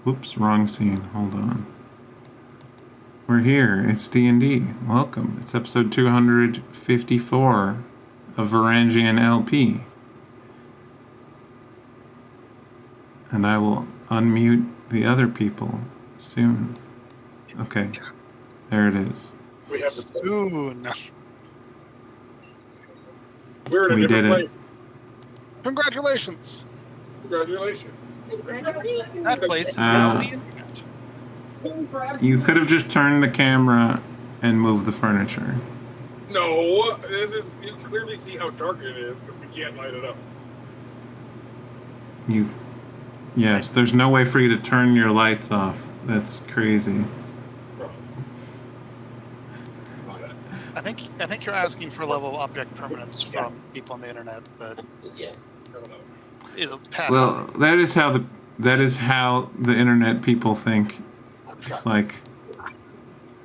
Whoops, wrong scene. Hold on. We're here. It's D&D. Welcome. It's episode 254 of VarangianLP. And I will unmute the other people soon. Okay. There it is. We have Soon. We're in a different place. Congratulations. Congratulations. That place is now the internet. You could have just turned the camera and moved the furniture. No, this is, you can clearly see how dark it is because we can't light it up. Yes, there's no way for you to turn your lights off. That's crazy. I think you're asking for a level of object permanence from people on the internet that is pattern. Well, that is how the internet people think. It's like,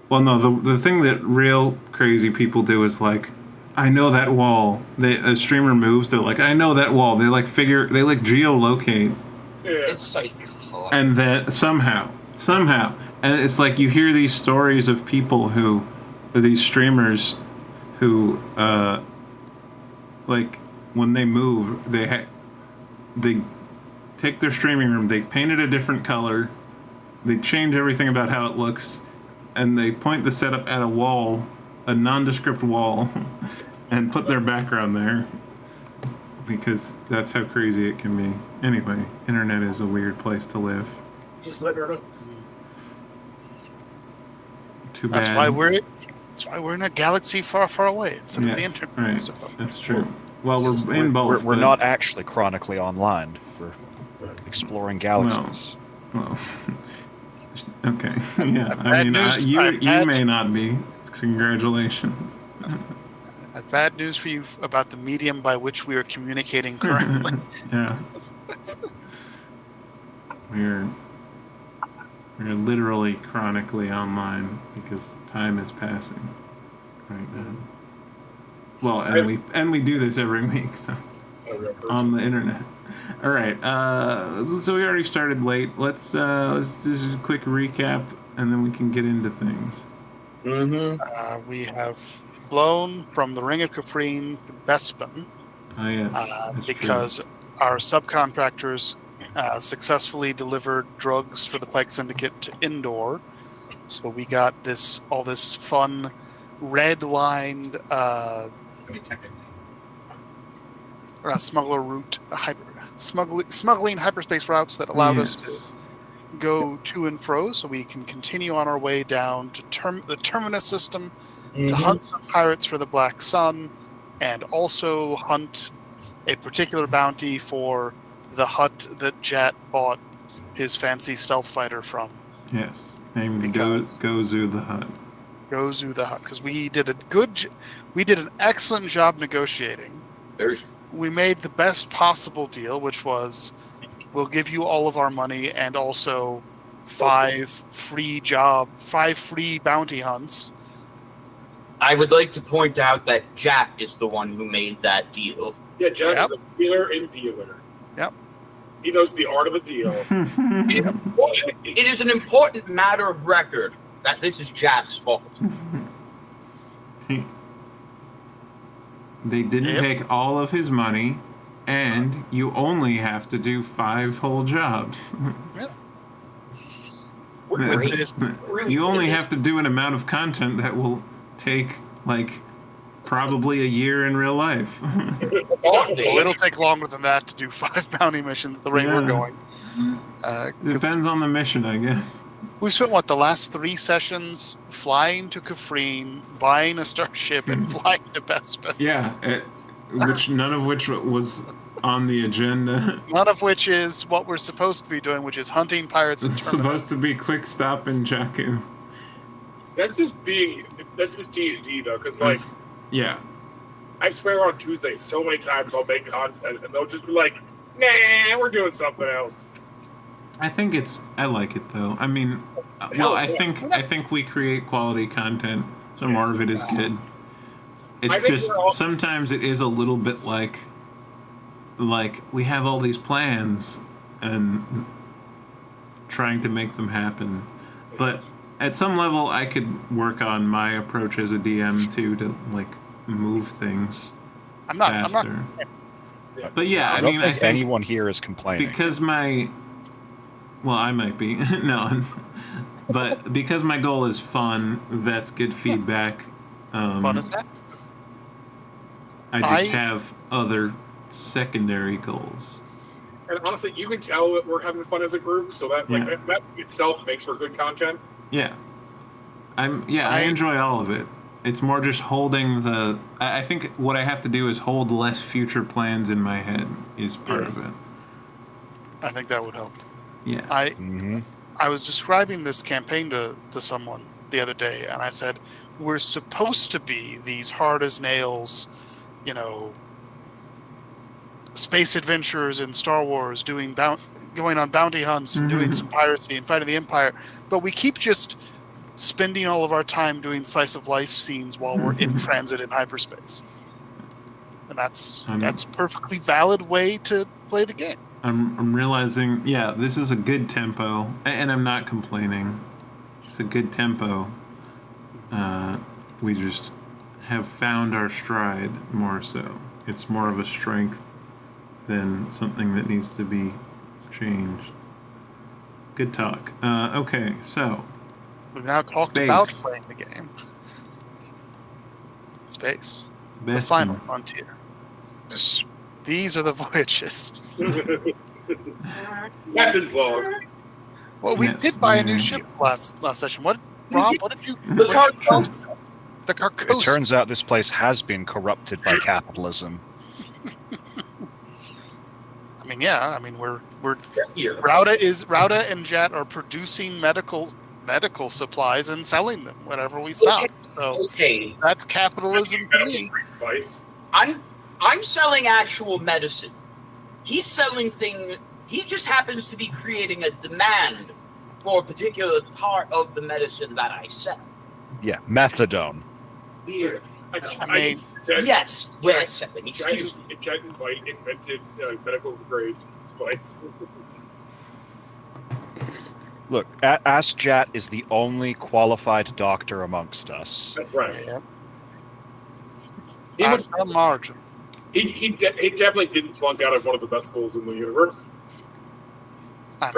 well, no, the thing that real crazy people do is like, I know that wall. A streamer moves, they're like, I know that wall. They like geolocate. Yeah. It's like, And then somehow, and it's like you hear these stories of people these streamers who, like, when they move, they take their streaming room, they paint it a different color, they change everything about how it looks, and they point the setup at a wall, a nondescript wall, and put their background there. Because that's how crazy it can be. Anyway, internet is a weird place to live. Just let her know. Too bad. That's why we're in a galaxy far, far away instead of the internet. Right. That's true. Well, we're in both. We're not actually chronically online. We're exploring galaxies. Well, okay. Yeah, I Bad mean, news. you may not be. Congratulations. Bad news for you about the medium by which we are communicating currently. Yeah. We're literally chronically online because time is passing right now. Well, and we do this every week, so on the internet. All right. So we already started late. Let's just a quick recap, and then we can get into things. We have flown from the Ring of Kafrene to Bespin. Oh, yes. Because our subcontractors successfully delivered drugs for the Pike Syndicate to Indoor. So we got all this fun red-lined smuggler route, smuggling hyperspace routes that allowed us to go to and fro, so we can continue on our way down to the Terminus system to hunt some pirates for the Black Sun, and also hunt a particular bounty for the hut that Jat bought his fancy stealth fighter from. Yes, named Gozu the Hut. Gozu the Hut, because we did an excellent job negotiating. We made the best possible deal, which was we'll give you all of our money and also 5 free bounty hunts. I would like to point out that Jack is the one who made that deal. Yeah, Jack is a dealer and dealer. Yep. He knows the art of the deal. It is an important matter of record that this is Jack's fault. They didn't take all of his money, and you only have to do 5 whole jobs. You only have to do an amount of content that will take, like, probably a year in real life. It'll take longer than that to do 5 bounty missions at the rate we're going. Depends on the mission, I guess. We spent, the last 3 sessions flying to Kafrene, buying a starship, and flying to Bespin. Yeah, none of which was on the agenda. None of which is what we're supposed to be doing, which is hunting pirates and It's supposed to be quick stop in Jakku. That's just D&D though, because yeah. I swear on Tuesday so many times I'll make content and they'll just be like, nah, we're doing something else. I like it though. I mean, I think we create quality content, so more of it is good. It's just sometimes it is a little bit like we have all these plans and trying to make them happen. But at some level, I could work on my approach as a DM too to like move things faster. But yeah, I don't think anyone here is complaining. Because I might be. No. But because my goal is fun, that's good feedback. Fun is that? I just have other secondary goals. And honestly, you can tell that we're having fun as a group, so that that itself makes for good content. Yeah. I enjoy all of it. It's more just holding the... I think what I have to do is hold less future plans in my head is part of it. I think that would help. Yeah. I was describing this campaign to someone the other day, and I said, we're supposed to be these hard-as-nails, space adventurers in Star Wars, going on bounty hunts and doing some piracy and fighting the Empire, but we keep just spending all of our time doing slice-of-life scenes while we're in transit in hyperspace. And that's a perfectly valid way to play the game. I'm realizing, this is a good tempo, and I'm not complaining. It's a good tempo. We just have found our stride more so. It's more of a strength than something that needs to be changed. Good talk. Okay, so... We've now talked about playing the game. Space. The final frontier. These are the voyages. Captain's log. Well, we did buy a new ship last session. Rob, what did you... The Carcosa. The Carcosa. It turns out this place has been corrupted by capitalism. We're Rauda and Jet are producing medical supplies and selling them whenever we stop. So that's capitalism to me. I'm selling actual medicine. He's selling thing. He just happens to be creating a demand for a particular part of the medicine that I sell. Yeah, methadone. Yes, we're selling. Excuse me. Jet and White invented medical grade spice. Look, Asjat is the only qualified doctor amongst us. That's right. Yeah. He was a margin. He definitely didn't flunk out of one of the best schools in the universe.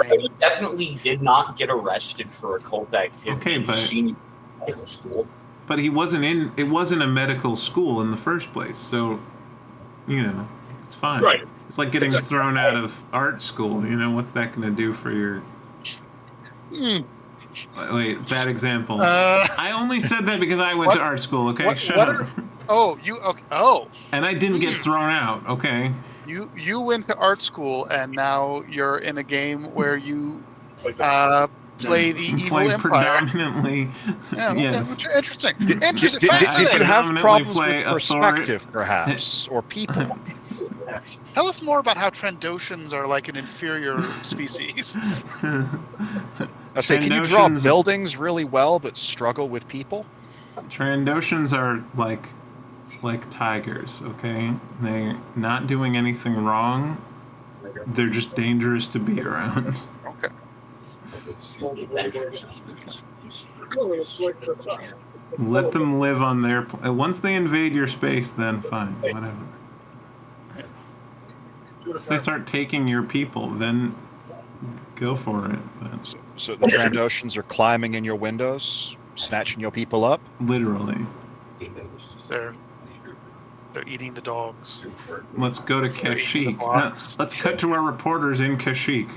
He definitely did not get arrested for occult activity in senior medical school. But it wasn't a medical school in the first place, so, it's fine. Right. It's like getting thrown out of art school, what's that going to do for your... Wait, bad example. I only said that because I went to art school, okay? Shut up. And I didn't get thrown out, okay? You went to art school, and now you're in a game where you play the evil empire. Predominantly, yes. Interesting. Did you have problems with perspective, perhaps, or people? Tell us more about how Trandoshans are like an inferior species. I say, can you draw buildings really well but struggle with people? Trandoshans are like tigers, okay? They're not doing anything wrong. They're just dangerous to be around. Okay. Let them live on their... Once they invade your space, then fine, whatever. If they start taking your people, then go for it. But... So the Trandoshans are climbing in your windows, snatching your people up? Literally. They're eating the dogs. Let's go to Kashyyyk. Let's cut to our reporters in Kashyyyk.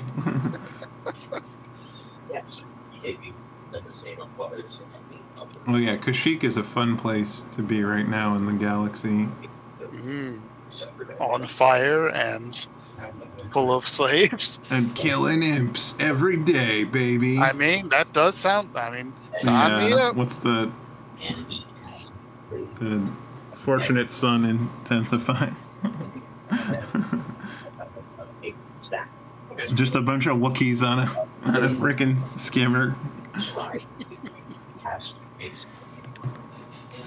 Oh yeah, Kashyyyk is a fun place to be right now in the galaxy. On fire and full of slaves. And killing imps every day, baby. That does sound... sign me up. What's the fortunate son intensifies? Just a bunch of Wookiees on a freaking skimmer.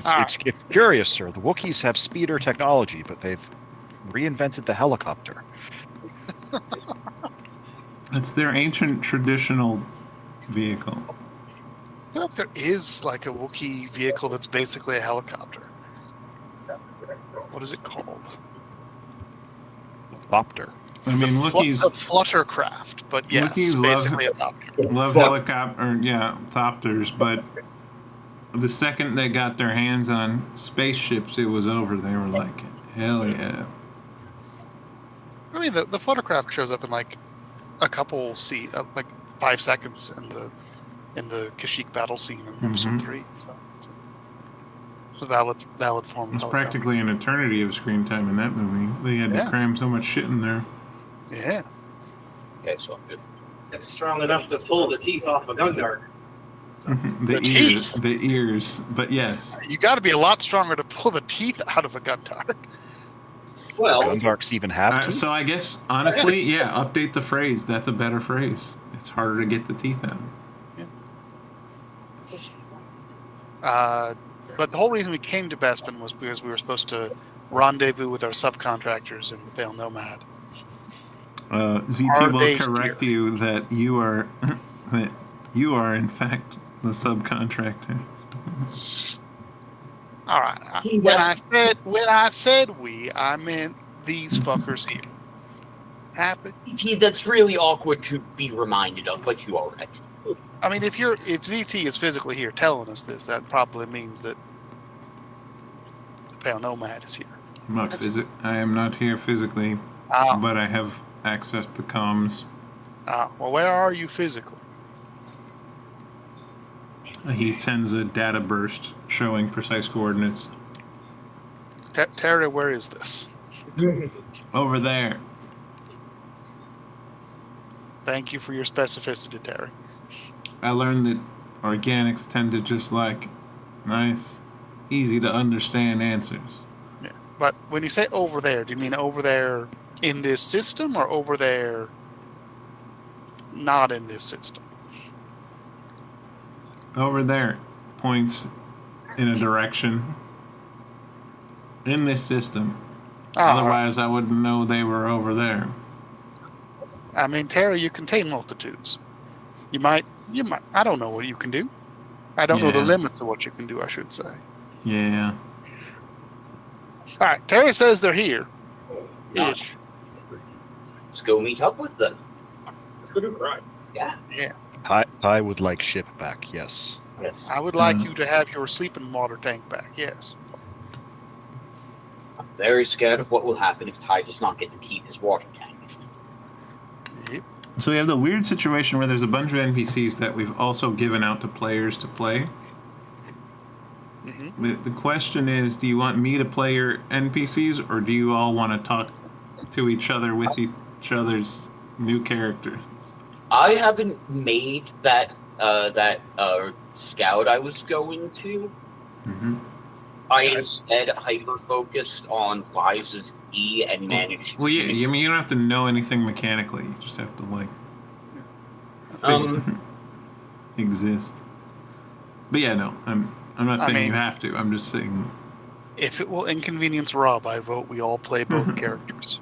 It's curious, sir. The Wookiees have speeder technology, but they've reinvented the helicopter. It's their ancient traditional vehicle. I feel like there is like a Wookiee vehicle that's basically a helicopter. What is it called? Copter. I mean, The Fluttercraft, but yes, Wookiees basically a copter. love helicopter, copters, but the second they got their hands on spaceships, it was over. They were like, hell yeah. I mean, the Fluttercraft shows up in like a couple like 5 seconds in the Kashyyyk battle scene in episode 3. So it's a valid form. It's of practically an eternity of screen time in that movie. They had to cram so much shit in there. Yeah. Okay, so good. It's strong enough to pull the teeth off a Gundar. The ears, but yes. You got to be a lot stronger to pull the teeth out of a Gundar. Well, Gundarks even have teeth? So I guess, honestly, update the phrase. That's a better phrase. It's harder to get the teeth out. But the whole reason we came to Bespin was because we were supposed to rendezvous with our subcontractors in the Pale Nomad. ZT will correct you that you are in fact the subcontractor. All right. When I said we, I meant these fuckers here. Happy? That's really awkward to be reminded of, but you are right. I mean, if ZT is physically here telling us this, that probably means that the Pale Nomad is here. I am not here physically, but I have access to comms. Well, where are you physically? He sends a data burst showing precise coordinates. Terry, where is this? Over there. Thank you for your specificity, Terry. I learned that organics tend to just like nice, easy to understand answers. Yeah, but when you say over there, do you mean over there in this system or over there not in this system? Over there points in a direction in this system. Otherwise, I wouldn't know they were over there. I mean, Terry, you contain multitudes. You might. I don't know what you can do. I don't know the limits of what you can do, I should say. Yeah. All right, Terry says they're here. Ish. Let's go meet up with them. Let's go do a crime. Yeah. Yeah. I would like ship back, yes. Yes. I would like you to have your sleeping water tank back, yes. I'm very scared of what will happen if Ty does not get to keep his water tank. Yep. So we have the weird situation where there's a bunch of NPCs that we've also given out to players to play. Mm-hmm. The question is, do you want me to play your NPCs, or do you all want to talk to each other with each other's new characters? I haven't made that scout I was going to. Mm-hmm. I instead hyper-focused on Lies of E and managed... Well, yeah, I mean, you don't have to know anything mechanically. You just have to, like, exist. But yeah, no, I'm not saying you have to. I'm just saying... If it will inconvenience Rob, I vote we all play both characters.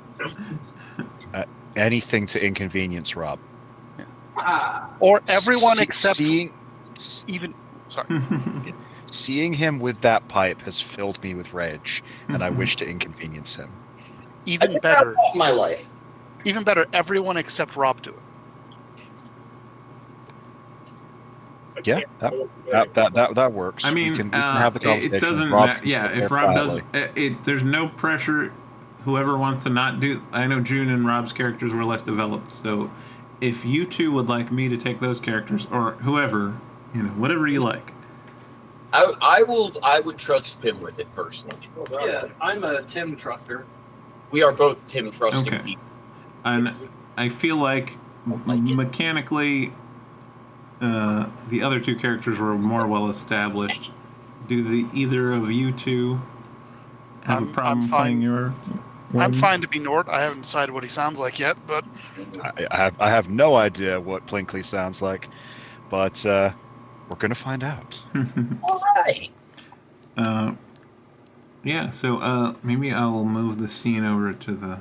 Anything to inconvenience Rob. Or everyone except... Seeing him with that pipe has filled me with rage, and I wish to inconvenience him. Even better, my life. Even better, everyone except Rob do it. Yeah, that works. I mean, we can have the conversation. it doesn't matter. Yeah, if Rob doesn't, there's no pressure. Whoever wants to not do. I know June and Rob's characters were less developed, so if you two would like me to take those characters, or whoever, whatever you like. I would trust him with it personally. Yeah, I'm a Tim truster. We are both Tim trusting people. And I feel like mechanically, the other two characters were more well established. Do either of you two have a problem playing your one? I'm fine to be Nort. I haven't decided what he sounds like yet, but I have no idea what Blinkley sounds like, but we're gonna find out. All right. Yeah. So maybe I will move the scene over to the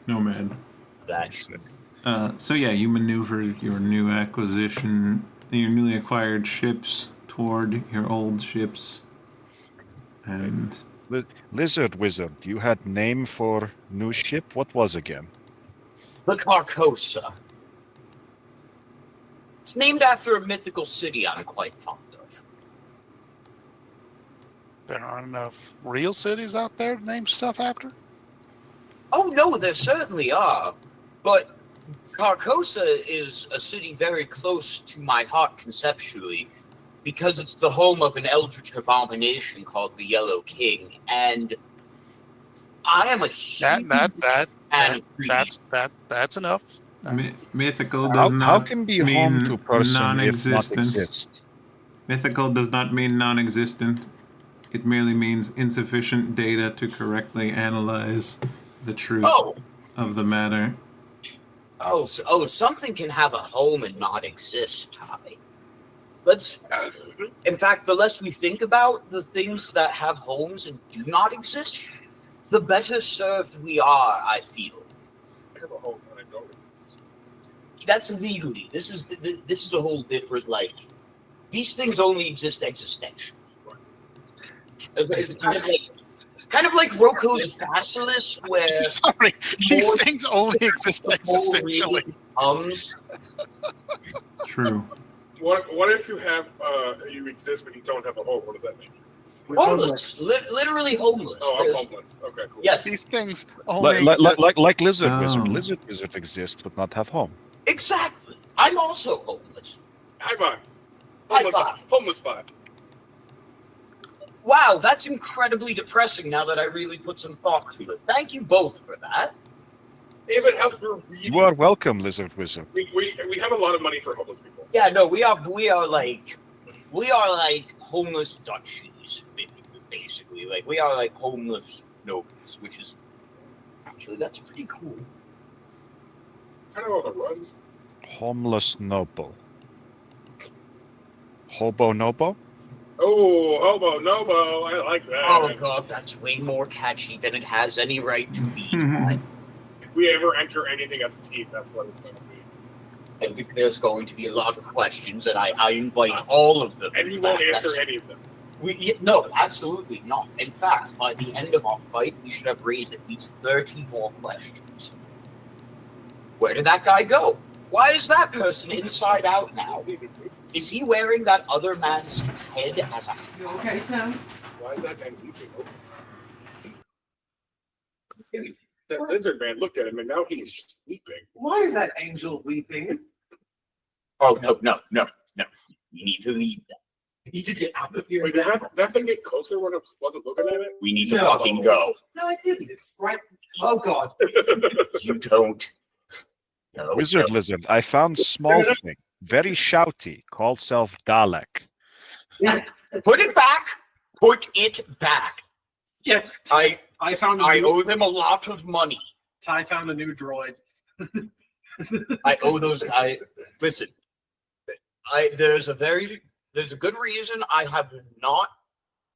Nomad. That should. So yeah, you maneuver your new acquisition, your newly acquired ships toward your old ships, and Lizard Wizard, you had name for new ship? What was again? The Carcosa. It's named after a mythical city I'm quite fond of. There aren't enough real cities out there to name stuff after? Oh no, there certainly are. But Carcosa is a city very close to my heart conceptually, because it's the home of an eldritch abomination called the Yellow King, and I am a huge That's enough. mythical does How not can be mean home to a person if not non-existent. exist? Mythical does not mean non-existent. It merely means insufficient data to correctly analyze the truth of the matter. Something can have a home and not exist, Ty. In fact, the less we think about the things that have homes and do not exist, the better served we are, I feel. I have a home when I don't exist. That's legally. This is a whole different, these things only exist existentially. It's kind of like Roko's Basilisk, where Sorry, these things only exist existentially. True. What if you have you exist but you don't have a home? What does that mean? Homeless. Literally homeless. Oh, I'm homeless. Okay, cool. Yes. These things only Like exist. like Lizard Wizard. Oh. Lizard Wizard exists but not have home. Exactly. I'm also homeless. High five. High five. Homeless five. Wow, that's incredibly depressing now that I really put some thought to it. Thank you both for that. If it helps, we're really. You are welcome, Lizard Wizard. We have a lot of money for homeless people. Yeah, no, we are like homeless Dutchies, basically. Like we are like homeless nobles, which is actually that's pretty cool. Kind of on the run. Homeless noble. Hobo nobo? Oh, hobo, nobo. I like that. Oh god, that's way more catchy than it has any right to be. If we ever enter anything as a team, that's what it's going to be. I think there's going to be a lot of questions, and I invite all of them. And we won't answer any of them. No, absolutely not. In fact, by the end of our fight, we should have raised at least 30 more questions. Where did that guy go? Why is that person inside out now? Is he wearing that other man's head as a... You okay, Tim? Why is that man weeping? That lizard man looked at him and now he's just weeping. Why is that angel weeping? Oh, no. We need to leave that. You need to get out of here. Wait, did that thing get closer when I wasn't looking at it? We need to fucking go. No, I didn't. It's right. Oh, God. You don't. No, Wizard Lizard, I found small thing. Very shouty. Call self Dalek. Yeah. Put it back. Put it back. Yeah. I found. I owe them a lot of money. Ty found a new droid. I owe those guys. Listen, there's a good reason I have not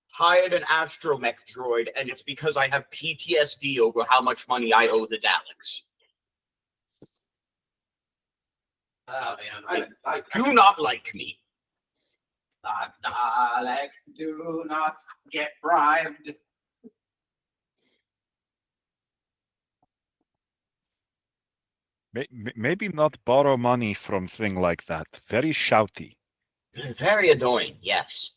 hired an astromech droid, and it's because I have PTSD over how much money I owe the Daleks. Oh man, I Do not like me. Dalek, do not get bribed. Maybe not borrow money from thing like that. Very shouty. Very annoying, yes.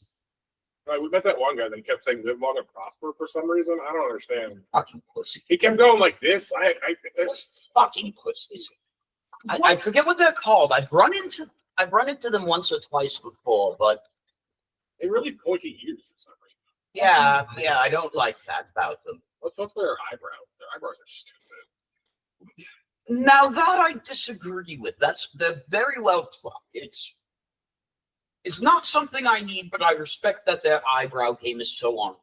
Right, we met that one guy that kept saying live long and prosper for some reason. I don't understand. Fucking pussy. He kept going like this. Those fucking pussies. I forget what they're called. I've run into them once or twice before, but They really pointy ears for some reason. yeah, I don't like that about them. What's up with their eyebrows? Their eyebrows are stupid. Now that I disagree with, they're very well plucked. It's not something I need, but I respect that their eyebrow game is so on.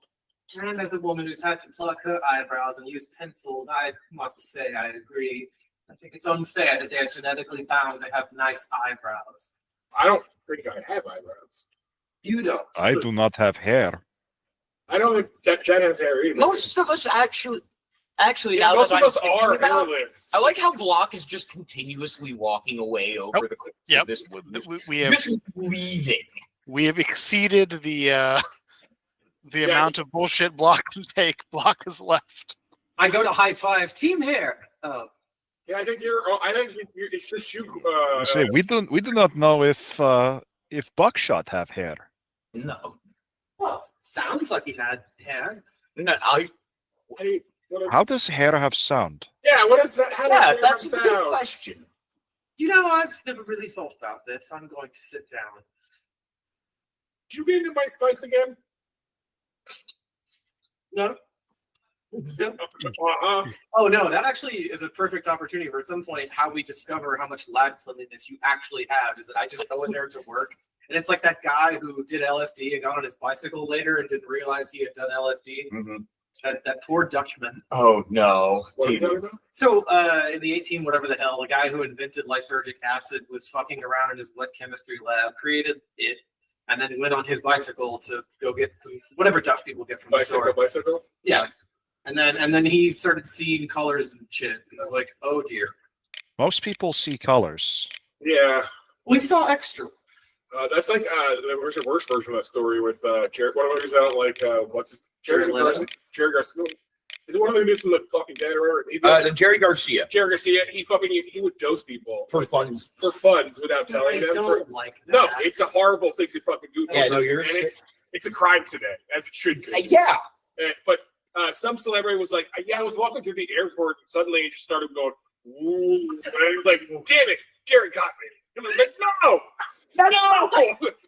And as a woman who's had to pluck her eyebrows and use pencils, I must say I agree. I think it's unfair that they're genetically bound to have nice eyebrows. I don't think I have eyebrows. You don't. I do not have hair. I don't think that Jen has hair either. Most of us actually, Actually, Yeah, now most that of I'm us thinking are about, airlifts. I like how Block is just continuously walking away over the course Yep. of this. We have Just leaving. we have exceeded the amount of bullshit Block can take. Block is left. I go to high five Team Hair. Oh, Yeah, I think you're. It's just you. Say we do not know if Buckshot have hair. No. well, sounds like he had hair. No, How does hair have sound? Yeah, what is that? How does yeah, that that's a sound? good question. You know, I've never really thought about this. I'm going to sit down. Did you get into my spice again? No. Oh no, that actually is a perfect opportunity for at some point how we discover how much lab cleanliness you actually have is that I just go in there to work and it's like that guy who did LSD and got on his bicycle later and didn't realize he had done LSD. Mm-hmm. That poor Dutchman. Oh no. What are you talking about? So in the 18 whatever the hell, the guy who invented lysergic acid was fucking around in his wet chemistry lab, created it, and then went on his bicycle to go get whatever Dutch people get from the store. Bicycle? Yeah. And then he started seeing colors and shit. And I was like, oh dear. Most people see colors. Yeah. We saw extra. That's like there's a worse version of that story with Jared. One of them is out like what's his Jared Garcia? Jared Garcia. Is it one of them dudes from the Talking Dead or whatever? Jerry Garcia. Jerry Garcia. He would dose people For funds. For funds without telling I them. don't like that. No, it's a horrible thing to fucking do. Yeah, no, you're. And it's a crime today, as it should be. Yeah. But some celebrity was like, yeah, I was walking through the airport and suddenly it just started going, ooh. And I was like, damn it, Jerry got me. And I was like, no!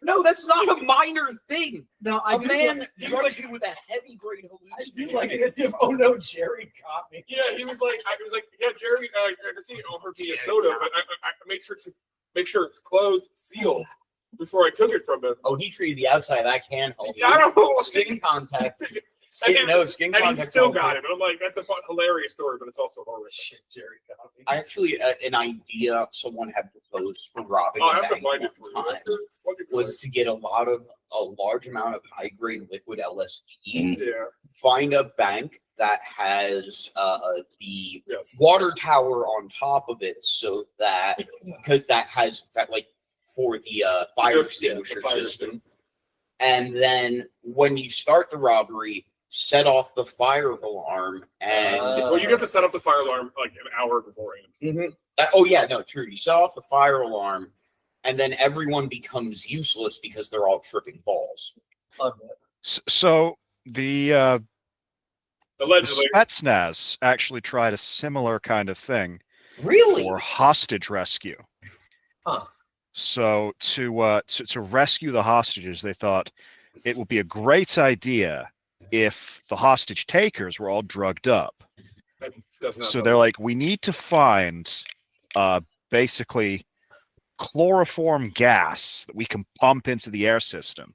No, that's not a minor thing. No, A man drugged with a heavy grade I do hallucinogen. like it. Oh no, Jerry got me. Yeah, he was like, yeah, Jerry, I see you offered me a soda, but I made sure to make sure it's closed, sealed, before I took it from him. Oh, he treated the outside of that can hole. I don't know. Skin contact. And Skin he contact. still got it. And I'm like, that's a hilarious story, but it's also horrible. Shit, Jerry got me. I actually, an idea someone had proposed for robbing Oh, a I have to bank find one it for time you. was to get a large amount of high grade liquid LSD, Yeah. find a bank that has the Yes. water tower on top of it, so that because that has that like for the fire extinguisher system, and then when you start the robbery, set off the fire alarm and Well, you get to set up the fire alarm like an hour beforehand. oh yeah, no, true. You set off the fire alarm, and then everyone becomes useless because they're all tripping balls. So the Allegedly. Spetsnaz actually tried a similar kind of thing Really? for hostage rescue. Huh. So to rescue the hostages, they thought it would be a great idea if the hostage takers were all drugged up. That does not So sound they're like, we need to find basically chloroform gas that we can pump into the air system.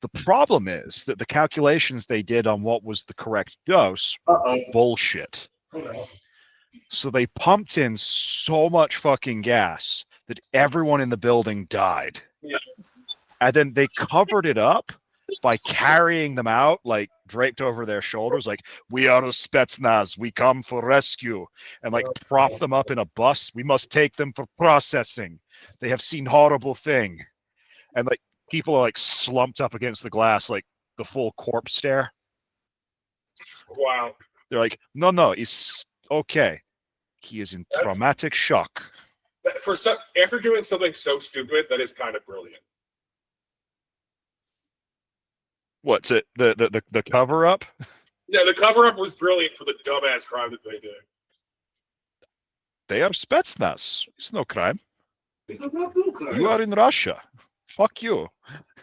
The problem is that the calculations they did on what was the correct dose were bullshit. So they pumped in so much fucking gas that everyone in the building died. Yeah. And then they covered it up by carrying them out, like draped over their shoulders, like, we are the Spetsnaz, we come for rescue, and like prop them up in a bus. We must take them for processing. They have seen horrible thing. And like people are like slumped up against the glass, like the full corpse stare. Wow. They're like, no, he's okay. He is in traumatic shock. After doing something so stupid, that is kind of brilliant. What's it? The cover up? Yeah, the cover up was brilliant for the dumbass crime that they did. They are Spetsnaz. It's no crime. You You are in Russia. Fuck you.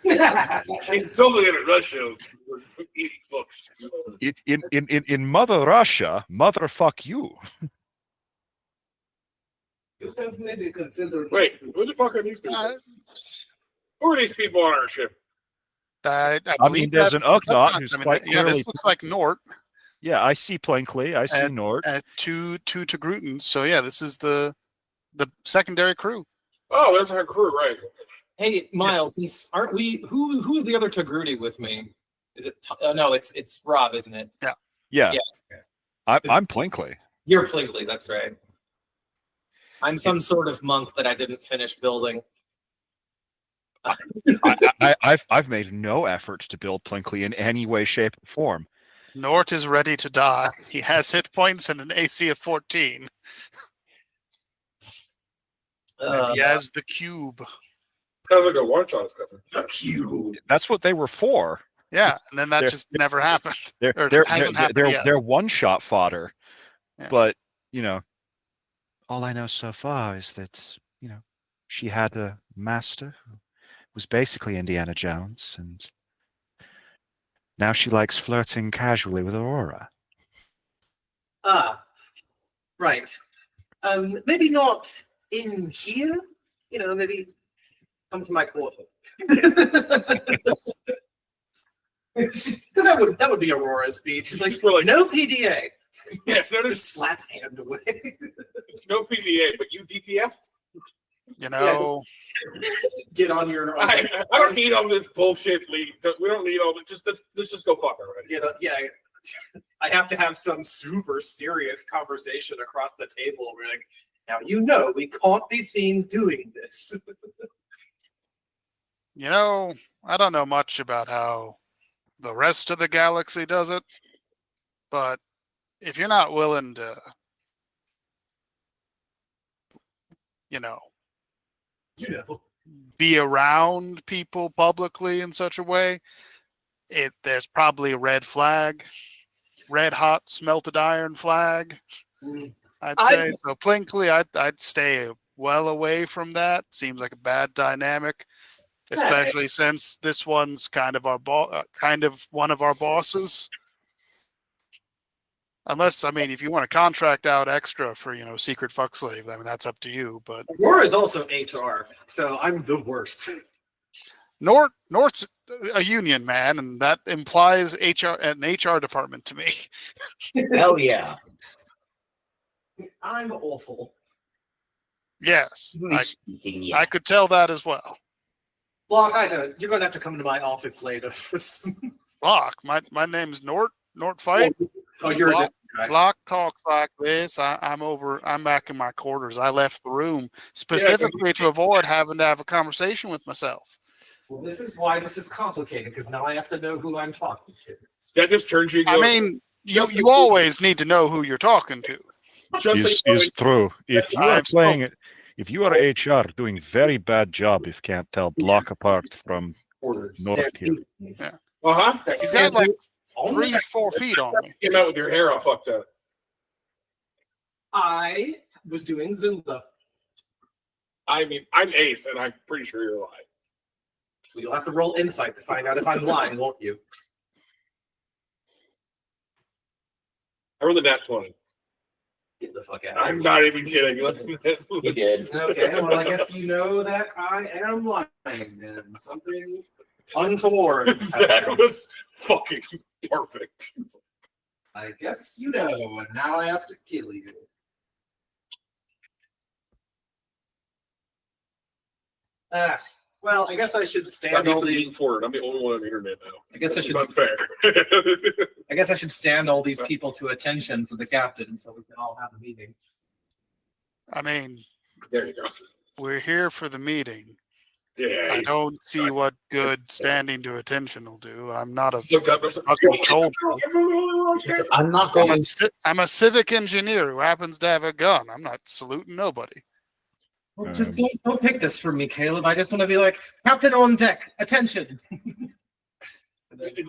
In Soviet Russia, we're eating fucks. In Mother Russia, motherfuck you. maybe consider. Wait, who the fuck are these people? Who are these people on our ship? I I believe mean, there's that's an the Ugnaught subcontinent. who's I mean, quite yeah, this clearly- looks like Nort. Yeah, I see Plankley. I see Nord. Two Tagrutans. So yeah, this is the secondary crew. Oh, there's our crew, right? Hey, Miles, since aren't we? Who's the other Tagruti with me? Is it? No, it's Rob, isn't it? Yeah. Yeah. I'm Plinkley. You're Plinkley, that's right. I'm some sort of monk that I didn't finish building. I've made no efforts to build Plinkley in any way, shape, or form. Nort is ready to die. He has hit points and an AC of 14. And he has the cube. Sounds like a one-shot stuff. The cube. That's what they were for. Yeah, and then that just never happened. They're one-shot fodder. Yeah. But, all I know so far is that, she had a master who was basically Indiana Jones, and now she likes flirting casually with Aurora. Ah, right. Maybe not in here. Maybe come to my quarters. Because that would be Aurora's speech. She's like, We're like, no PDA. yeah, no, Just slap hand away. no PDA, but you DTF? Get on your. I don't need all this bullshit, Lee. We don't need all this. Let's just go fuck already. I have to have some super serious conversation across the table. We're like, now we can't be seen doing this. I don't know much about how the rest of the galaxy does it, but if you're not willing to, be around people publicly in such a way, there's probably a red flag, red hot smelted iron flag. I'd say so. Plinkley, I'd stay well away from that. Seems like a bad dynamic, especially since this one's kind of one of our bosses. Unless, if you want to contract out extra for, secret fuck slave, that's up to you. But Aurora is also HR, so I'm the worst. Nort's a union man, and that implies an HR department to me. Hell yeah. I'm awful. Yes, Speaking, yeah. I could tell that as well. Block, you're going to have to come to my office later for some. Block, my name's Nort Fight. Oh, you're Block, a different guy. Block talks like this. I'm back in my quarters. I left the room specifically to avoid having to have a conversation with myself. Well, this is why this is complicated, because now I have to know who I'm talking to. That just turns you. You always need to know who you're talking to. Is true. If you are HR doing very bad job, if you can't tell Block apart from North here. Yeah. He's got like 3-4 feet on me. Came out with your hair all fucked up. I was doing Zumba. I'm Ace, and I'm pretty sure you're lying. You'll have to roll insight to find out if I'm lying, won't you? I rolled a nat 20. Get the fuck out. I'm not even kidding. You did. Okay, well, I guess you know that I am lying then. Something untoward. That was fucking perfect. I guess you know, and now I have to kill you. Well, I guess I should stand all these. Forward. I'm the only one on the internet now. I guess I This should. is unfair. I guess I should stand all these people to attention for the captain, so we can all have a meeting. There you go. We're here for the meeting. Yeah. I don't see what good standing to attention will do. I'm not a Looked up. fucking soldier. I'm not going. I'm a civic engineer who happens to have a gun. I'm not saluting nobody. Well, just don't take this from me, Caleb. I just want to be like, Captain on deck, attention. And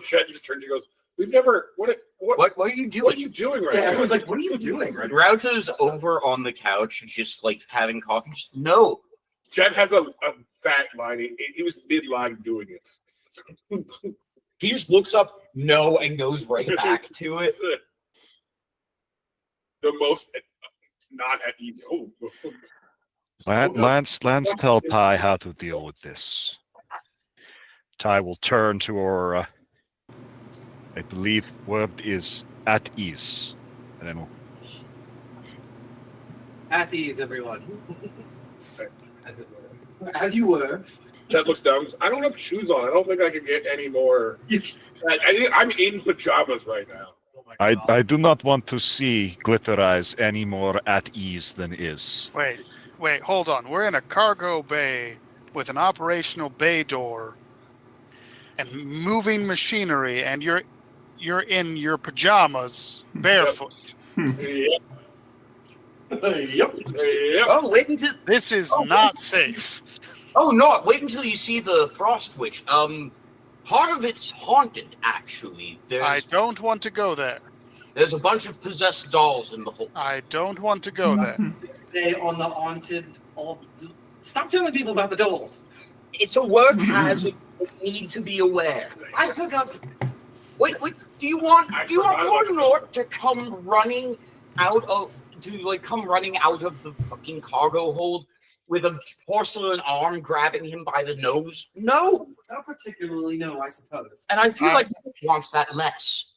Chad just turns and goes, "We've never. What Are you doing? What are you doing right Yeah, now?" everyone's like, what are you doing right now? Rauto's over on the couch, just like having coffee. Just, no. Chad has a fat line. He was mid-line doing it. He just looks up, no, and goes right back to it. The most not at ease. Oh. Lance, tell Ty how to deal with this. Ty will turn to Aurora. I believe the word is at ease. And then At ease, everyone. As you were. Chad looks down. I don't have shoes on. I don't think I can get any more. I think I'm in pajamas right now. I do not want to see Glitter Eyes any more at ease than is. Wait, hold on. We're in a cargo bay with an operational bay door and moving machinery, and you're in your pajamas, barefoot. Yep. Yep. Oh, wait until This is not safe. wait until you see the Frost Witch. Part of it's haunted, actually. I don't want to go there. There's a bunch of possessed dolls in the hole. I don't want to go there. Stay on the haunted. Stop telling people about the dolls. It's a work hazard. You need to be aware. I took up. Wait. Do you want poor Nort to come running out of the fucking cargo hold with a porcelain arm grabbing him by the nose? No. Not particularly, no, I suppose. And I feel like he wants that less.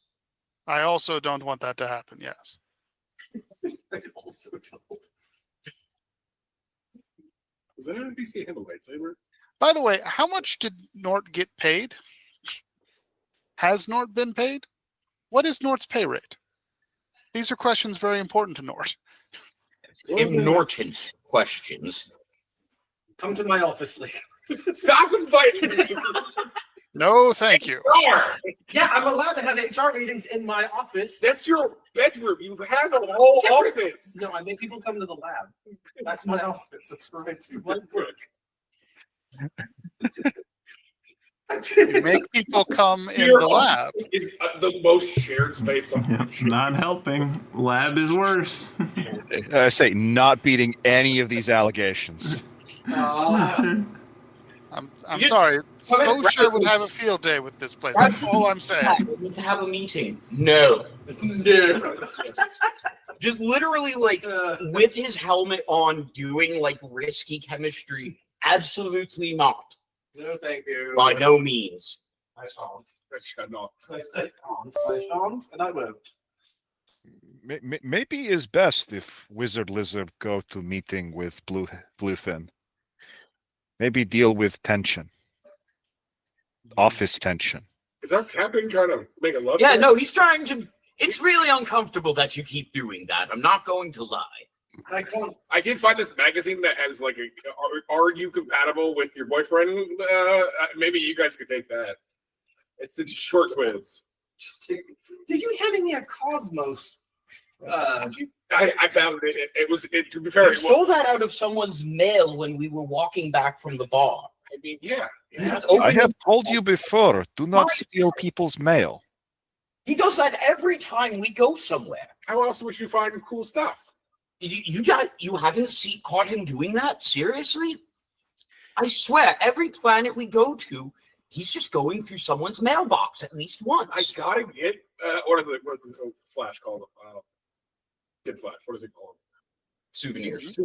I also don't want that to happen, yes. I also don't. Was that an NPC have a lightsaber? By the way, how much did Nort get paid? Has Nort been paid? What is Nort's pay rate? These are questions very important to Nort. Important questions. Come to my office later. Stop inviting me. No, thank you. Yeah, I'm allowed to have HR meetings in my office. That's your bedroom. You have a whole office. No, I make people come to the lab. That's my office. That's where I do my work. You make people come in the lab. Is the most shared space on Yeah, not helping. Lab is worse. I say not beating any of these allegations. I'm sorry. Scotia would have a field day with this place. That's all I'm saying. We need to have a meeting. No. Just literally, with his helmet on, doing, risky chemistry. Absolutely not. No, thank you. By no means. I shan't. I shan't. I shan't, and I won't. Maybe it's best if Wizard Lizard go to meeting with Bluefin. Maybe deal with tension. Office tension. Is our captain trying to make a love? Yeah, no, he's trying to. It's really uncomfortable that you keep doing that. I'm not going to lie. I did find this magazine that has are you compatible with your boyfriend? Maybe you guys could take that. It's a short quiz. Did you hand me a Cosmos? I found it. It was to be fair. I stole that out of someone's mail when we were walking back from the bar. I mean, yeah. I have told you before, do not steal people's mail. He does that every time we go somewhere. How else would you find cool stuff? You haven't caught him doing that? Seriously? I swear, every planet we go to, he's just going through someone's mailbox at least once. I gotta get what is the Flash called? Kid Flash. What is it called? Souvenirs.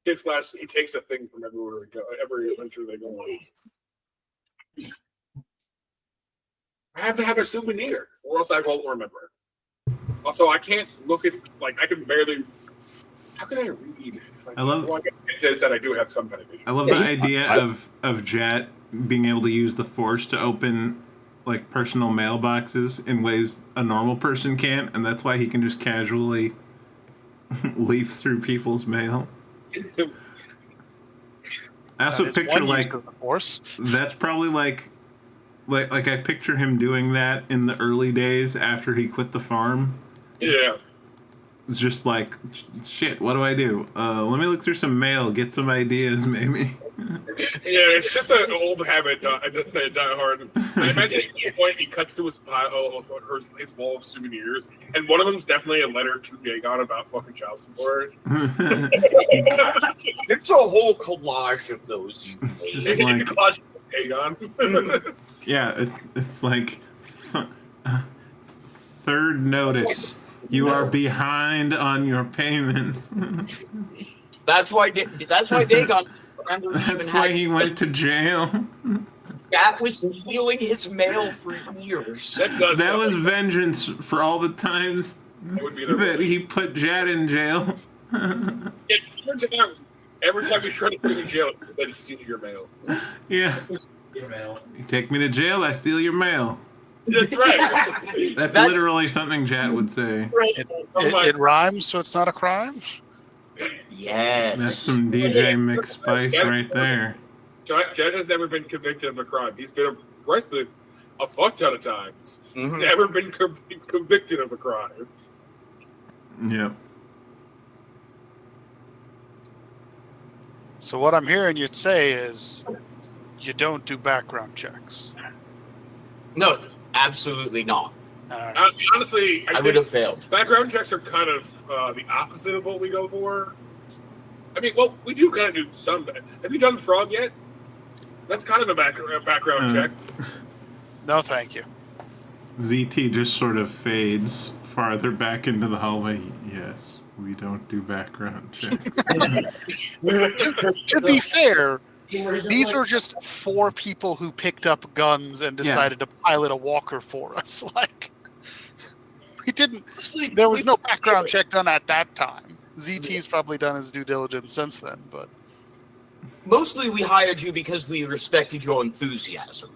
Kid Flash. He takes a thing from everywhere we go. Every adventure they go on. I have to have a souvenir, or else I won't remember. Also, I can't look at I can barely. How can I read? I love. Well, I guess it said I do have some kind of vision. I love the idea of Jet being able to use the Force to open personal mailboxes in ways a normal person can't, and that's why he can just casually leaf through people's mail. I also picture the Force. That's probably like I picture him doing that in the early days after he quit the farm. Yeah. It's just shit, what do I do? Let me look through some mail, get some ideas, maybe. Yeah, it's just an old habit that die hard. I imagine at this point he cuts to his pile of his wall of souvenirs, and one of them's definitely a letter to Dagon about fucking child support. There's a whole collage of those you made. Just collage of Dagon. Yeah, it's third notice. You are behind on your payments. That's why Dagon. That's why he went to jail. That was stealing his mail for years. That was vengeance for all the times that he put Jad in jail. Every time you try to put him in jail, then steal your mail. Yeah. Your mail. You take me to jail, I steal your mail. That's right. That's literally something Jat would say. It rhymes, so it's not a crime. Yes. That's some DJ mix spice right there. Jed has never been convicted of a crime. He's been arrested a fuck ton of times. He's Mhm. never been convicted of a crime. Yep. So what I'm hearing you say is you don't do background checks. No, absolutely not. Honestly, I would have failed. background checks are kind of the opposite of what we go for. I mean, well, we do kind of do some. Have you done Frog yet? That's kind of a background check. No, thank you. ZT just sort of fades farther back into the hallway. Yes, we don't do background checks. To be fair, these are just 4 people who picked up guns and decided to pilot a walker for us. Like, we didn't. There was no background check done at that time. ZT's probably done his due diligence since then, but Mostly we hired you because we respected your enthusiasm.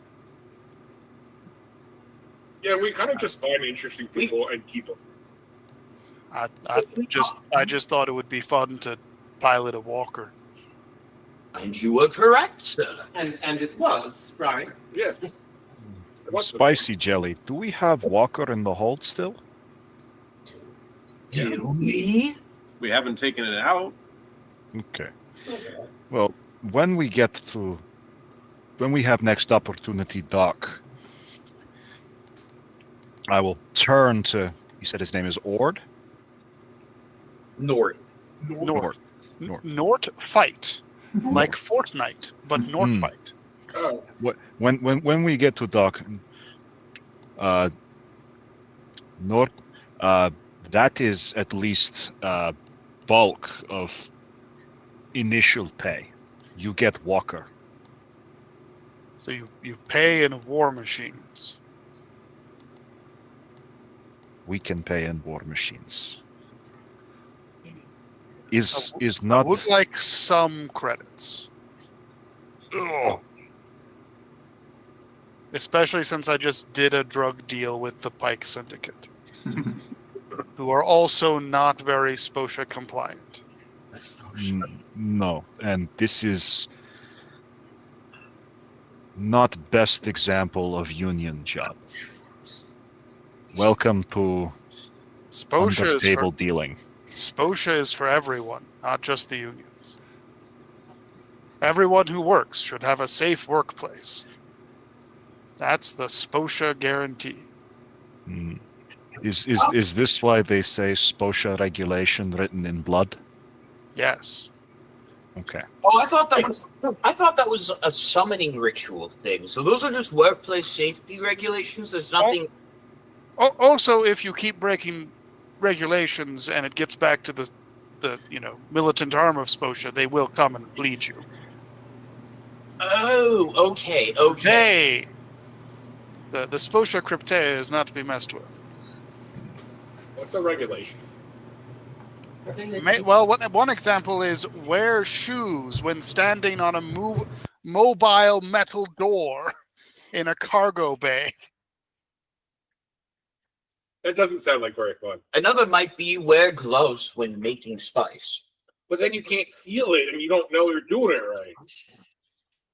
Yeah, we kind of just find interesting people and keep them. I just thought it would be fun to pilot a walker. And you were correct, sir. And it was, right? Yes. Spicy jelly. Do we have Walker in the hold still? Do we? We haven't taken it out. Okay. Well, when we have next opportunity, Doc, I will turn to. You said his name is Ord. Nord. Nord. Nort fight, like Fortnite, but Nort fight. Oh. When we get to Doc, Nord, that is at least bulk of initial pay. You get Walker. So you pay in war machines. We can pay in war machines. Is I not. would like some credits. Ugh. Especially since I just did a drug deal with the Pike Syndicate, who are also not very SPOSHA compliant. No, and this is not best example of union job. Welcome to SPOSHA is table for dealing. SPOSHA is for everyone, not just the unions. Everyone who works should have a safe workplace. That's the SPOSHA guarantee. Is this why they say SPOSHA regulation written in blood? Yes. Okay. Oh, I thought that was a summoning ritual thing. So those are just workplace safety regulations. There's nothing. Also, if you keep breaking regulations and it gets back to the militant arm of SPOSHA, they will come and bleed you. Oh, okay. The SPOSHA crypte is not to be messed with. What's a regulation? One example is wear shoes when standing on a mobile metal door in a cargo bay. That doesn't sound like very fun. Another might be wear gloves when making spice. But then you can't feel it and you don't know you're doing it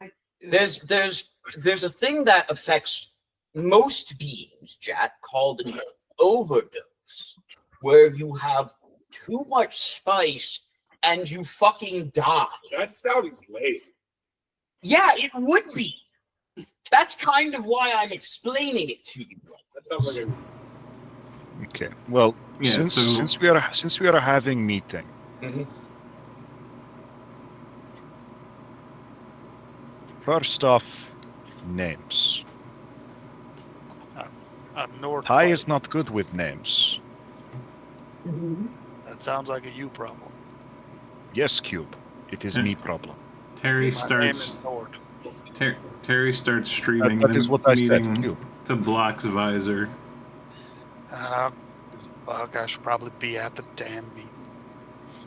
right. There's a thing that affects most beings, Jack, called an overdose, where you have too much spice and you fucking die. That sounds lame. Yeah, it would be. That's kind of why I'm explaining it to you. That sounds like a... Okay. Well, Yeah, since we are having meeting, first off, names. Ty is not good with names. That sounds like a you problem. Yes, Cube. It is me problem. Terry My name is starts. Nord. Terry starts streaming. That is the what I said, meeting Cube. to Block's visor. Fuck, I should probably be at the damn meeting.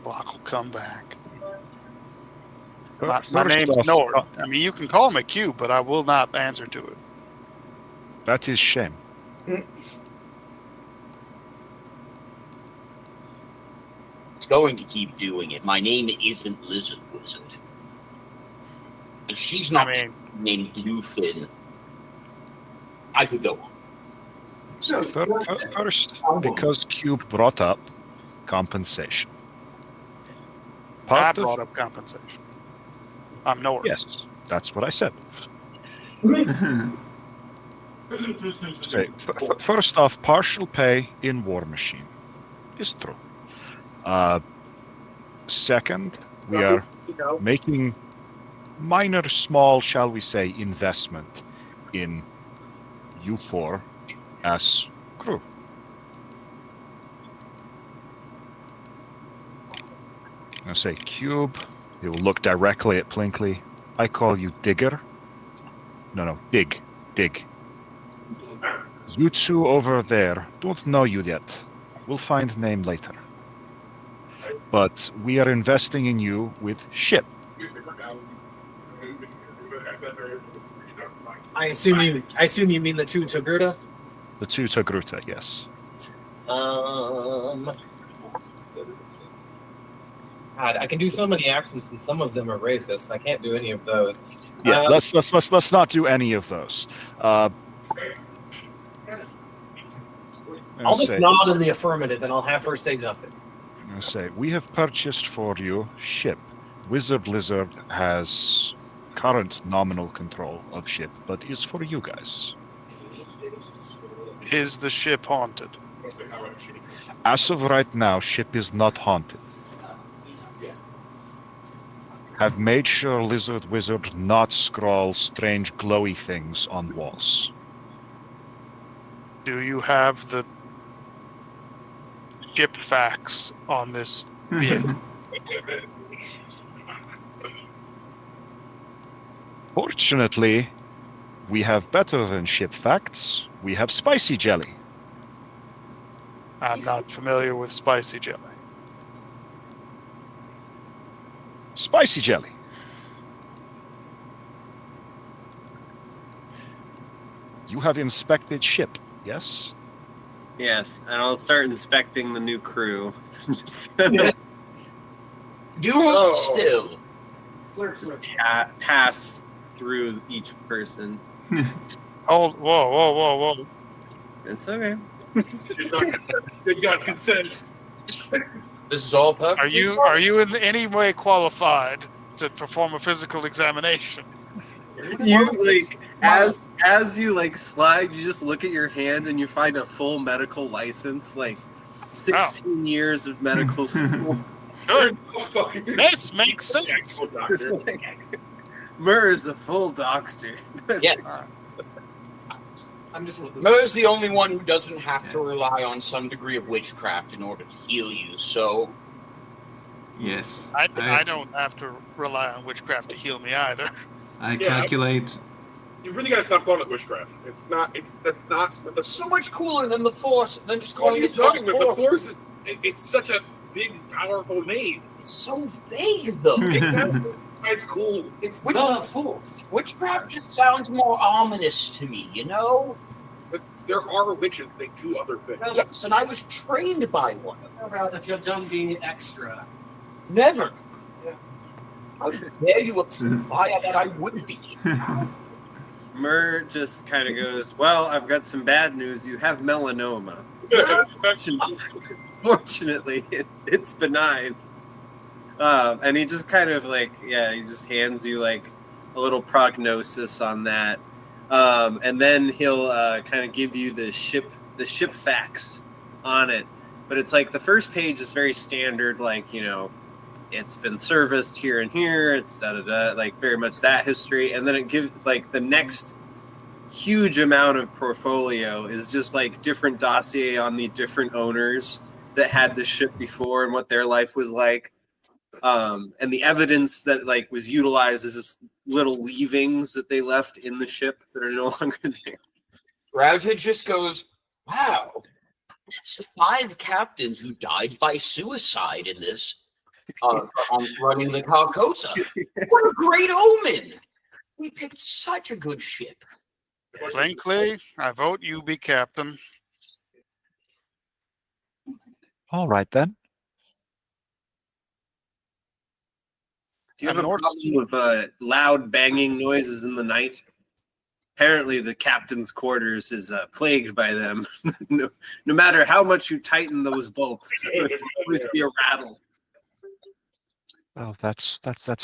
Block will come back. My First name's off, Nord. I mean, you can call me Q, but I will not answer to it. That is shame. It's going to keep doing it. My name isn't Lizard Wizard. And she's not named Bluefin. I could go on. So first, because Cube brought up compensation. I brought up compensation. I'm nowhere. Yes, that's what I said. Okay, first off, partial pay in War Machine is true. Second, we are making minor, small, shall we say, investment in U4 as crew. I say Cube. He will look directly at Plinkley. I call you Digger. No, Dig. You two over there don't know you yet. We'll find name later. But we are investing in you with ship. I assume you mean the two Togruta? The two Togruta, yes. God, I can do so many accents, and some of them are racist. I can't do any of those. Yeah, let's not do any of those. I'll just nod in the affirmative, and I'll have her say nothing. I say we have purchased for you ship. Wizard Lizard has current nominal control of ship, but is for you guys. Is the ship haunted? As of right now, ship is not haunted. Have made sure Lizard Wizard not scrawl strange glowy things on walls. Do you have the ship facts on this vehicle? Fortunately, we have better than ship facts. We have spicy jelly. I'm not familiar with spicy jelly. Spicy jelly. You have inspected ship, yes? Yes, and I'll start inspecting the new crew. Do still. Pass through each person. Whoa. It's okay. They got consent. This is all perfect. Are you in any way qualified to perform a physical examination? You like as you like slide, you just look at your hand and you find a full medical license, like 16 years of medical school. Good. This makes sense. Murr is a full doctor. Yeah. I'm just Murr's the only one who doesn't have to rely on some degree of witchcraft in order to heal you, so... Yes. I don't have to rely on witchcraft to heal me either. I calculate. You really gotta stop calling it witchcraft. That's so much cooler than the Force, than just What are calling you it talking the about? The Force. Force it's such a big, powerful name. It's so vague, though. Exactly. It's cool. It's the Force. Witchcraft just sounds more ominous to me, you know? But there are witches. They do other things. Yes, and I was trained by one of them. How about if you're done being extra? Never. How dare you imply that I would be? Murr just kind of goes, well, I've got some bad news. You have melanoma. Fortunately, it's benign. And he just kind of like, he just hands you like a little prognosis on that. And then he'll kind of give you the ship facts on it. But it's like the first page is very standard, like, you know, it's been serviced here and here, it's da-da-da, like very much that history. And then it gives like the next huge amount of portfolio is just like different dossier on the different owners that had the ship before and what their life was like. And the evidence that like was utilized is just little leavings that they left in the ship that are no longer there. Raja just goes, wow, it's 5 captains who died by suicide in this. On running the Carcosa. What a great omen! We picked such a good ship. Blinkley, I vote you be captain. All right then. Do you have a problem with loud banging noises in the night? Apparently, the captain's quarters is plagued by them. No matter how much you tighten those bolts, there'll always be a rattle. Oh, that's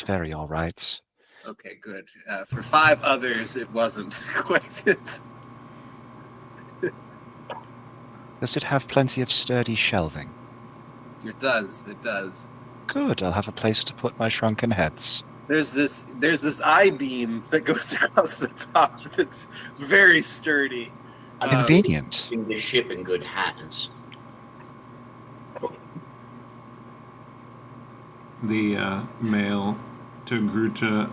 very all right. Okay, good. For 5 others, it wasn't quite as... Does it have plenty of sturdy shelving? It does. It does. Good. I'll have a place to put my shrunken heads. There's this I-beam that goes across the top that's very sturdy. Convenient. Keeping the ship in good hands. The male Togruta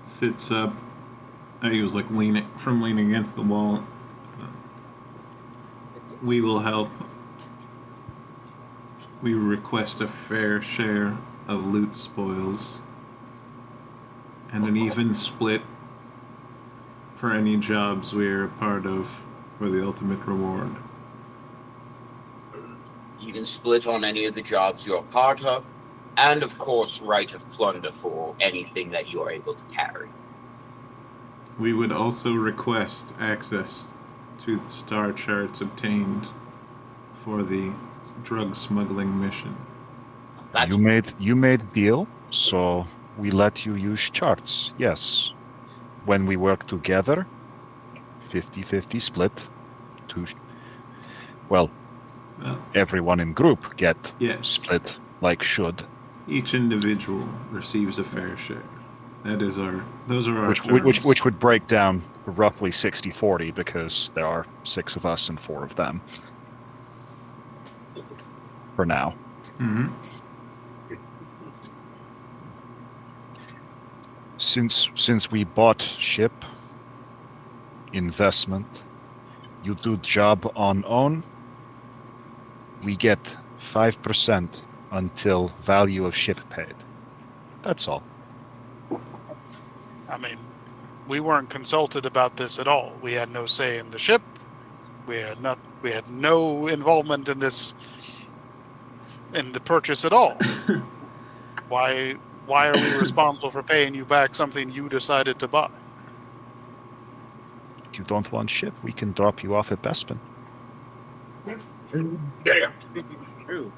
sits up. He was like leaning against the wall. We will help. We request a fair share of loot spoils and an even split for any jobs we are a part of for the ultimate reward. Even split on any of the jobs you're a part of, and of course right of plunder for anything that you are able to carry. We would also request access to the star charts obtained for the drug smuggling mission. That's You made a deal, so we let you use charts. Yes. When we work together, 50-50 split. Well, everyone in group get split like should. Each individual receives a fair share. Those are our terms. Which would break down roughly 60-40 because there are 6 of us and 4 of them. For now. Mm-hmm. Since we bought ship, investment, you do job on own, we get 5% until value of ship paid. That's all. I mean, we weren't consulted about this at all. We had no say in the ship. We had no involvement in this, in the purchase at all. Why are we responsible for paying you back something you decided to buy? If you don't want ship, we can drop you off at Bespin. Yeah. True.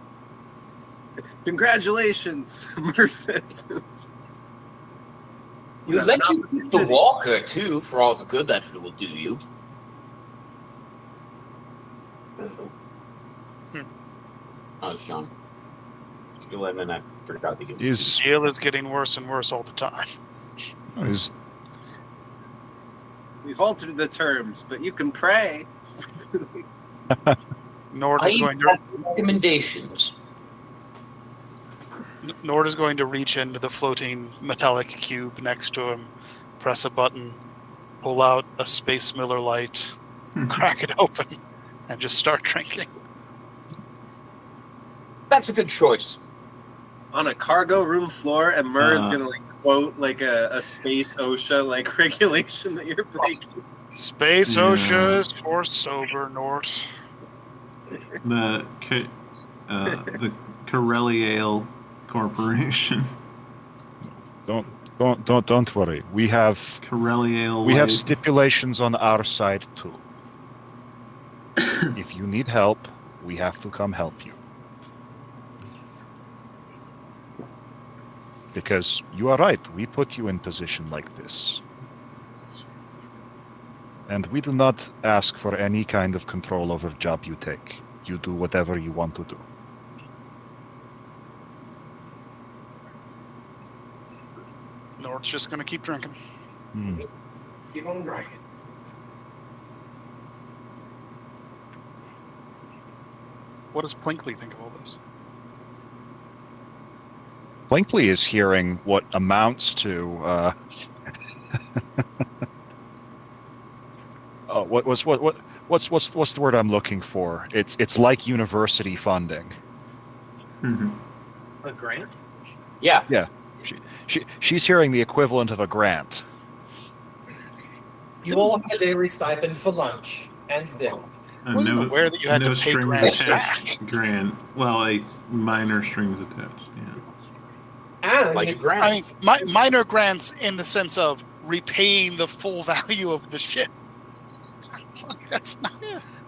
Congratulations, Mercedes. We let you keep the walker too, for all the good that it will do you. Oh, it's John. You let him in. I forgot to get. Is Deal is getting worse and worse all the time. We've altered the terms, but you can pray. Nord I is going to recommendations. Nord is going to reach into the floating metallic cube next to him, press a button, pull out a Space Miller Lite, crack it open, and just start drinking. That's a good choice. On a cargo room floor, and Murr's gonna quote like a space OSHA like regulation that you're breaking. Space OSHA is for sober, Nord. The Corelliale Corporation. Don't worry. We have Corelliale. We have stipulations on our side too. If you need help, we have to come help you. Because you are right, we put you in position like this. And we do not ask for any kind of control over the job you take. You do whatever you want to do. Nord's just going to keep drinking. Keep on drinking. What does Blinkley think of all this? Blinkley is hearing what amounts to what's the word I'm looking for? It's like university funding. A grant? Yeah. Yeah. She's hearing the equivalent of a grant. You all have a daily stipend for lunch and dinner. Wasn't aware that you had no to pay strings grants attached. back. Grant. Well, minor strings attached. And Like a grant. I mean, minor grants in the sense of repaying the full value of the ship. That's not.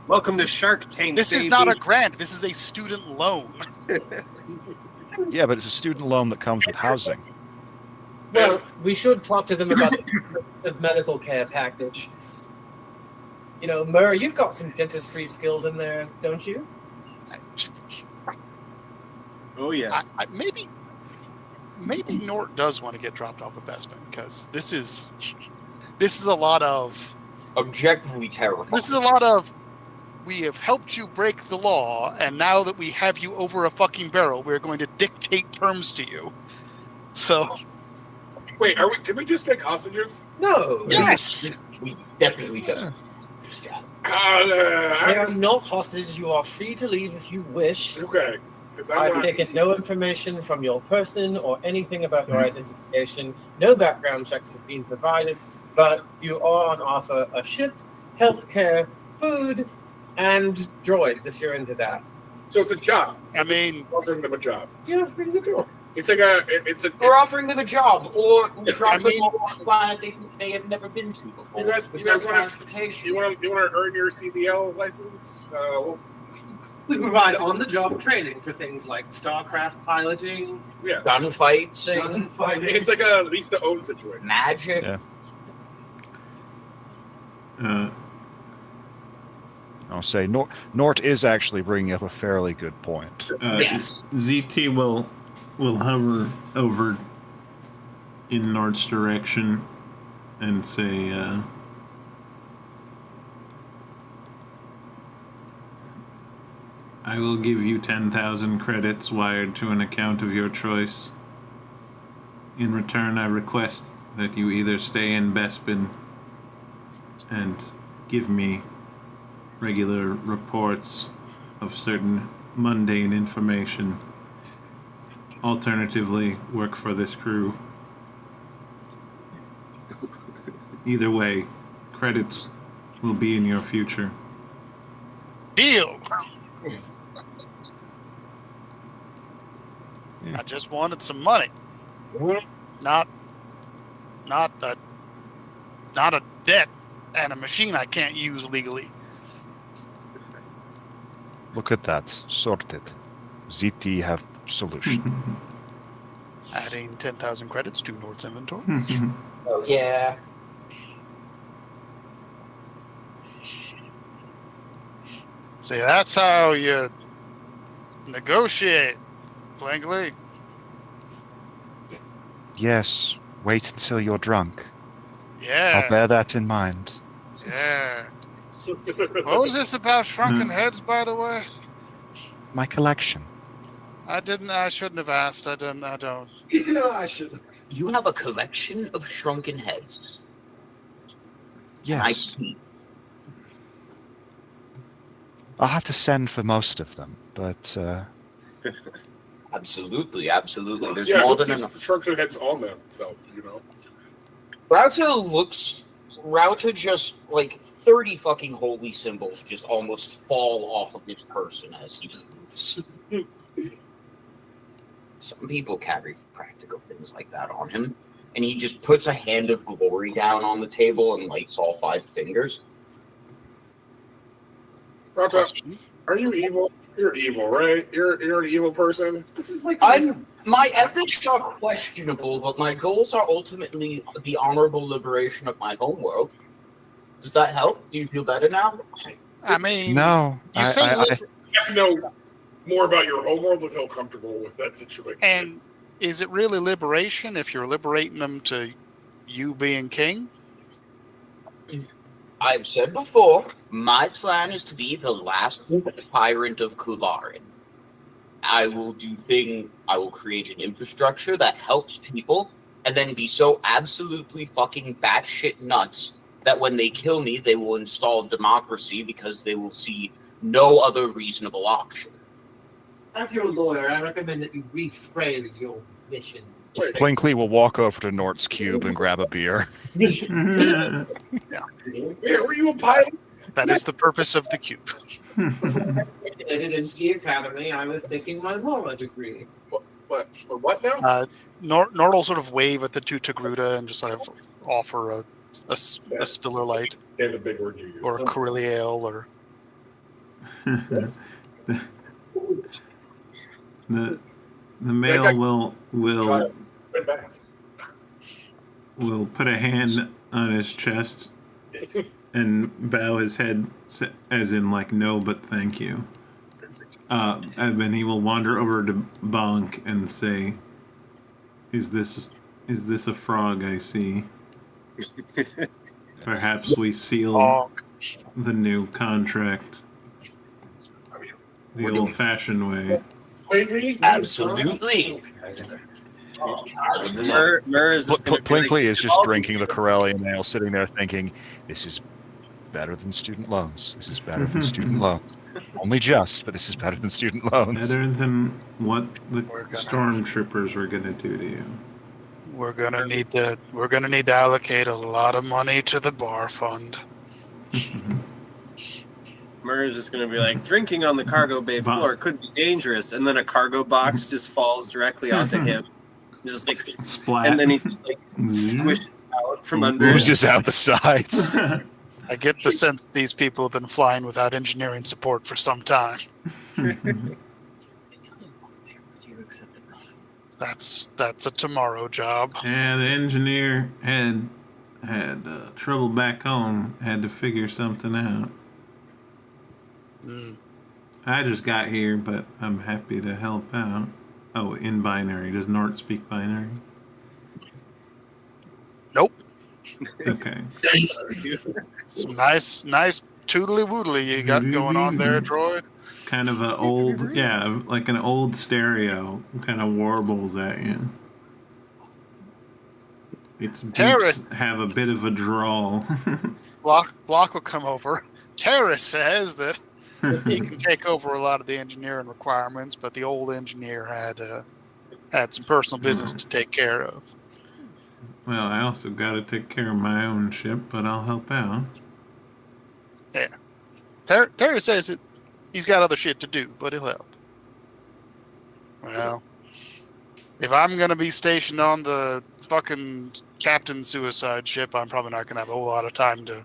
Welcome to Shark Tank. This is not a grant. This is a student loan. Yeah, but it's a student loan that comes with housing. well, we should talk to them about the medical care package. You know, Murr, you've got some dentistry skills in there, don't you? Oh yes. Maybe Nort does want to get dropped off of Bespin because this is a lot of Objectively terrifying. this is a lot of we have helped you break the law, and now that we have you over a fucking barrel, we're going to dictate terms to you. So Wait, did we just take hostages? No. yes, We definitely just chat. They are not hostages. You are free to leave if you wish. Okay. Because I've taken no information from your person or anything about your identification. No background checks have been provided, but you are on offer a ship, healthcare, food, and droids if you're into that. So it's a job. I mean, Offering them a job. Yeah, free to go. It's like We're offering them a job, or we drop I them mean- off on a planet they have never been to before. You guys With want no transportation. you want to earn your CDL license? We provide on-the-job training for things like StarCraft piloting, Yeah. Gunfights, gunfighting. It's like a lease to own situation. magic. Yeah. I'll say Nort is actually bringing up a fairly good point. Yes. ZT will hover over in Nort's direction and say, I will give you 10,000 credits wired to an account of your choice. In return, I request that you either stay in Bespin and give me regular reports of certain mundane information. Alternatively, work for this crew. Either way, credits will be in your future. deal. I just wanted some money, not a debt and a machine I can't use legally. Look at that. Sorted. ZT have solution. Adding 10,000 credits to Nord's inventory. Oh, yeah. See, that's how you negotiate, Langley. Yes. Wait until you're drunk. I'll Yeah, bear that in mind. yeah. What was this about shrunken heads, by the way? My collection. I shouldn't have asked. I don't. You know, I should. You have a collection of shrunken heads. Yes. I see. I'll have to send for most of them, but Absolutely, absolutely. There's Yeah, more who than keeps enough. the shrunken heads on themselves, you know? Router just like 30 fucking holy symbols just almost fall off of his person as he moves. Some people carry practical things like that on him, and he just puts a hand of glory down on the table and lights all 5 fingers. Rata, are you evil? You're evil, right? You're an evil person. This is like My ethics are questionable, but my goals are ultimately the honorable liberation of my homeworld. Does that help? Do you feel better now? I mean, no. You say You have to know more about your homeworld to feel comfortable with that situation. and is it really liberation if you're liberating them to you being king? I've said before, my plan is to be the last tyrant of Kularin. I will create an infrastructure that helps people, and then be so absolutely fucking batshit nuts that when they kill me, they will install democracy because they will see no other reasonable option. As your lawyer, I recommend that you rephrase your mission. Blinkley will walk over to Nort's cube and grab a beer. Yeah, were you a pilot? That is the purpose of the cube. Matriculated into the academy. I was taking my law degree. What now? Nort will sort of wave at the two Togruta and just sort of offer a spiller light And a big word you use. or a Corelli ale or the male will put a hand on his chest and bow his head as in like no but thank you. And then he will wander over to Bonk and say, Is this a frog I see? Perhaps we seal the new contract the old-fashioned way. Absolutely. Blinkley is just drinking the Corellian ale, sitting there thinking, this is better than student loans. This is better than student loans. Only just, but this is better than student loans. Better than what the stormtroopers were going to do to you. we're gonna need to allocate a lot of money to the bar fund. Murray's just going to be like, drinking on the cargo bay floor could be dangerous, and then a cargo box just falls directly onto him. Just like Splat. And then he just like squishes out from under. Oozes out the sides. I get the sense that these people have been flying without engineering support for some time. That's a tomorrow job. Yeah, the engineer had trouble back home. Had to figure something out. I just got here, but I'm happy to help out. Oh, in binary. Does Nort speak binary? Nope. Okay. Some nice toodly woodly you got going on there, droid. Kind of an old, yeah, like an old stereo kind of warbles at you. Its beeps have a bit of a drawl. Block will come over. Terrace says that he can take over a lot of the engineering requirements, but the old engineer had some personal business to take care of. Well, I also got to take care of my own ship, but I'll help out. Yeah. Terry says he's got other shit to do, but he'll help. Well, if I'm going to be stationed on the fucking Captain Suicide ship, I'm probably not going to have a whole lot of time to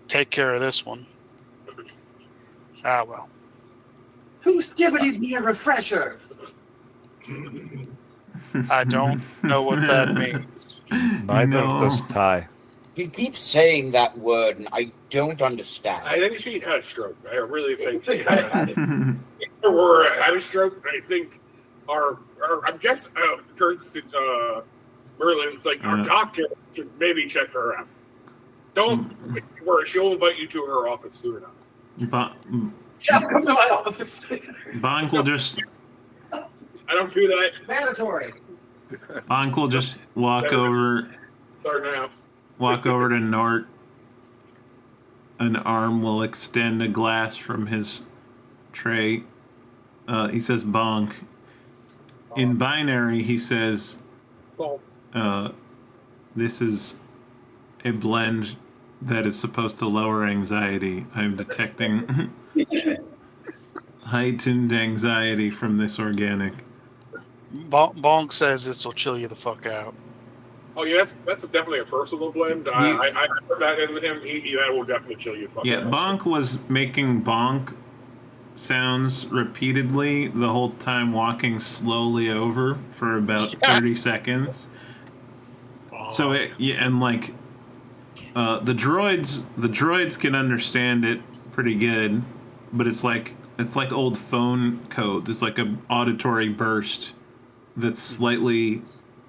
take care of this one. Ah, well. Who skibbity me a refresher? I don't know what that means. Neither of us tie. You keep saying that word, and I don't understand. I think she had a stroke. I really think she had or had a stroke. I think I guess turns to Merlin's like our doctor should maybe check her out. Don't worry, she'll invite you to her office soon enough. Jeff, come to my office. Bonk will just. I don't do that. Mandatory. Bonk will just walk over. Start now. Walk over to Nort. An arm will extend a glass from his tray. He says bonk. In binary, he says, this is a blend that is supposed to lower anxiety. I'm detecting heightened anxiety from this organic. Bonk says this will chill you the fuck out. Oh yeah, that's definitely a personal blend. I heard that in him. That will definitely chill you. Yeah, Bonk was making bonk sounds repeatedly the whole time, walking slowly over for about 30 seconds. So the droids can understand it pretty good, but it's like old phone codes. It's like an auditory burst that's slightly.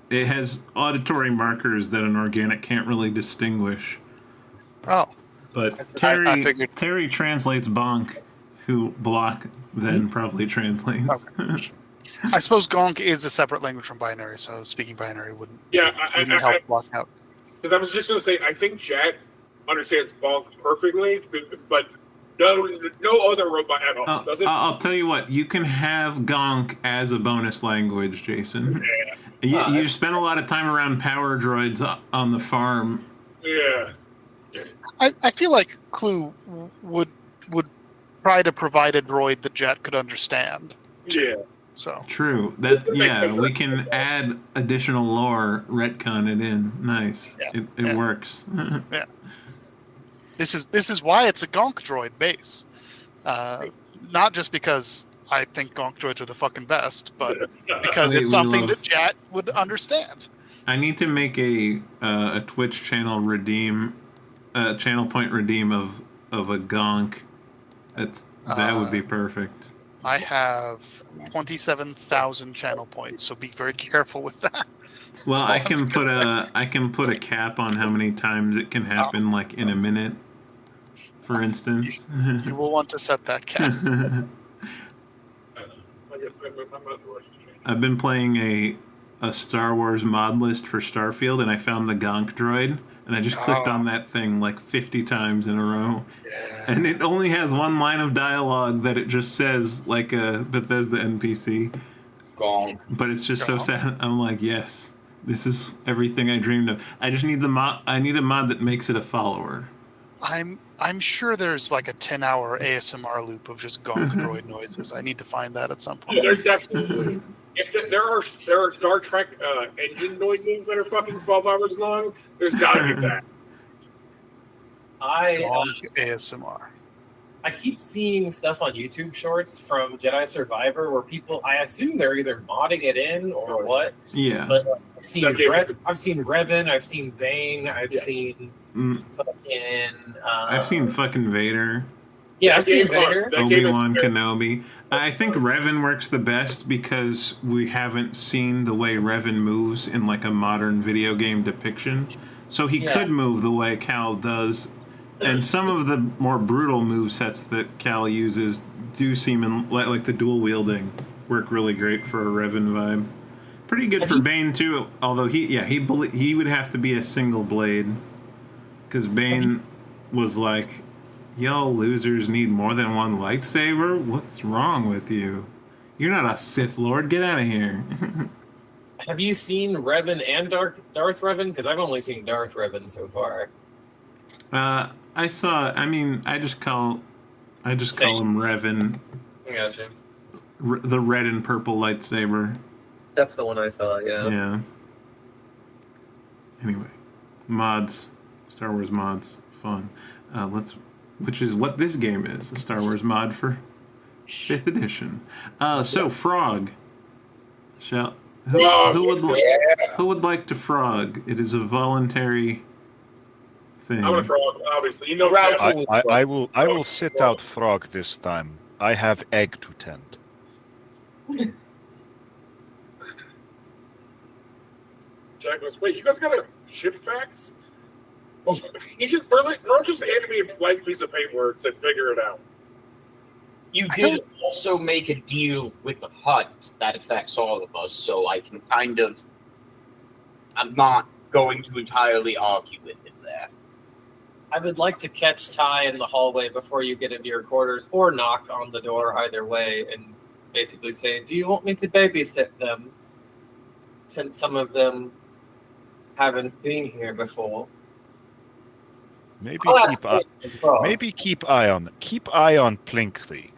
It has auditory markers that an organic can't really distinguish. Oh. But I figured. Terry translates bonk, who block then probably translates. Okay. I suppose Gonk is a separate language from binary, so speaking binary wouldn't help block out. Because I was just going to say, I think Jack understands bonk perfectly, but No other robot at all. Does it? I'll tell you what. You can have Gonk as a bonus language, Jason. Yeah. You spend a lot of time around power droids on the farm. Yeah. I feel like Clue would try to provide a droid that Jet could understand. Yeah. So True. We can add additional lore, retcon it in. Nice. Yeah. It works. yeah, this is why it's a Gonk droid base. Not just because I think Gonk droids are the fucking best, but because it's something that Jet would understand. I need to make a Twitch channel channel point redeem of a Gonk. That would be perfect. I have 27,000 channel points, so be very careful with that. Well, I can put a cap on how many times it can happen, like in a minute, for instance. You will want to set that cap. I've been playing a Star Wars mod list for Starfield, and I found the Gonk droid, and I just clicked on that thing like 50 times in a row. Yeah. And it only has one line of dialogue that it just says, like a Bethesda NPC. Gonk. But it's just so sad. I'm like, yes, this is everything I dreamed of. I just need the mod. I need a mod that makes it a follower. I'm sure there's like a 10-hour ASMR loop of just Gonk droid noises. I need to find that at some point. Yeah, there's definitely. There are Star Trek engine noises that are fucking 12 hours long, there's gotta be that. Gonk ASMR. I keep seeing stuff on YouTube Shorts from Jedi Survivor where people, I assume they're either modding it in or what. Yeah. But I've seen Revan, I've seen Bane, I've seen fucking. I've seen fucking Vader. Yeah, I've seen Vader. Obi-Wan Kenobi. I think Revan works the best because we haven't seen the way Revan moves in like a modern video game depiction. So he could move the way Cal does. And some of the more brutal movesets that Cal uses do seem like the dual wielding work really great for a Revan vibe. Pretty good for Bane too, although he would have to be a single blade because Bane was like, y'all losers need more than one lightsaber? What's wrong with you? You're not a Sith Lord. Get out of here. Have you seen Revan and Darth Revan? Because I've only seen Darth Revan so far. I just call him Revan. I gotcha. The red and purple lightsaber. That's the one I saw, yeah. Yeah. Anyway, mods, Star Wars mods, fun. Which is what this game is, a Star Wars mod for 5th edition. So Frog. Who would like to frog? It is a voluntary thing. I'm a frog, obviously. You know, I will sit out Frog this time. I have egg to tend. Jack goes, wait, you guys got a ship facts? Well, Merle just handed me a blank piece of paper and said, figure it out. You did also make a deal with the Hut that affects all of us, so I can I'm not going to entirely argue with him there. I would like to catch Ty in the hallway before you get into your quarters, or knock on the door either way, and basically say, do you want me to babysit them? Since some of them haven't been here before. Maybe keep eye on Plinkley.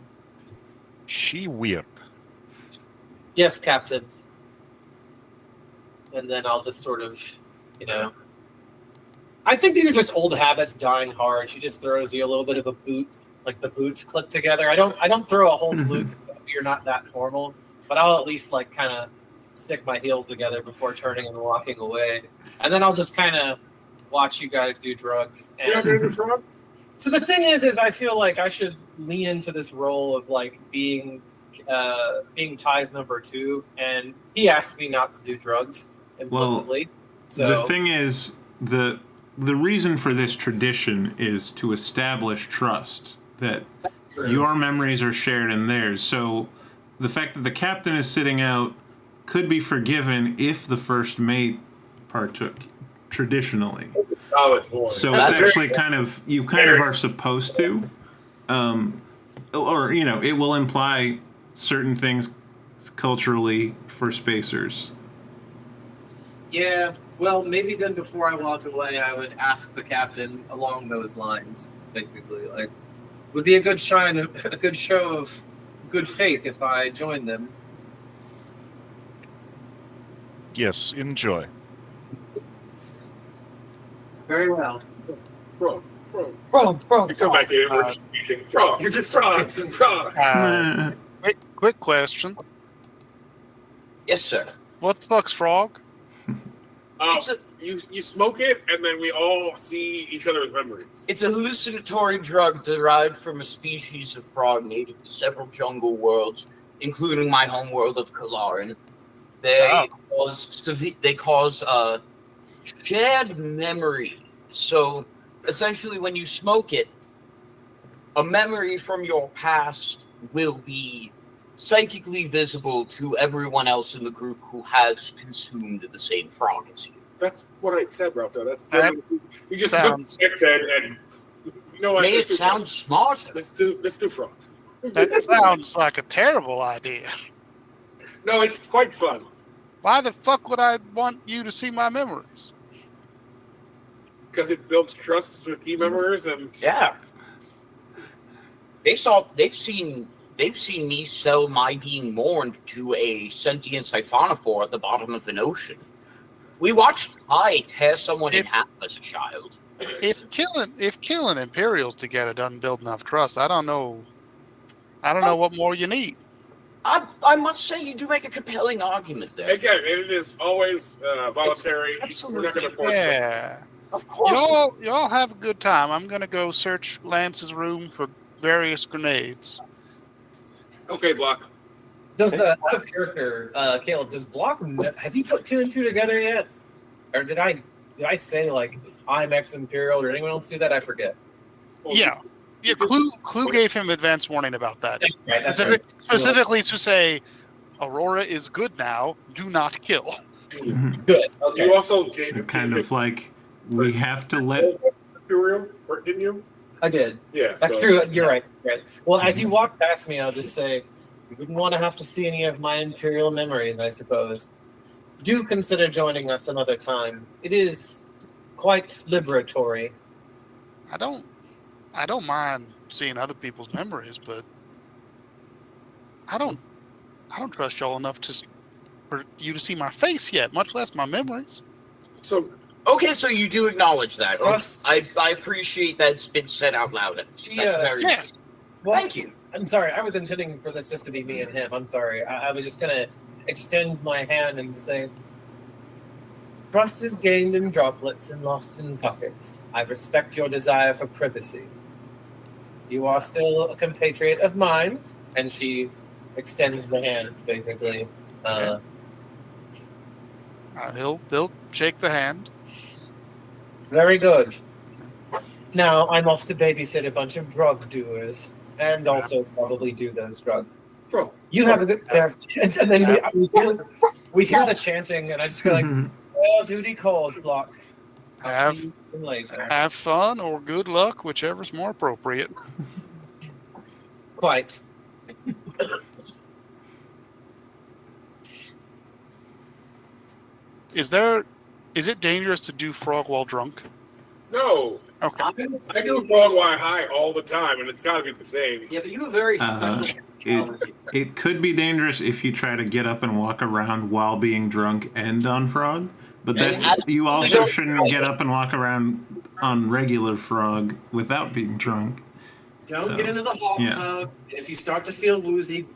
She weird. Yes, Captain. And then I'll just sort of, I think these are just old habits dying hard. She just throws you a little bit of a boot, like the boots clip together. I don't throw a whole salute. You're not that formal, but I'll at least like kind of stick my heels together before turning and walking away, and then I'll just kind of watch you guys do drugs. And You're not going to do frog? So the thing is I feel like I should lean into this role of like being Ty's number 2, and he asked me not to do drugs implicitly. So the thing is, the reason for this tradition is to establish trust that your memories are shared in theirs. So the fact that the captain is sitting out could be forgiven if the first mate partook traditionally. Solid point. So it's actually you kind of are supposed to. or it will imply certain things culturally for spacers. Yeah, well, maybe then before I walk away, I would ask the captain along those lines, basically. Like, would be a good show of good faith if I joined them. Yes, enjoy. Very well. Frog. Frog. You come back in and we're speaking frog. You're just frogs and frogs. Quick question. Yes, sir. What the fuck's frog? You smoke it, and then we all see each other's memories. It's a hallucinatory drug derived from a species of frog native to several jungle worlds, including my home world of Kalaran. They cause shared memory. So essentially, when you smoke it, a memory from your past will be psychically visible to everyone else in the group who has consumed the same frog as you. That's what I said, Ralph. That's you just sounds- took it and you know what? May it sound smart? Let's do frog. That sounds like a terrible idea. No, it's quite fun. Why the fuck would I want you to see my memories? Because it builds trust with key members and Yeah. They've seen me sell my being mourned to a sentient siphonophore at the bottom of an ocean. We watched I tear someone in half as a child. If killing Imperials together doesn't build enough trust, I don't know what more you need. I must say you do make a compelling argument there. again, it is always voluntary. Absolutely. We're not going to force it. Yeah. Of course. Y'all have a good time. I'm gonna go search Lance's room for various grenades. Okay, Block. Does out of character, Caleb? Does Block has he put 2 and 2 together yet, or did I say like I'm ex-Imperial? Or did anyone else do that? I forget. Well, Yeah. Clue gave him advance warning about that. Right, that's Specifically to say, Aurora is good now. Do not kill. right. Good. Okay. You also gave him Kind of like we have to let. Imperial, or didn't you? I did. Yeah. That's so- true. You're right. Right. Well, as you walk past me, I'll just say, you wouldn't want to have to see any of my Imperial memories, I suppose. Do consider joining us another time. It is quite liberatory. I don't mind seeing other people's memories, but I don't trust y'all enough for you to see my face yet, much less my memories. So Okay, so you do acknowledge that. Russ- I appreciate that it's been said out loud. That's very Yeah. nice. Well, Thank you. I'm sorry. I was intending for this just to be me and him. I'm sorry. I was just going to extend my hand and say, trust is gained in droplets and lost in buckets. I respect your desire for privacy. You are still a compatriot of mine. And she extends the hand, basically. He'll shake the hand. Very good. Now I'm off to babysit a bunch of drug doers and also probably do those drugs. Bro. You have a good and then we hear the chanting, and I just go like, "Well, duty calls, Block. I'll see you later." Have fun or good luck, whichever's more appropriate. Quite. Is it dangerous to do frog while drunk? no, Okay. I do frog while high all the time, and it's got to be the same. Yeah, but you have a very special technology. It could be dangerous if you try to get up and walk around while being drunk and on frog, but you also shouldn't get up and walk around on regular frog without being drunk. Don't get into the hot tub. If you start to feel woozy,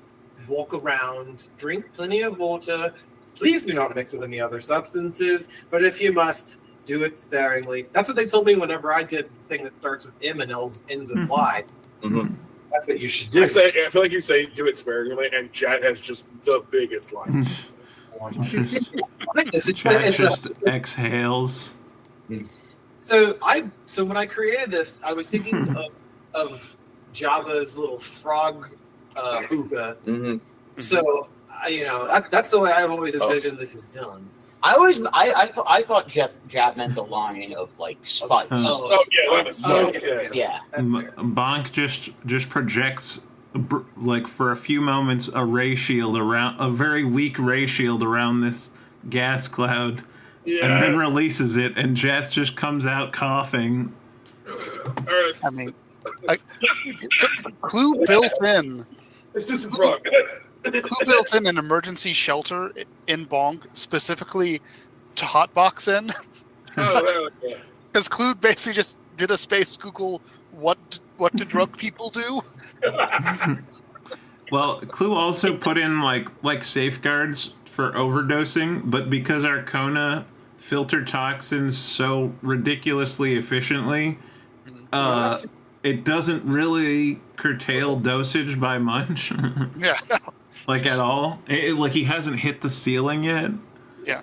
walk around, drink plenty of water. Please do not mix with any other substances, but if you must, do it sparingly. That's what they told me whenever I did the thing that starts with M and ends with Y. Mm-hmm. That's what you should do. I feel like you say do it sparingly, and Jet has just the biggest line. Jack just exhales. So when I created this, I was thinking of Jabba's little frog hookah. Mm-hmm. So that's the way I've always envisioned this is done. I thought Jab meant the line of like spikes. Oh yeah, line of spikes. Okay. Yeah. That's fair. Bonk just projects like for a few moments a ray shield around, a very weak ray shield around this gas cloud, and then releases it, and Jet just comes out coughing. I mean, Clue built in. Let's do some frog. Clue built in an emergency shelter in Bonk specifically to hotbox in. Oh, yeah. Because Clue basically just did a space Google what do drug people do. Well, Clue also put in like safeguards for overdosing, but because Arcona filter toxins so ridiculously efficiently, it doesn't really curtail dosage by much. Yeah. No. Like at all. Like he hasn't hit the ceiling yet. Yeah.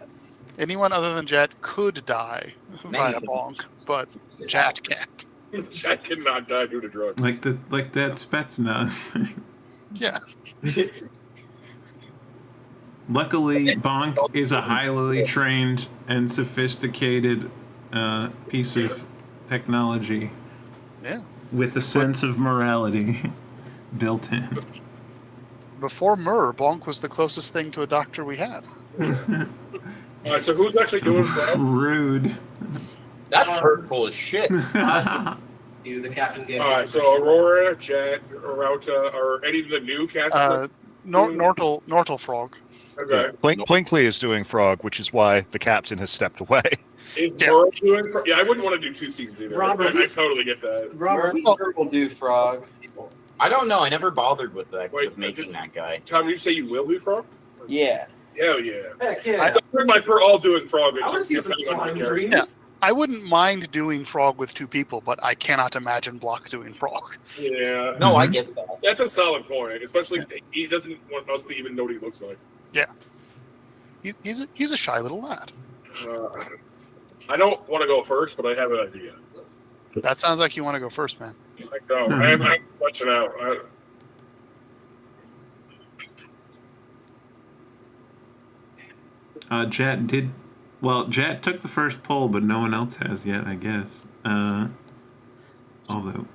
Anyone other than Jet could die via Bonk, but Jet can't. Jet cannot die due to drugs. Like that Spetsnaz thing. Yeah. Luckily, Bonk is a highly trained and sophisticated piece of technology. Yeah. With a sense of morality built in. Before Murr, Bonk was the closest thing to a doctor we had. All right, so who's actually doing frog? Rude. That's hurtful as shit. You, the captain, gave All right, so Aurora, Jet, Rauta, or any of the new cast? Nortle Frog. Okay. Blinkley is doing frog, which is why the captain has stepped away. Is Merle doing frog? Yeah, I wouldn't want to do two seasons either. Robert, I totally get that. Robert, will do frog. I don't know. I never bothered with that. Wait, with making that guy. Tom, you say you will do frog? Yeah. Hell yeah. Heck yeah. So pretty much we're all doing frog. I want to see some slime dreams. Yeah. I wouldn't mind doing Frog with two people, but I cannot imagine Block doing Frog. Yeah. No, I get that. That's a solid point, especially he doesn't want us to even know what he looks like. Yeah. He's a shy little lad. I don't want to go first, but I have an idea. That sounds like you want to go first, man. I go. I'm watching out. Jet took the first poll, but no one else has yet, I guess. Although,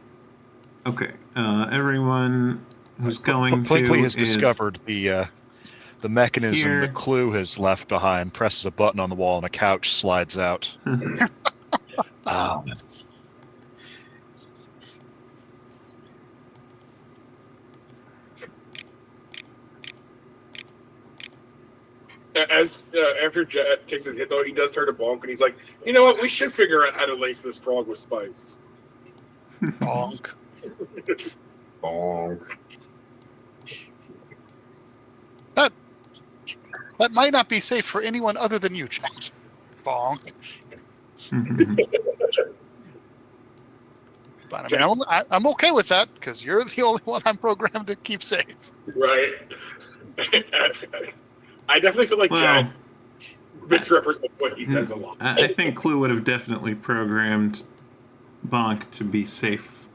okay, everyone who's going Blinkley to has discovered the mechanism that Clue has left behind. Presses a button on the wall, and a couch slides out. After Jet takes his hit, though, he does turn to Bonk, and he's like, you know what? We should figure out how to lace this frog with spice. Bonk. Bonk. That might not be safe for anyone other than you, Jet. Bonk. But I mean, I'm okay with that because you're the only one I'm programmed to keep safe. Right. I definitely feel like Jet misrepresents what he says a lot. I think Clue would have definitely programmed Bonk to be safe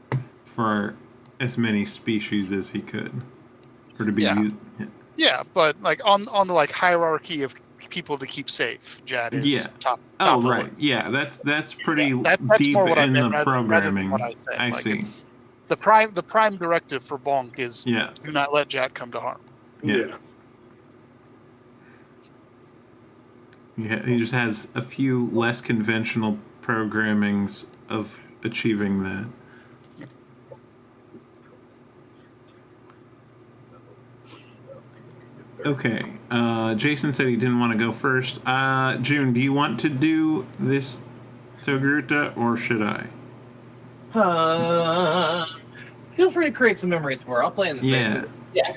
for as many species as he could, or to be used. Yeah, but like on the like hierarchy of people to keep safe, Jad is top. Oh, of the right. list. Yeah, that's pretty That's deep more what I in meant, the rather programming. than what I said. I Like, see. The prime directive for Bonk is Yeah. do not let Jad come to harm. Yeah. He just has a few less conventional programmings of achieving that. Okay. Jason said he didn't want to go first. June, do you want to do this Togruta, or should I? Feel free to create some memories for her. I'll play in the space. Yeah. Yeah.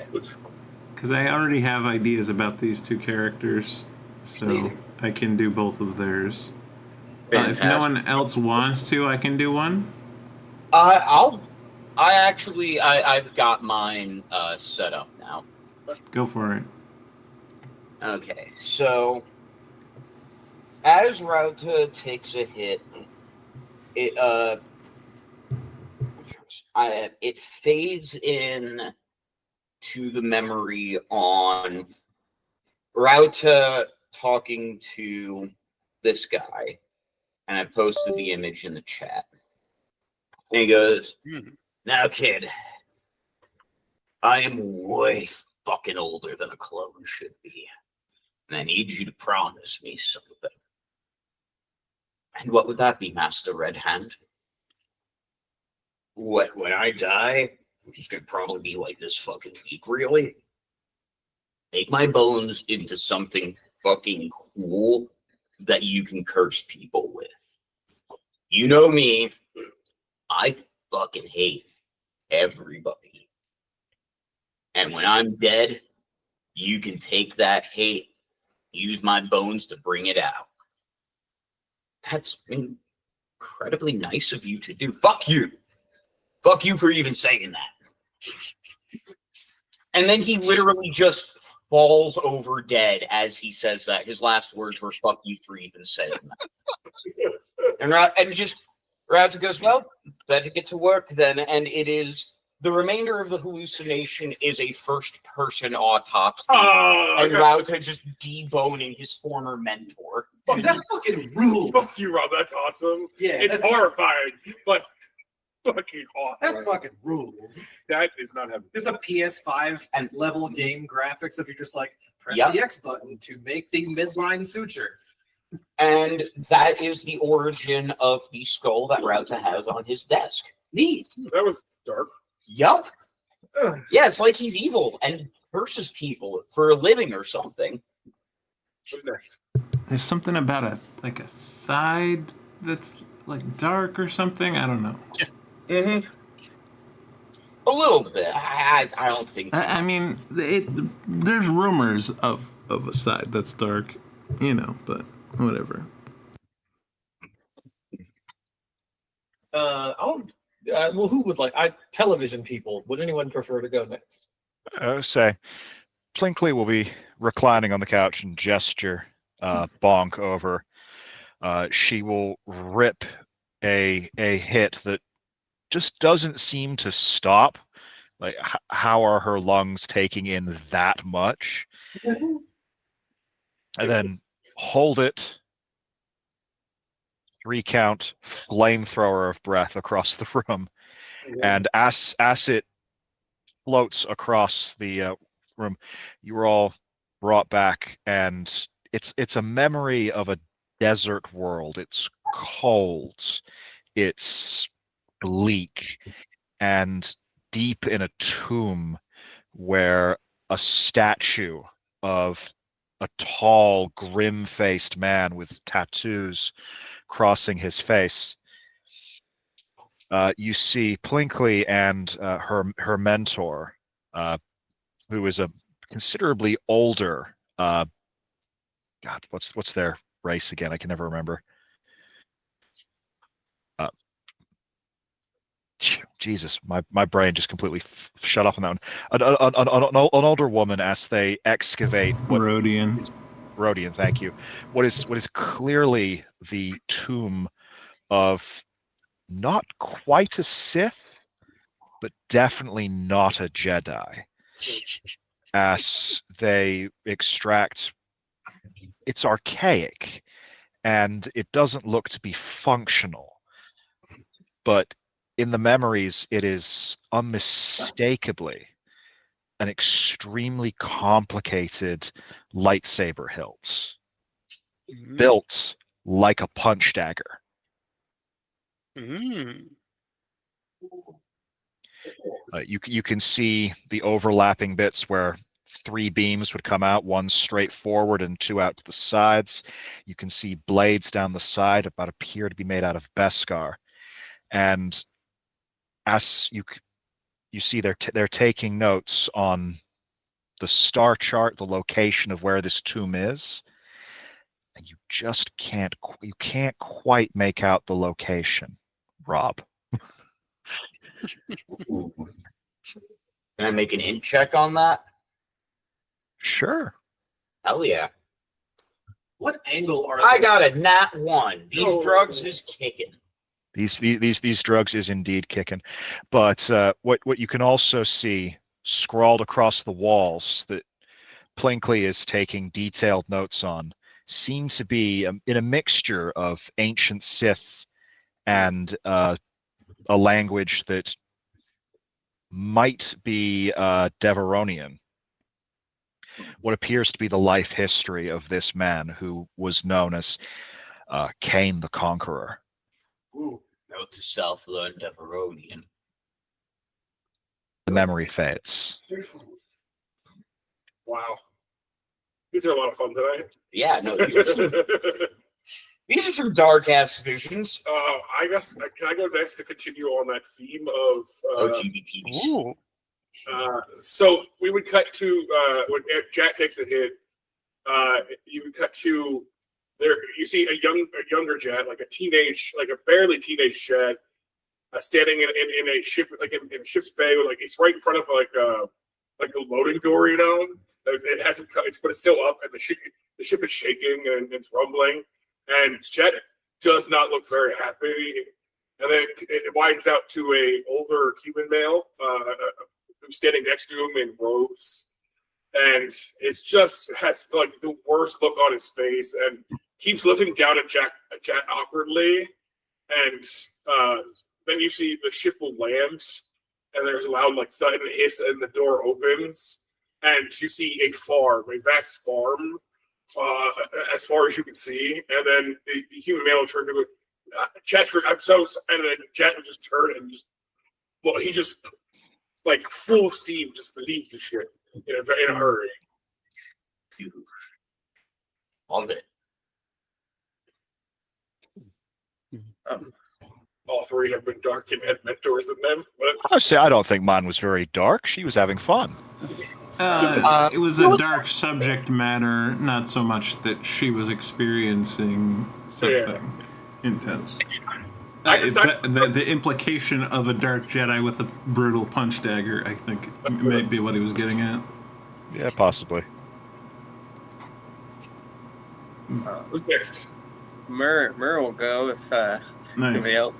Because I already have ideas about these two characters, so I can do both of theirs. If no one else wants to, I can do one. I've got mine set up now. Go for it. Okay, so as Rauta takes a hit, it fades in to the memory on Rauta talking to this guy, and I posted the image in the chat. And he goes, "Now, kid, I am way fucking older than a clone should be. And I need you to promise me something." And what would that be, Master Red Hand? What, when I die, which is going to probably be like this fucking week, really? Make my bones into something fucking cool that you can curse people with. You know me. I fucking hate everybody. And when I'm dead, you can take that hate, use my bones to bring it out. That's incredibly nice of you to do. Fuck you. Fuck you for even saying that. And then he literally just falls over dead as he says that. His last words were, "Fuck you for even saying that." and Ravza goes, "Well, better get to work then." And it is, the remainder of the hallucination is a first-person autopsy. And Ravza just deboning his former mentor. Fuck, that fucking rules. Fuck you, Rob. That's awesome. Yeah, It's horrifying, but fucking awesome. That fucking rules. That is not having. There's a PS5 and level game graphics if you're just like, press Yep. the X button to make the midline suture. And that is the origin of the skull that Ravza has on his desk. Neat. That was dark. Yup. Yeah, it's like he's evil and curses people for a living or something. What's next? There's something about a side that's like dark or something. I don't know. Mm-hmm. A little bit. I don't think so. I mean, there's rumors of a side that's dark, but whatever. Who would like? Television people. Would anyone prefer to go next? Say, Plinkley will be reclining on the couch and gesture Bonk over. She will rip a hit that just doesn't seem to stop. Like, how are her lungs taking in that much? And then hold it. 3-count flamethrower of breath across the room. And as it floats across the room, you were all brought back, and it's a memory of a desert world. It's cold, it's bleak, and deep in a tomb where a statue of a tall, grim-faced man with tattoos crossing his face. You see Plinkley and her mentor, who is a considerably older. God, what's their race again? I can never remember. Jesus, my brain just completely shut off on that one. An older woman, as they excavate Rodian. Rodian, thank you. What is clearly the tomb of not quite a Sith, but definitely not a Jedi. As they extract, it's archaic, and it doesn't look to be functional. But in the memories, it is unmistakably an extremely complicated lightsaber hilt, built like a punch dagger. You can see the overlapping bits where 3 beams would come out, 1 straight forward and 2 out to the sides. You can see blades down the side that appear to be made out of Beskar. And as you see, they're taking notes on the star chart, the location of where this tomb is, and you just can't quite make out the location, Rob. Can I make an int check on that? Sure. Hell yeah. What angle are I those? got a nat 1. These drugs is kicking. These drugs is indeed kicking. But what you can also see scrawled across the walls that Plinkley is taking detailed notes on seem to be in a mixture of ancient Sith and a language that might be Devaronian. What appears to be the life history of this man who was known as Cain the Conqueror. Ooh, note to self: learn Devaronian. The memory fades. Wow. These are a lot of fun tonight. Yeah, no, these are some dark ass visions. I guess can I go next to continue on that theme of LGBTs? Ooh. So we would cut to when Jack takes a hit. You would cut to there. You see a younger Jet, like a barely teenage Jet, standing in a ship, like in ship's bay, like it's right in front of like a loading door. You know, it hasn't cut, but it's still up, and the ship is shaking and it's rumbling, and Jet does not look very happy. And then it widens out to a older Cuban male who's standing next to him in robes, and it's just has like the worst look on his face, and keeps looking down at Jack awkwardly. And then you see the ship will land, and there's a loud like thud and hiss, and the door opens, and you see a vast farm, as far as you can see. And then the human male will turn to Jet, I'm so, and then Jet will just turn and he just like full steam just leaves the ship in a hurry. All of it. All three have been dark and had mentors in them. Honestly, I don't think mine was very dark. She was having fun. It was a dark subject matter, not so much that she was experiencing something intense. The implication of a dark Jedi with a brutal punch dagger, I think, might be what he was getting at. Yeah, possibly. Who's next? Mur will go if anybody Nice. else.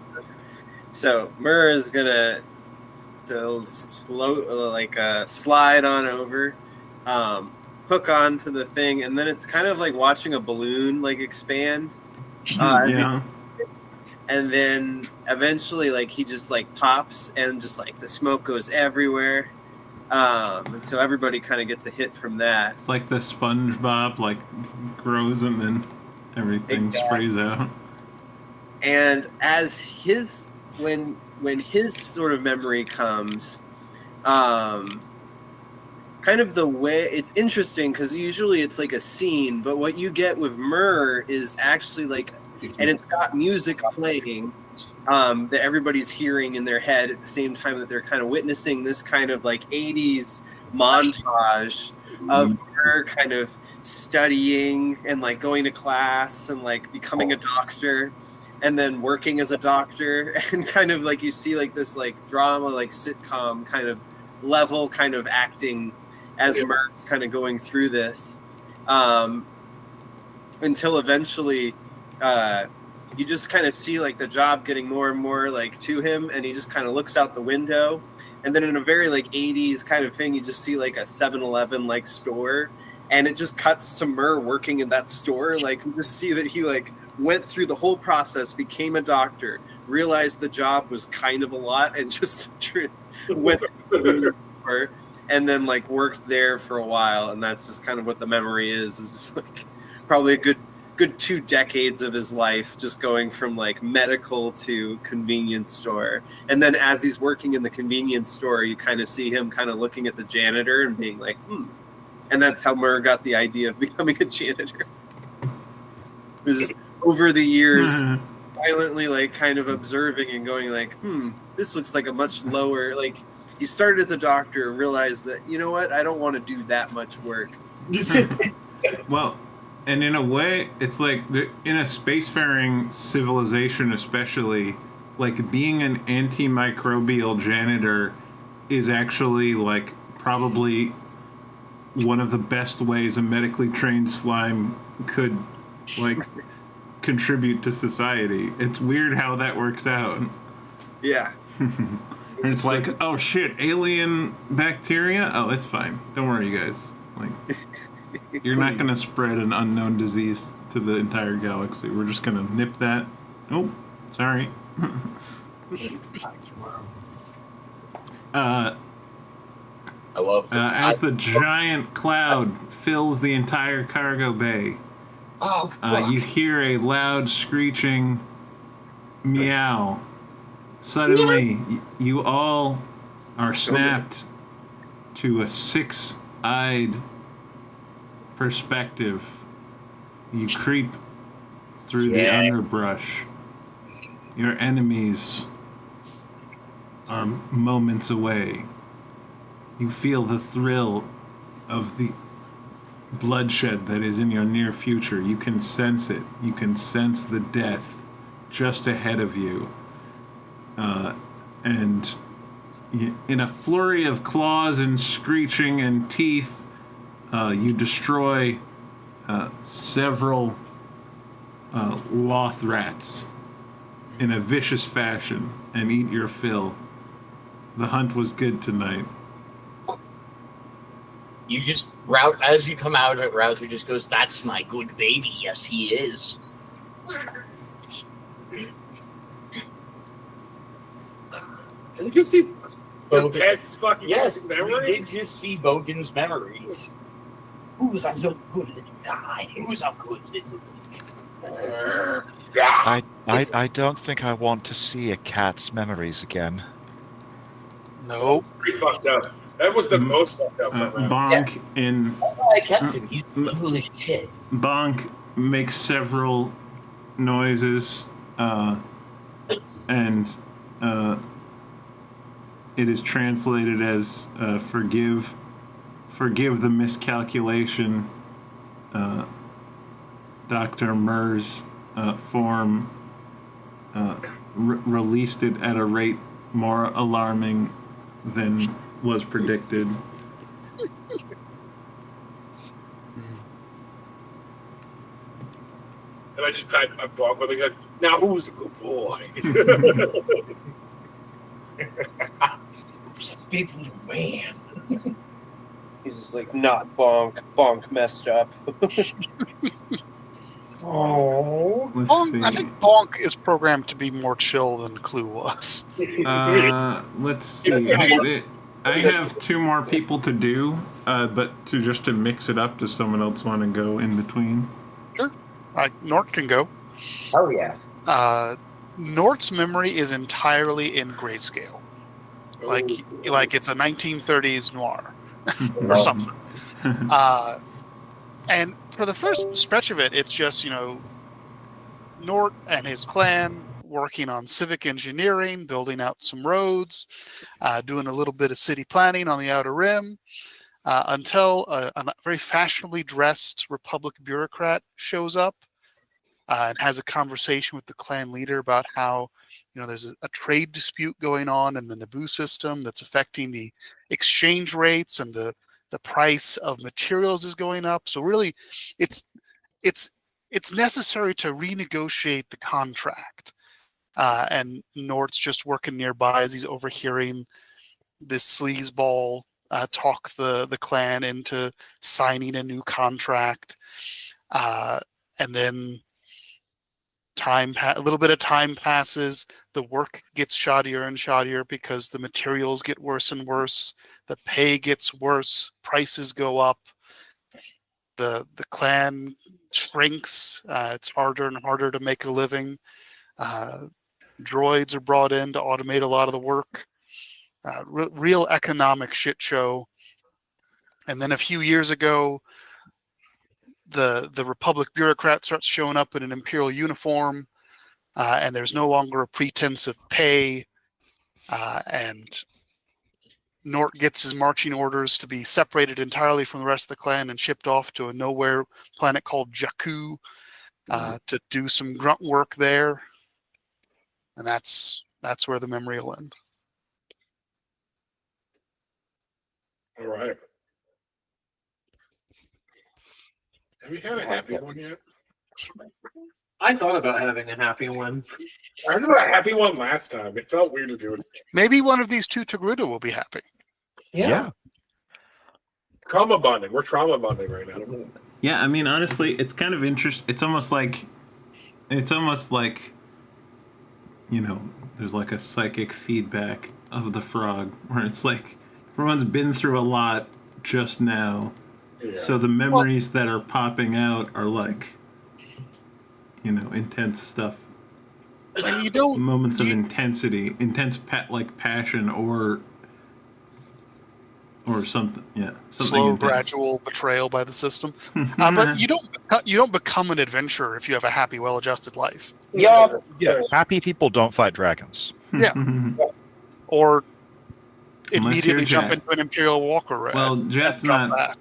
So Mur is gonna slide on over, hook onto the thing, and then it's kind of like watching a balloon like expand. Yeah. And then eventually, like, he just like pops, and just like the smoke goes everywhere. And so everybody kind of gets a hit from that. It's like the SpongeBob, like, grows and then everything sprays out. And as when his sort of memory comes, kind of the way it's interesting, because usually it's like a scene, but what you get with Mur is actually like, and it's got music playing that everybody's hearing in their head at the same time that they're kind of witnessing this kind of like 80s montage of her kind of studying and like going to class and like becoming a doctor and then working as a doctor, and kind of like you see like this like drama, like sitcom kind of level kind of acting as Mur's kind of going through this, until eventually you just kind of see like the job getting more and more like to him, and he just kind of looks out the window, and then in a very like 80s kind of thing, you just see like a 7-Eleven like store, and it just cuts to Mur working in that store. Like you just see that he like went through the whole process, became a doctor, realized the job was kind of a lot, and just went to the store, and then like worked there for a while. And that's just kind of what the memory is just like probably a good 2 decades of his life, just going from like medical to convenience store. And then as he's working in the convenience store, you kind of see him kind of looking at the janitor and being like, and that's how Mur got the idea of becoming a janitor. It was just over the years silently like kind of observing and going like, this looks like a much lower, like he started as a doctor and realized that, you know what, I don't want to do that much work. Well, and in a way, it's like in a spacefaring civilization especially, like being an antimicrobial janitor is actually like probably one of the best ways a medically trained slime could like contribute to society. It's weird how that works out. Yeah. It's like, oh shit, alien bacteria? Oh, it's fine. Don't worry, you guys. Like, You're not going to spread an unknown disease to the entire galaxy. We're just going to nip that. Oh, sorry. I love as the giant cloud fills the entire cargo bay, you hear a loud screeching meow. Suddenly, you all are snapped to a six-eyed perspective. You creep through the underbrush. Your enemies are moments away. You feel the thrill of the bloodshed that is in your near future. You can sense it. You can sense the death just ahead of you. And in a flurry of claws and screeching and teeth, you destroy several loth rats in a vicious fashion and eat your fill. The hunt was good tonight. You just as you come out, Router just goes, "That's my good baby. Yes, he is." Did you see Bogan? Pet's fucking Yes, we memory? did just see Bogan's memories. Who's a little good little guy? Who's a good little guy? I don't think I want to see a cat's memories again. Nope. Pretty fucked up. That was the most fucked up from that. Bonk in That's why I kept him. He's evil as shit. Bonk makes several noises, and it is translated as forgive the miscalculation. Dr. Murr's form released it at a rate more alarming than was predicted. And I just pat my dog with a now who's a good boy? Big little man. He's just like, not bonk. Bonk messed up. Oh. I think Bonk is programmed to be more chill than Clue was. Let's see. I have two more people to do, but to mix it up, does someone else want to go in between? Sure. Nort can go. Oh yeah. Nort's memory is entirely in grayscale. Like it's a 1930s noir or something. And for the first stretch of it, it's just, Nort and his clan working on civic engineering, building out some roads, doing a little bit of city planning on the Outer Rim, until a very fashionably dressed Republic bureaucrat shows up and has a conversation with the clan leader about how, there's a trade dispute going on in the Naboo system that's affecting the exchange rates, and the price of materials is going up. So really, it's necessary to renegotiate the contract. And Nort's just working nearby as he's overhearing this sleazeball talk the clan into signing a new contract. And then a little bit of time passes. The work gets shoddier and shoddier because the materials get worse and worse. The pay gets worse. Prices go up. The clan shrinks. It's harder and harder to make a living. Droids are brought in to automate a lot of the work. Real economic shit show. And then a few years ago, the Republic bureaucrat starts showing up in an Imperial uniform, and there's no longer a pretense of pay, and Nort gets his marching orders to be separated entirely from the rest of the clan and shipped off to a nowhere planet called Jakku to do some grunt work there. And that's where the memory will end. All right. Have we had a happy one yet? I thought about having a happy one. I had a happy one last time. It felt weird to do it. Maybe one of these two Togruta will be happy. Yeah. trauma bonding. We're trauma bonding right now. Yeah, I mean, honestly, it's kind of interesting. It's almost like, you know, there's like a psychic feedback of the frog, where it's like everyone's been through a lot just now, Yeah. so the memories that are popping out are like, you know, intense stuff. And you don't Moments of intensity, like passion or something. Yeah, something slow, intense. gradual betrayal by the system. But you don't become an adventurer if you have a happy, well-adjusted life. Yeah. Yeah, happy people don't fight dragons. Yeah. Or Unless you're immediately jump Jet. into an Imperial Walker. Well, and Jet's drop not. back.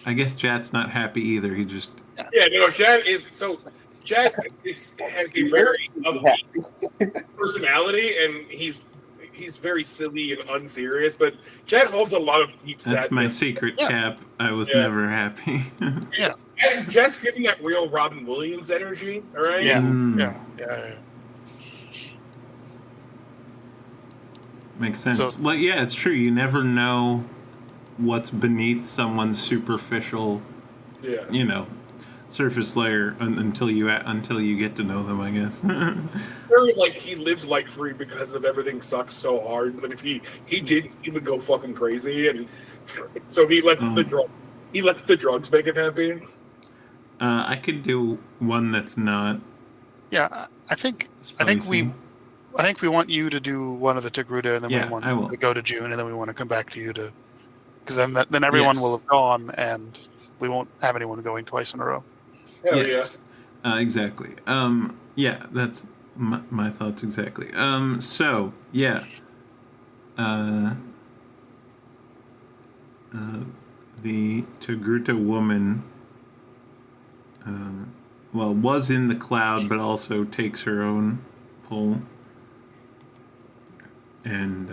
I guess Jet's not happy either. He just. Yeah, no, Jad has a very upbeat personality, and he's very silly and unserious. But Jad holds a lot of deep sadness. That's my secret cap. I was Yeah. never happy. Yeah. And Jed's giving that real Robin Williams energy. All right. Yeah. Mm. Yeah. Makes sense. So- Well, yeah, it's true. You never know what's beneath someone's superficial, Yeah. you know, surface layer until you get to know them, I guess. Very like he lives light free because of everything sucks so hard. But if he would go fucking crazy, and so he lets the drugs make him happy. I could do one that's not. Yeah. I think spicy. we want you to do one of the Togruta, and then Yeah, we want I will. to go to June, and then we want to come back to you to, because then everyone Yes. will have gone, and we won't have anyone going twice in a row. Hell Yes. Exactly. Yeah, that's my thoughts exactly. So yeah. The Togruta woman, was in the cloud, but also takes her own pull. And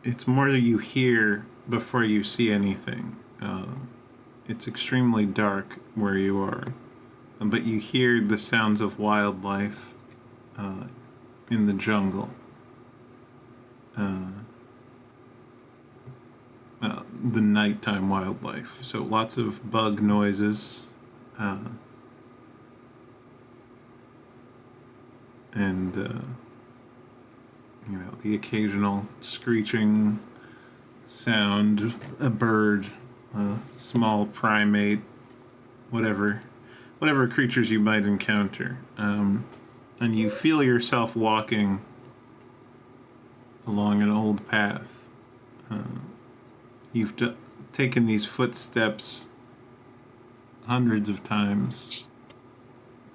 it's more that you hear before you see anything. It's extremely dark where you are, but you hear the sounds of wildlife in the jungle. The nighttime wildlife. So lots of bug noises. And the occasional screeching sound, a bird, a small primate, whatever creatures you might encounter. And you feel yourself walking along an old path. You've taken these footsteps hundreds of times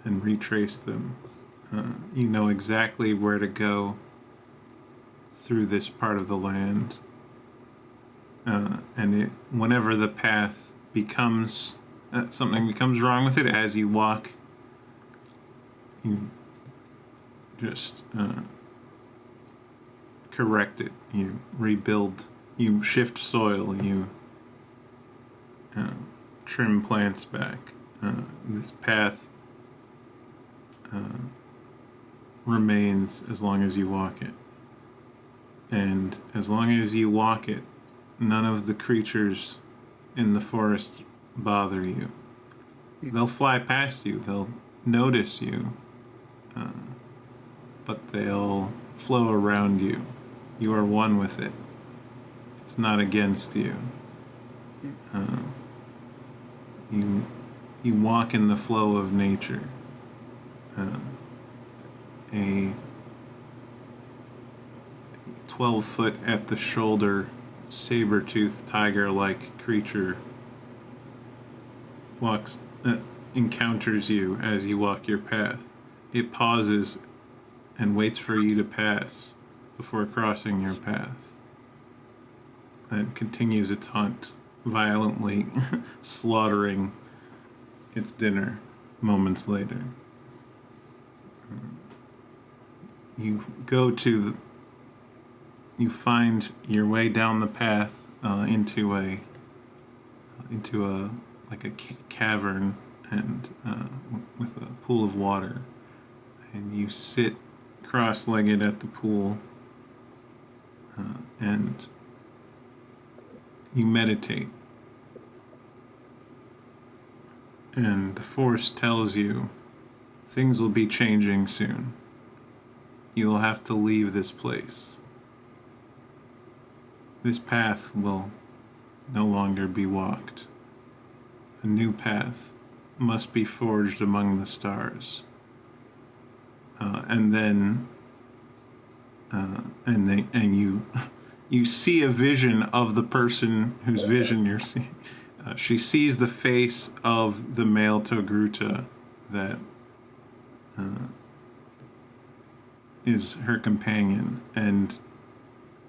and retraced them. You know exactly where to go through this part of the land. And whenever the path becomes, something becomes wrong with it, as you walk, you just correct it. You rebuild, you shift soil, you trim plants back. This path remains as long as you walk it. And as long as you walk it, none of the creatures in the forest bother you. They'll fly past you, they'll notice you, but they'll flow around you. You are one with it. It's not against you. You walk in the flow of nature. A 12-foot at the shoulder, saber-toothed tiger-like creature encounters you as you walk your path. It pauses and waits for you to pass before crossing your path. And continues its hunt, violently slaughtering its dinner moments later. You find your way down the path into a cavern, and with a pool of water, and you sit cross-legged at the pool, and you meditate. And the Force tells you things will be changing soon. You'll have to leave this place. This path will no longer be walked. A new path must be forged among the stars. And you see a vision of the person whose vision you're seeing. She sees the face of the male Togruta that is her companion, and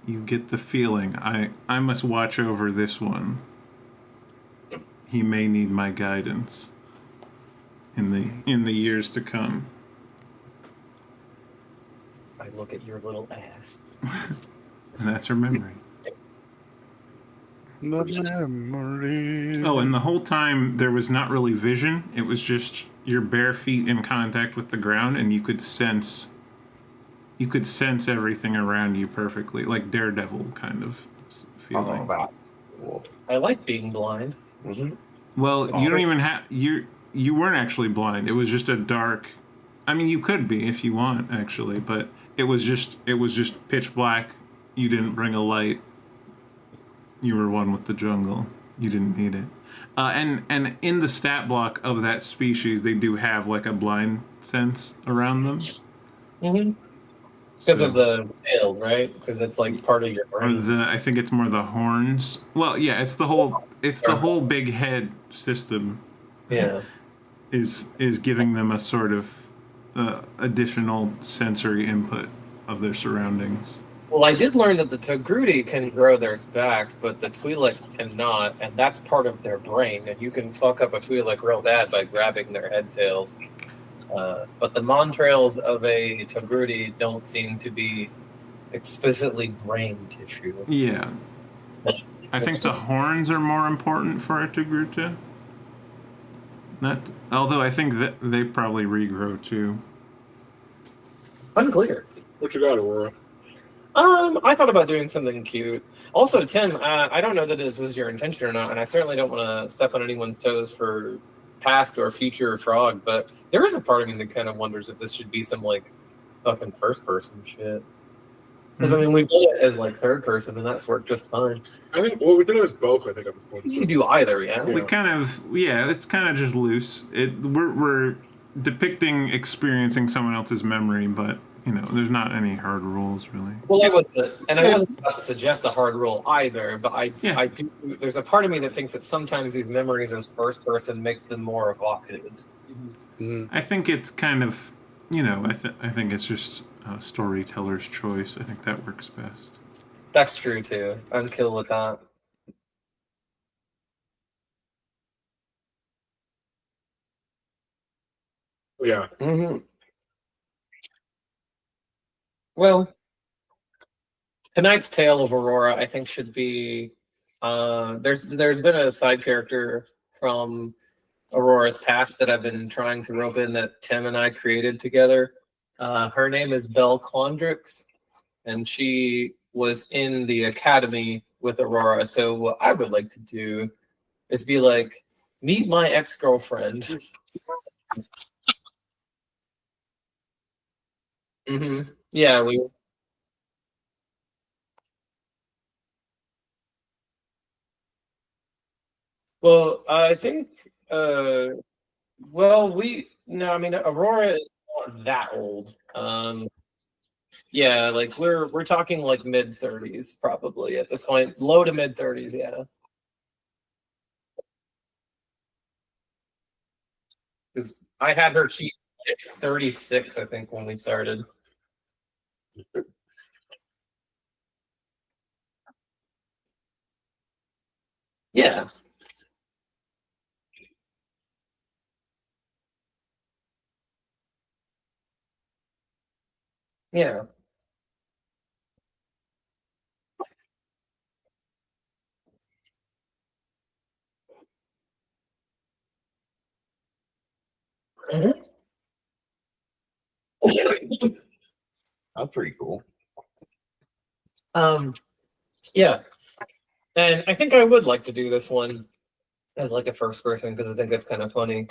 you get the feeling, I must watch over this one. He may need my guidance in the years to come. I look at your little ass. And that's her memory. The memory. Oh, and the whole time there was not really vision. It was just your bare feet in contact with the ground, and you could sense everything around you perfectly, like Daredevil kind of feeling. I like being blind. Well, you don't even have you weren't actually blind. It was just a dark. I mean, you could be if you want, actually, but it was just pitch black. You didn't bring a light. You were one with the jungle. You didn't need it. And in the stat block of that species, they do have like a blind sense around them. Because of the tail, right? Because it's like part of your brain. I think it's more the horns. Well, yeah, it's the whole big head system. Yeah. Is giving them a sort of additional sensory input of their surroundings. Well, I did learn that the Togruti can grow theirs back, but the Twi'lek cannot, and that's part of their brain. And you can fuck up a Twi'lek real bad by grabbing their head tails. But the montrails of a Togruti don't seem to be explicitly brain tissue. Yeah. I think the horns are more important for a Togruta. Although I think that they probably regrow too. Unclear. What you got, Aurora? I thought about doing something cute. Also, Tim, I don't know that this was your intention or not, and I certainly don't want to step on anyone's toes for past or future Frog, but there is a part of me that kind of wonders if this should be some, like, fucking first-person shit. Because, I mean, we've done it as, like, third-person, and that's worked just fine. I think, well, we did it as both, I think, at this point. You can do either, yeah? We kind of, it's kind of just loose. We're depicting experiencing someone else's memory, but, there's not any hard rules, really. Well, I wasn't about to suggest a hard rule either, but I do. There's a part of me that thinks that sometimes these memories as first person makes them more evocative. I think it's kind of, I think it's just a storyteller's choice. I think that works best. That's true too. I'm cool with that. Yeah. Well, tonight's tale of Aurora, I think, should be. There's been a side character from Aurora's past that I've been trying to rope in that Tim and I created together. Her name is Belle Quandrix, and she was in the academy with Aurora. So what I would like to do is be like, meet my ex-girlfriend. Yeah, Well, I think. No, I mean, Aurora is not that old. Yeah, like we're talking like mid-30s probably at this point, low to mid-30s. Yeah, because I had her cheat at 36, I think, when we started. Yeah. Yeah. That's pretty cool. Yeah. And I think I would like to do this one as like a first person because I think it's kind of funny.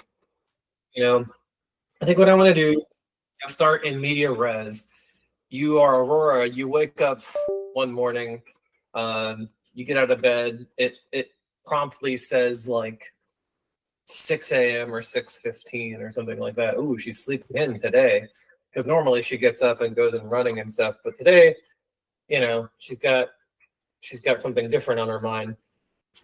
You know, I think what I want to do, I'll start in media res. You are Aurora. You wake up one morning. You get out of bed. It promptly says like 6 a.m. or 6:15 or something like that. Ooh, she's sleeping in today. Because normally she gets up and goes and running and stuff. But today, you know, she's got something different on her mind.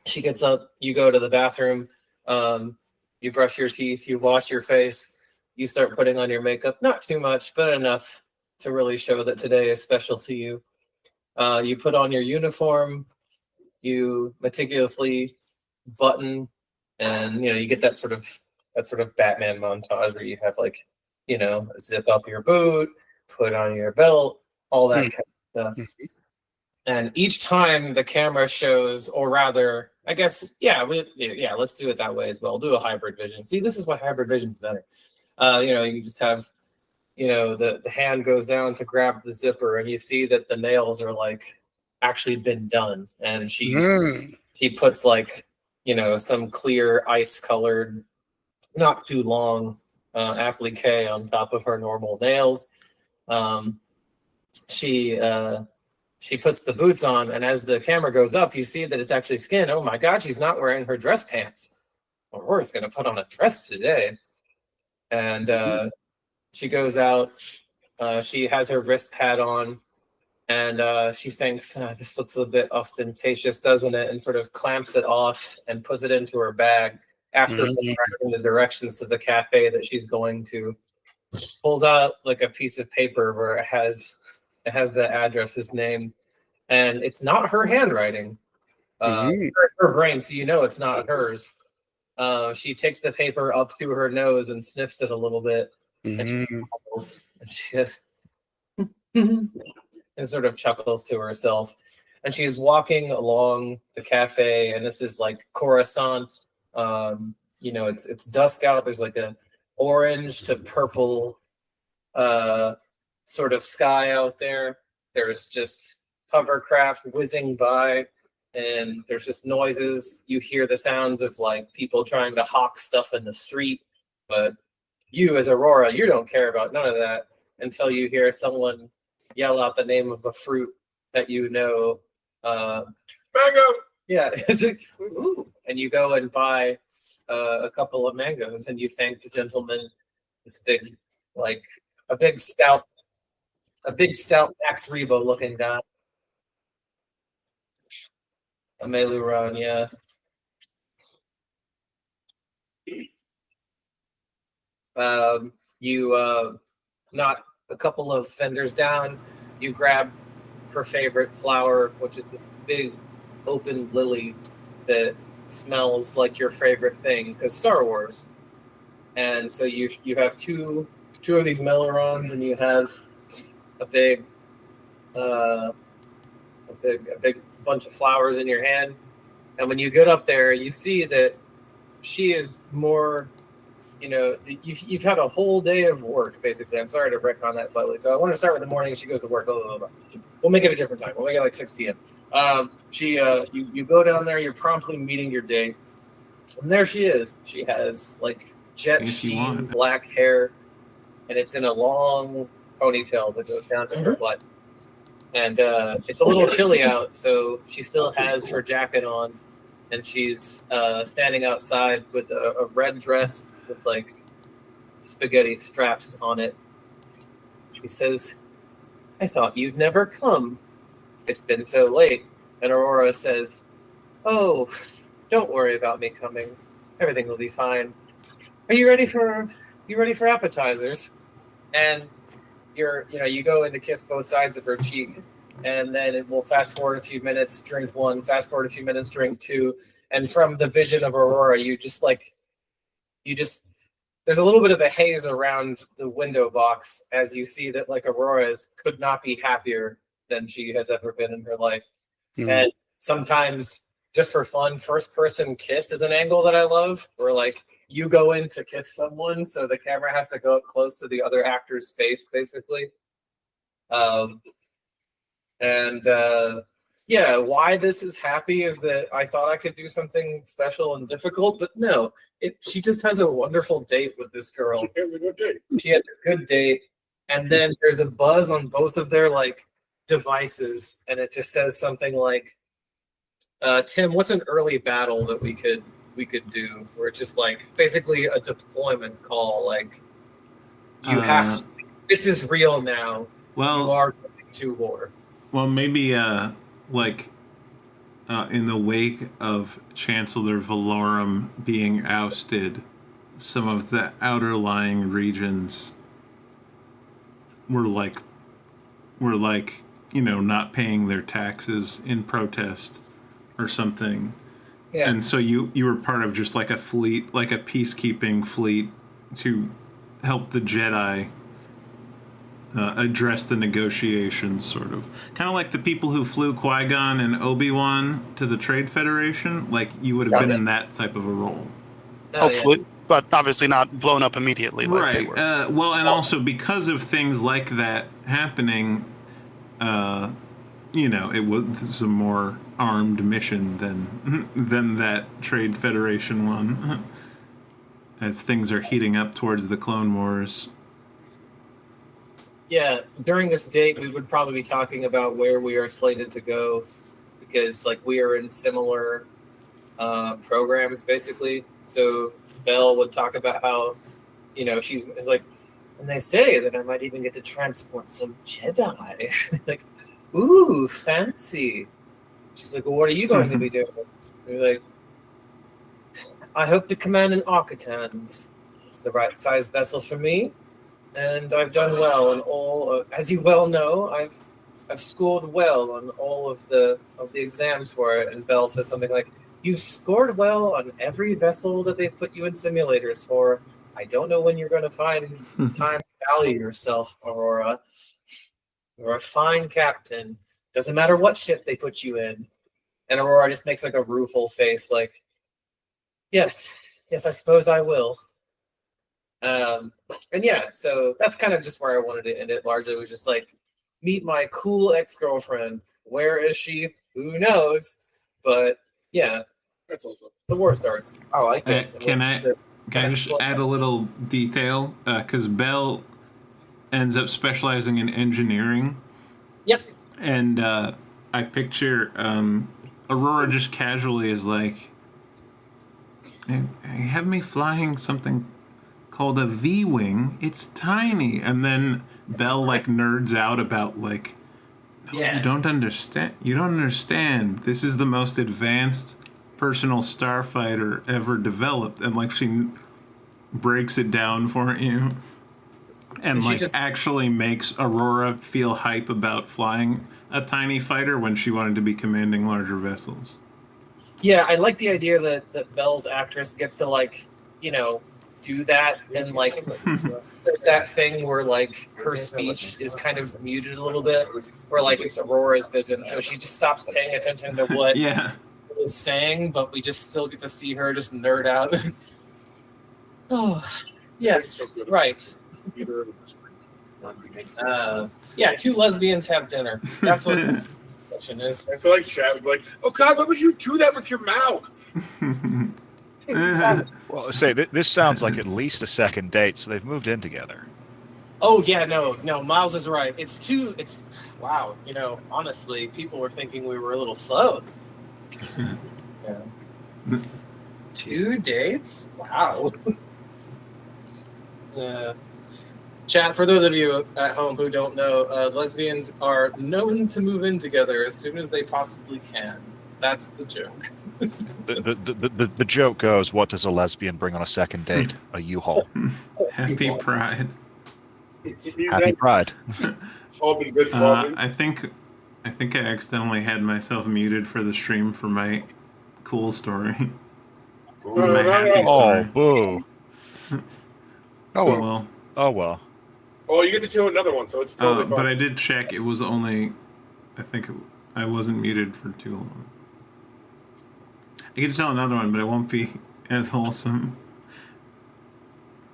She gets up, you go to the bathroom, you brush your teeth, you wash your face, you start putting on your makeup. Not too much, but enough to really show that today is special to you. You put on your uniform, you meticulously button, and you know, you get that sort of Batman montage where you have like, you know, zip up your boot, put on your belt, all that kind of stuff. And each time the camera shows, or rather, I guess, let's do it that way as well. Do a hybrid vision. See, this is why hybrid vision's better. You know, you just have, you know, the hand goes down to grab the zipper, and you see that the nails are like actually been done, and she puts like, you know, some clear ice colored, not too long applique on top of her normal nails. She puts the boots on, and as the camera goes up, you see that it's actually skin. Oh my God, she's not wearing her dress pants. Aurora's going to put on a dress today. And she goes out. She has her wrist pad on, and she thinks, this looks a bit ostentatious, doesn't it? And sort of clamps it off and puts it into her bag after writing the directions to the cafe that she's going to. Pulls out like a piece of paper where it has the address, his name, and it's not her handwriting. Her brain, so you know it's not hers. She takes the paper up to her nose and sniffs it a little bit, and she and sort of chuckles to herself. And she's walking along the cafe, and this is like Coruscant. You know, it's dusk out. There's like a orange to purple sort of sky out there. There's just hovercraft whizzing by, and there's just noises. You hear the sounds of like people trying to hawk stuff in the street, but you as Aurora, you don't care about none of that until you hear someone yell out the name of a fruit that you know. Mango! Yeah, ooh. And you go and buy a couple of mangoes, and you thank the gentleman. This big, like a big stout Max Rebo looking guy. A Meluron, yeah. You knock a couple of fenders down. You grab her favorite flower, which is this big open lily that smells like your favorite thing, because Star Wars. And so you have two of these Melerons, and you have a big bunch of flowers in your hand. And when you get up there, you see that she is more, you know, you've had a whole day of work, basically. I'm sorry to wreck on that slightly. So I want to start with the morning. She goes to work. Blah, blah, blah. We'll make it a different time. We'll make it like 6 p.m. You go down there. You're promptly meeting your date. And there she is. She has like jet sheen black hair, and it's in a long ponytail that goes down to her butt. And it's a little chilly out, so she still has her jacket on, and she's standing outside with a red dress with like spaghetti straps on it. She says, "I thought you'd never come. It's been so late." And Aurora says, "Oh, don't worry about me coming. Everything will be fine. Are you ready for appetizers?" And you go in to kiss both sides of her cheek, and then it will fast forward a few minutes, drink one, fast forward a few minutes, drink two. And from the vision of Aurora, there's a little bit of a haze around the window box as you see that like Aurora could not be happier than she has ever been in her life. And sometimes, just for fun, first person kiss is an angle that I love, where like you go in to kiss someone, so the camera has to go up close to the other actor's face, basically. Yeah, why this is happy is that I thought I could do something special and difficult, but no, she just has a wonderful date with this girl. It was a good date. She has a good date, and then there's a buzz on both of their like devices, and it just says something like, "Tim, what's an early battle that we could do?" Where it's just like basically a deployment call, like you have to, this is real now. Well, you are going to war. Well, maybe in the wake of Chancellor Valorum being ousted, some of the outer lying regions were like, not paying their taxes in protest or something. Yeah. And so you were part of just like a fleet, like a peacekeeping fleet to help the Jedi address the negotiations, sort of. Kind of like the people who flew Qui-Gon and Obi-Wan to the Trade Federation. Like, you would have been in that type of a role. Hopefully, but obviously not blown up immediately like right. they were. Well, and also because of things like that happening, it was a more armed mission than that Trade Federation one. As things are heating up towards the Clone Wars. Yeah, during this date, we would probably be talking about where we are slated to go, because like we are in similar programs basically. So Belle would talk about how, she's like, and they say that I might even get to transport some Jedi. Like, ooh, fancy. She's like, well, what are you going to be doing? We're like, I hope to command an Architans. It's the right size vessel for me. And I've done well in all. As you well know, I've scored well on all of the exams for it. And Belle says something like, "You've scored well on every vessel that they've put you in simulators for. I don't know when you're going to find time to value yourself, Aurora. You're a fine captain. Doesn't matter what ship they put you in." And Aurora just makes like a rueful face, like, "Yes, I suppose I will." And yeah, so that's kind of just where I wanted to end it. Largely, it was just like, meet my cool ex-girlfriend. Where is she? Who knows? But yeah, That's also the war starts. I like it. Can I just add a little detail? Because Belle ends up specializing in engineering. Yep. And I picture Aurora just casually is like, "Hey, have me flying something called a V-wing. It's tiny." And then Belle like nerds out about like, "No, Yeah. you don't understand. This is the most advanced personal starfighter ever developed." And like she breaks it down for you. And like actually makes Aurora feel hype about flying a tiny fighter when she wanted to be commanding larger vessels. Yeah, I like the idea that Belle's actress gets to like, do that, and like there's that thing where like her speech is kind of muted a little bit, where like it's Aurora's vision, so she just stops paying attention to what is saying, but we just still get to see her just nerd out. Oh, yes, right. Yeah, two lesbians have dinner. That's what the question is. I feel like Chad would be like, "Oh God, why would you do that with your mouth?" Well, say this sounds like at least a second date, so they've moved in together. Oh yeah, no, Miles is right. It's wow. Honestly, people were thinking we were a little slow. Yeah. 2 dates? Wow. Chat, for those of you at home who don't know, lesbians are known to move in together as soon as they possibly can. That's the joke. The joke goes, what does a lesbian bring on a second date? A U-Haul. Happy Pride. Happy Pride. All been good for I think I accidentally had myself muted for the stream for my cool story. My happy story. Boo. Oh well. Oh well. Oh, you get to do another one, so it's totally fine. But I did check. It was only, I wasn't muted for too long. I get to tell another one, but it won't be as wholesome.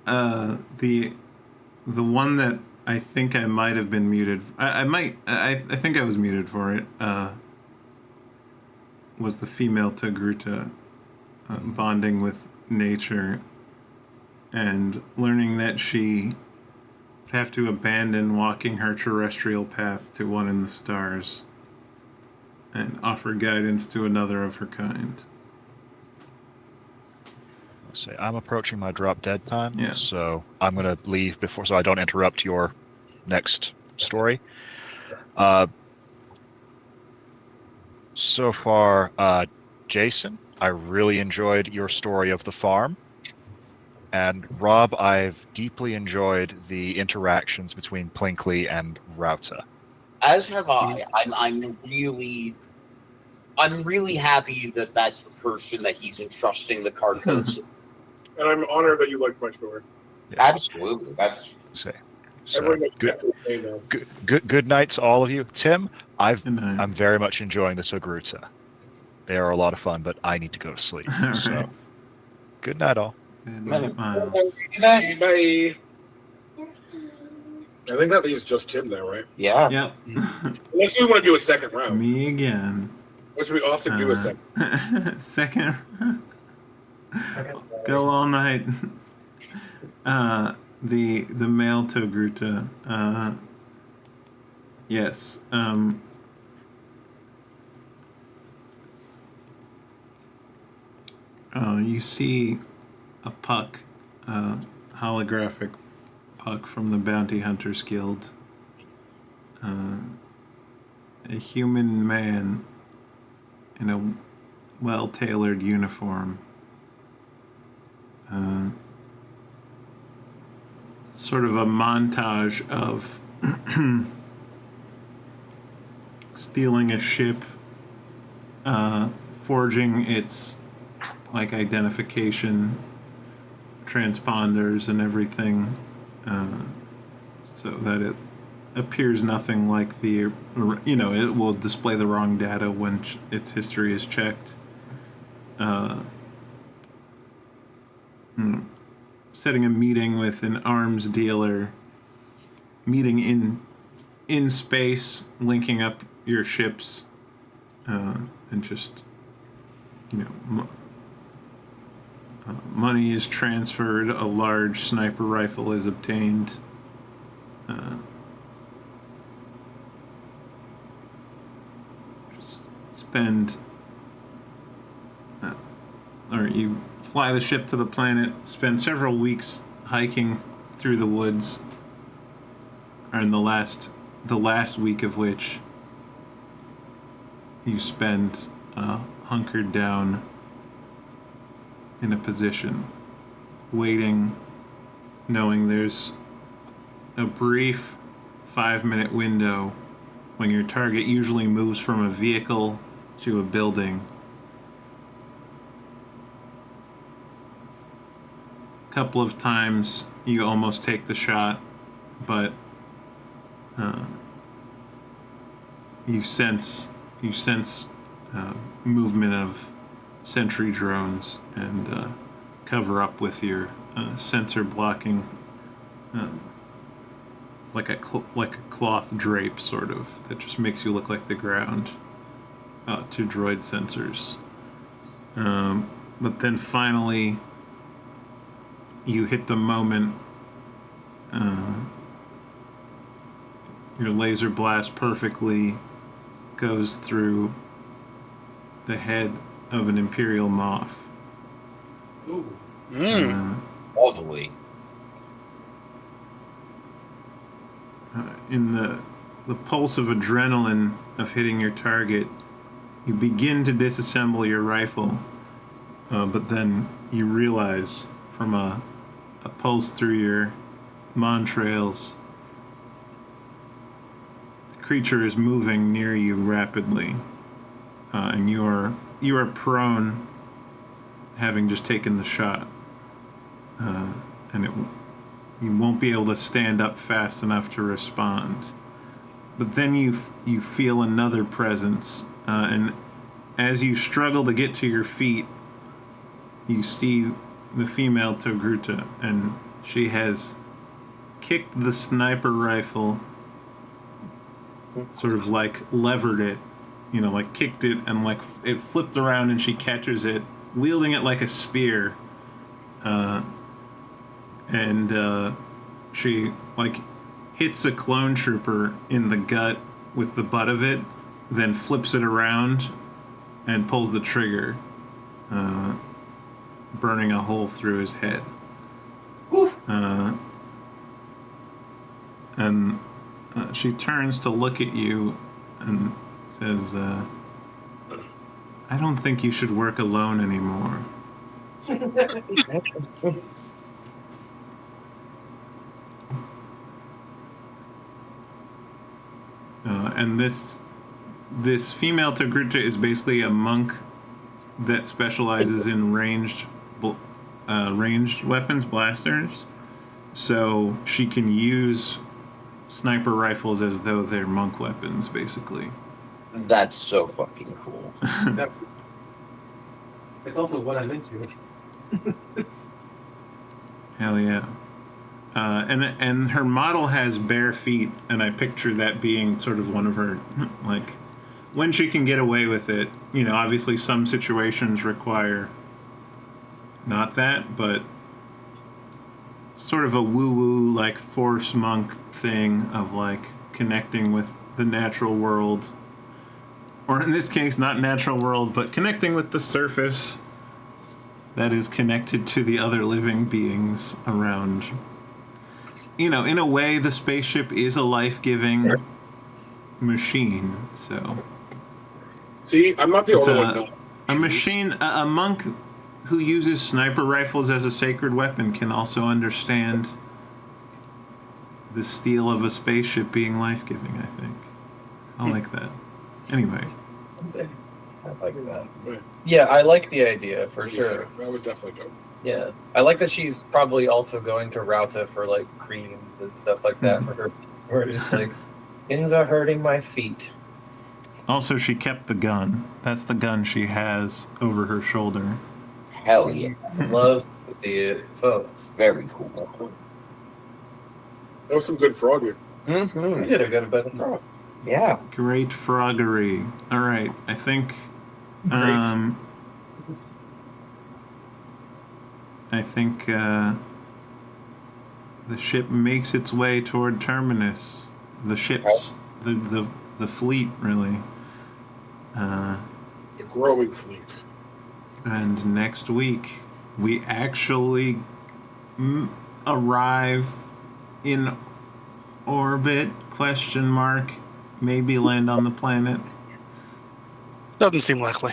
the one that I think I might have been muted. I think I was muted for it. Was the female Togruta bonding with nature and learning that she would have to abandon walking her terrestrial path to one in the stars and offer guidance to another of her kind. Let's see, I'm approaching my drop dead time, Yeah. so I'm going to leave before, so I don't interrupt your next story. So far, Jason, I really enjoyed your story of the farm. And Rob, I've deeply enjoyed the interactions between Plinkley and Rauta. As have I. I'm really happy that that's the person that he's entrusting the Carcosa. And I'm honored that you liked my story. Yeah. Absolutely. That's So Everyone gets good, definitely paid now. good night to all of you. Tim, Good night. I'm very much enjoying the Togruta. They are a lot of fun, but I need to go to sleep. All So right. good night, all. Good night, Miles. Bye. I think that leaves just Tim there, right? yeah. Yep. Unless we want to do a second round, Me again. which we often do a second. Second. Go all night. The male Togruta. Yes. You see a puck, holographic puck from the Bounty Hunters Guild. A human man in a well-tailored uniform. Sort of a montage of stealing a ship, forging its identification transponders and everything, so that it appears nothing like the, it will display the wrong data when its history is checked. Setting a meeting with an arms dealer, meeting in space, linking up your ships, and just, money is transferred, a large sniper rifle is obtained. Just spend, or you fly the ship to the planet, spend several weeks hiking through the woods, or in the last week of which you spend hunkered down in a position, waiting, knowing there's a brief 5-minute window when your target usually moves from a vehicle to a building. A couple of times you almost take the shot, but you sense movement of sentry drones and cover up with your sensor blocking. It's like a cloth drape, sort of, that just makes you look like the ground to droid sensors. But then finally, you hit the moment. Your laser blast perfectly goes through the head of an Imperial moth. Ooh. Lovely. In the pulse of adrenaline of hitting your target, you begin to disassemble your rifle, but then you realize from a pulse through your montrails, the creature is moving near you rapidly, and you are prone, having just taken the shot, and you won't be able to stand up fast enough to respond. But then you feel another presence, and as you struggle to get to your feet, you see the female Togruta, and she has kicked the sniper rifle, sort of like levered it, you know, like kicked it, and like it flipped around, and she catches it, wielding it like a spear, and she like hits a clone trooper in the gut with the butt of it, then flips it around and pulls the trigger, burning a hole through his head. And she turns to look at you and says, I don't think you should work alone anymore. And this female Togruta is basically a monk that specializes in ranged weapons, blasters. So she can use sniper rifles as though they're monk weapons, basically. That's so fucking cool. It's also what I'm into. Hell yeah. And her model has bare feet, and I picture that being sort of one of her, like, when she can get away with it. You know, obviously some situations require not that, but sort of a woo-woo, like, force monk thing of, like, connecting with the natural world. Or in this case, not natural world, but connecting with the surface that is connected to the other living beings around. You know, in a way, the spaceship is a life-giving machine, so... See, I'm not the It's only one. a machine, a monk who uses sniper rifles as a sacred weapon can also understand the steel of a spaceship being life-giving, I think. I like that. Anyway. I like that. Yeah, I like the idea for sure. Yeah, that was definitely dope. Yeah, I like that she's probably also going to Rauta for like creams and stuff like that for her. Where it's just like, things are hurting my feet. Also, she kept the gun. That's the gun she has over her shoulder. Hell yeah. Love to see it, folks. Very cool. That was some good frogging. Mm-hmm. We did a good bit of frog. Yeah. Great froggery. All right, I think... I think the ship makes its way toward Terminus. The ships, the fleet, really. The growing fleet. And next week, we actually arrive in orbit, question mark, maybe land on the planet. Doesn't seem likely.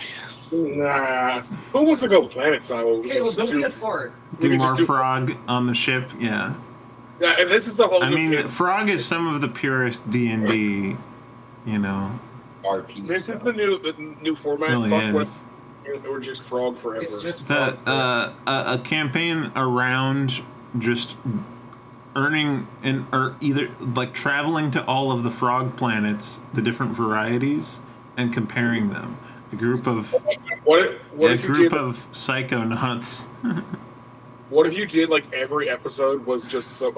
Nah. Who wants to go planet side? Okay, well, don't be a fart. Do more frog on the ship, yeah. Yeah, and this is the whole I mean, frog is some of the purest D&D, you know. RP. This is the new format. Really Fuck is. with or just frog forever. It's just That frog. a campaign around just earning or either like traveling to all of the frog planets, the different varieties, and comparing them. A group of what if you did, of psychonauts. what if you did like every episode was just some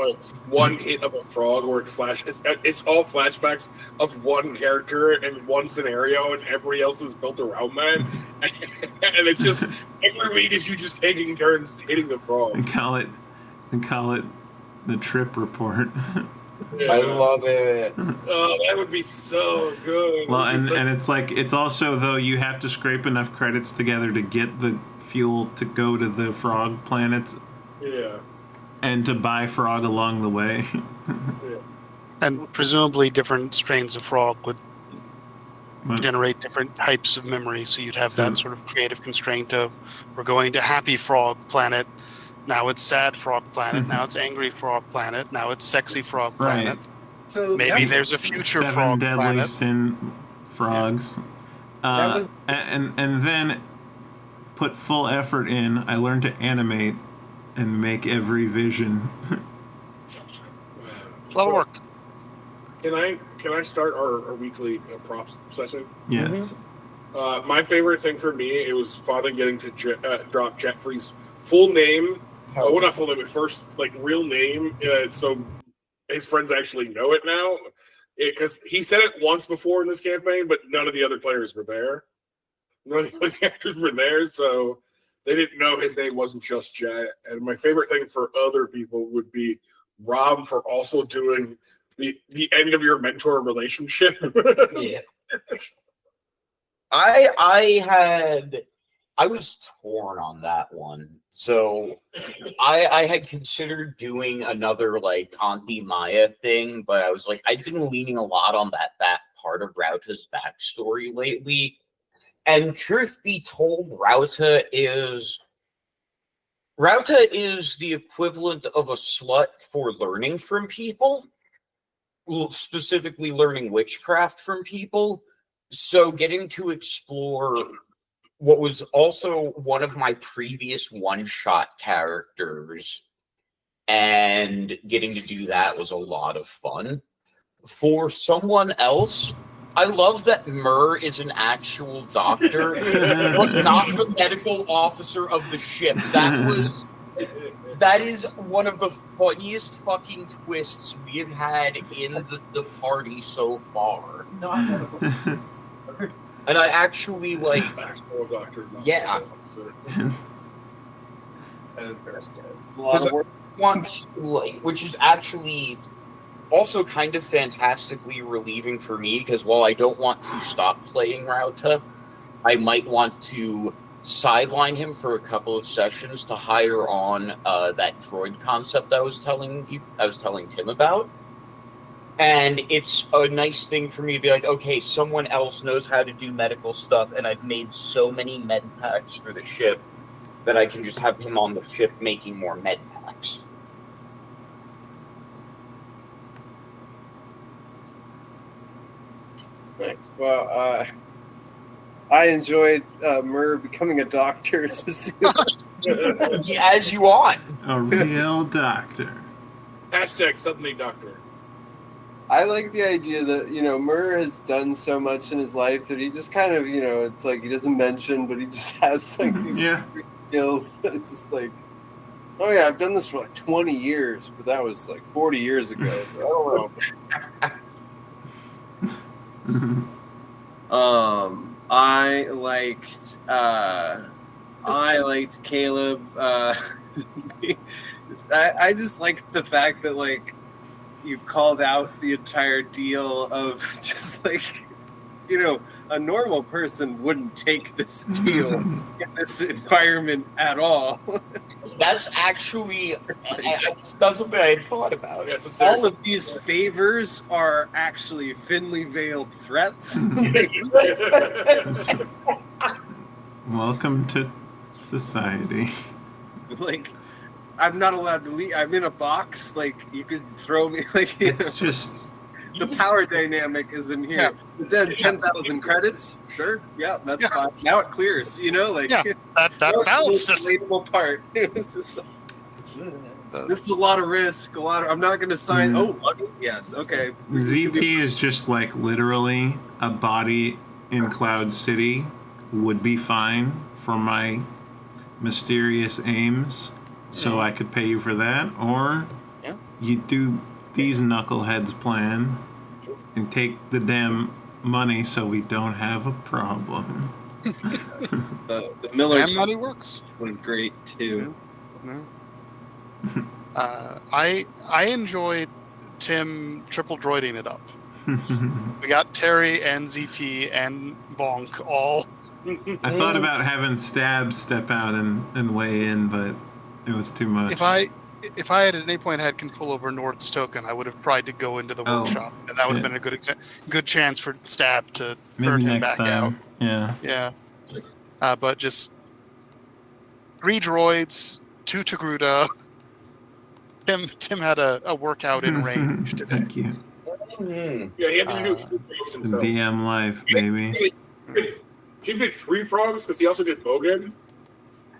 one hit of a frog or it flash? It's all flashbacks of one character and one scenario, and everybody else is built around that. And it's just every week is you just taking turns hitting the frog. and call it the trip report. Yeah. I love it. Oh, that would be so good. Well, and it's like it's also though you have to scrape enough credits together to get the fuel to go to the frog planets. Yeah. And to buy frog along the way. Yeah. And presumably different strains of frog would generate different types of memory, so you'd have that sort of creative constraint of we're going to happy frog planet, now it's sad frog planet, now it's angry frog planet, now it's sexy frog planet. Right. So Maybe there's a future 7 frog deadly planet. sin frogs. was- And then put full effort in. I learned to animate and make every vision. A lot of work. Can I start our weekly props session? Yes. My favorite thing for me, it was finally getting to drop Jet Free's full name well, not full name, but first like real name. So his friends actually know it now, because he said it once before in this campaign, but none of the other players were there. None of the other characters were there, so they didn't know his name wasn't just Jet. And my favorite thing for other people would be Rob for also doing the end of your mentor relationship. Yeah. I was torn on that one. So I had considered doing another like Auntie Maya thing, but I was like, I've been leaning a lot on that part of Rauta's backstory lately. And truth be told, Rauta is the equivalent of a slut for learning from people, specifically learning witchcraft from people. So getting to explore what was also one of my previous one-shot characters and getting to do that was a lot of fun. For someone else, I love that Murr is an actual doctor, but not the medical officer of the ship. That is one of the funniest fucking twists we have had in the party so far. Not medical. And I actually like, Doctor, yeah. That is very good. It's a lot of work. Which is actually also kind of fantastically relieving for me, because while I don't want to stop playing Rauta, I might want to sideline him for a couple of sessions to hire on that droid concept I was telling Tim about. And it's a nice thing for me to be like, okay, someone else knows how to do medical stuff, and I've made so many med packs for the ship that I can just have him on the ship making more med packs. Thanks. Well, I enjoyed Murr becoming a doctor. As you ought. A real doctor. Hashtag suddenly doctor. I like the idea that, Murr has done so much in his life that he just kind of, it's like he doesn't mention, but he just has like these skills that it's just like, oh yeah, I've done this for like 20 years, but that was like 40 years ago, so I don't know. I liked Caleb. I just liked the fact that like you called out the entire deal of just like, a normal person wouldn't take this deal in this environment at all. That's actually that's something I had thought about. Yeah, all of these favors are actually thinly veiled threats. Welcome to society. Like, I'm not allowed to leave. I'm in a box. Like, you could throw me. Like, It's just the power dynamic is in here. Yeah. But then 10,000 credits, sure, yeah, that's fine. Now it clears. Like that was balance the most system. relatable part. It was just like, this is a lot of risk. I'm not going to sign. Oh, money? Yes, okay. ZT is just like literally a body in Cloud City would be fine for my mysterious aims, so I could pay you for that, or you do these knuckleheads plan and take the damn money so we don't have a problem. The Miller And money works. was great too. I enjoyed Tim triple droiding it up. We got Terry and ZT and Bonk all. I thought about having Stab step out and weigh in, but it was too much. If I had at any point had control over Nord's token, I would have tried to go into the workshop, and that would have been a good chance for Stab to turn him back out. Yeah. But just 3 droids, 2 Togruta. Tim had a workout in range today. Thank you. Yeah, he had to do 2 frogs The himself. DM life, baby. He did 3 frogs because he also did Bogan.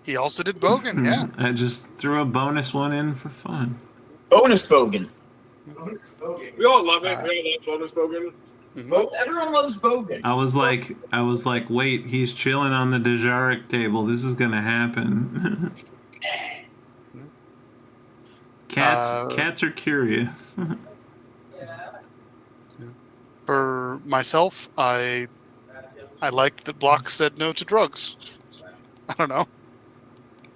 He also did Bogan, yeah. I just threw a bonus one in for fun. Bonus Bogan. We all love it. We all love bonus Bogan. Everyone loves Bogan. I was like, wait, he's chilling on the Dejarik table. This is gonna happen. Cats are curious. For myself, I like that Block said no to drugs. I don't know.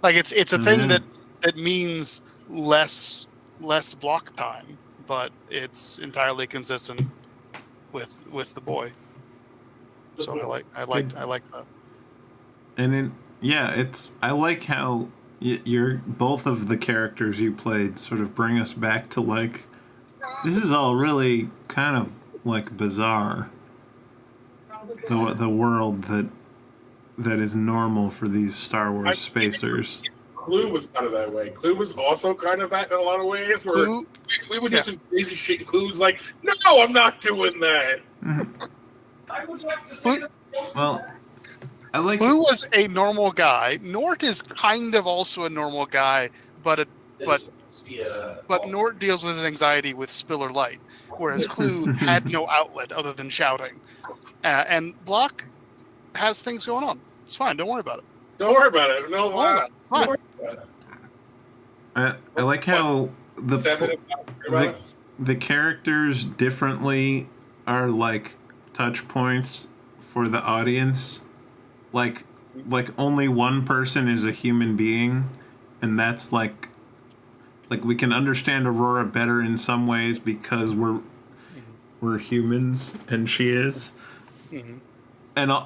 Like it's a thing that means less block time, but it's entirely consistent with the boy. So I like that. And I like how you're both of the characters you played sort of bring us back to like this is all really kind of like bizarre. The world that is normal for these Star Wars spacers. Clue was kind of that way. Clue was also kind of that in a lot of ways, where we would do some crazy shit. Clue's like, no, I'm not doing that. I would like to see that. Well, I like Clue was a normal guy. Nort is kind of also a normal guy, but Nort deals with his anxiety with Spiller Light, whereas Clue had no outlet other than shouting. And Block has things going on. It's fine. Don't worry about it. Don't worry about it. No, Fine. I like how the characters differently are like touch points for the audience. Like only one person is a human being, and that's like we can understand Aurora better in some ways because we're humans and she is. Mm-hmm.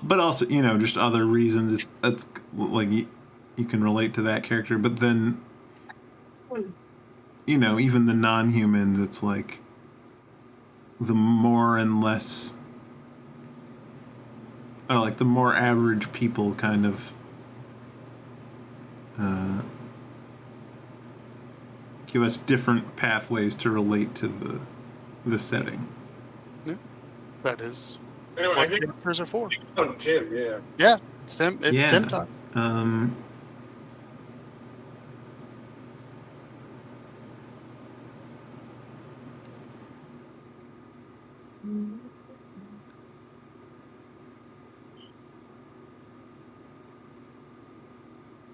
But also, just other reasons. That's like you can relate to that character. But then, even the non-humans, it's like the more and less, like the more average people kind of give us different pathways to relate to the setting. Yeah, that is. Anyway, I think characters are for. It's on Tim, yeah. Yeah, it's Tim. It's Tim time.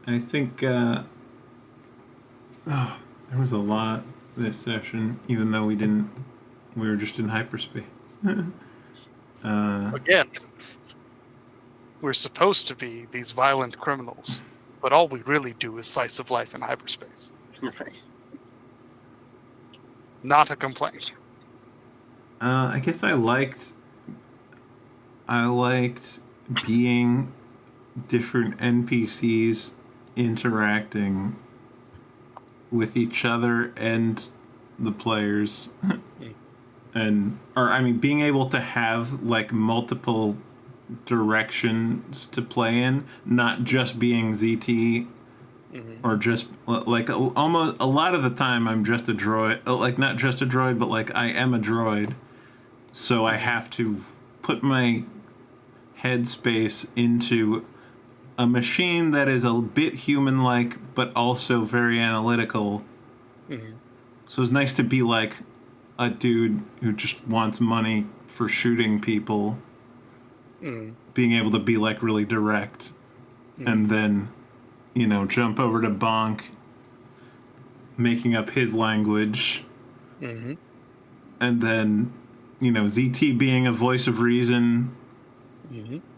I think there was a lot this session, even though we were just in hyperspace. Again, we're supposed to be these violent criminals, but all we really do is slice of life in hyperspace. Right. Not a complaint. I guess I liked being different NPCs interacting with each other and the players. Being able to have like multiple directions to play in, not just being ZT, or just like almost a lot of the time I'm just a droid, like not just a droid, but like I am a droid, so I have to put my headspace into a machine that is a bit human-like, but also very analytical. So it's nice to be like a dude who just wants money for shooting people, being able to be like really direct, and then, jump over to Bonk, making up his language, and then, ZT being a voice of reason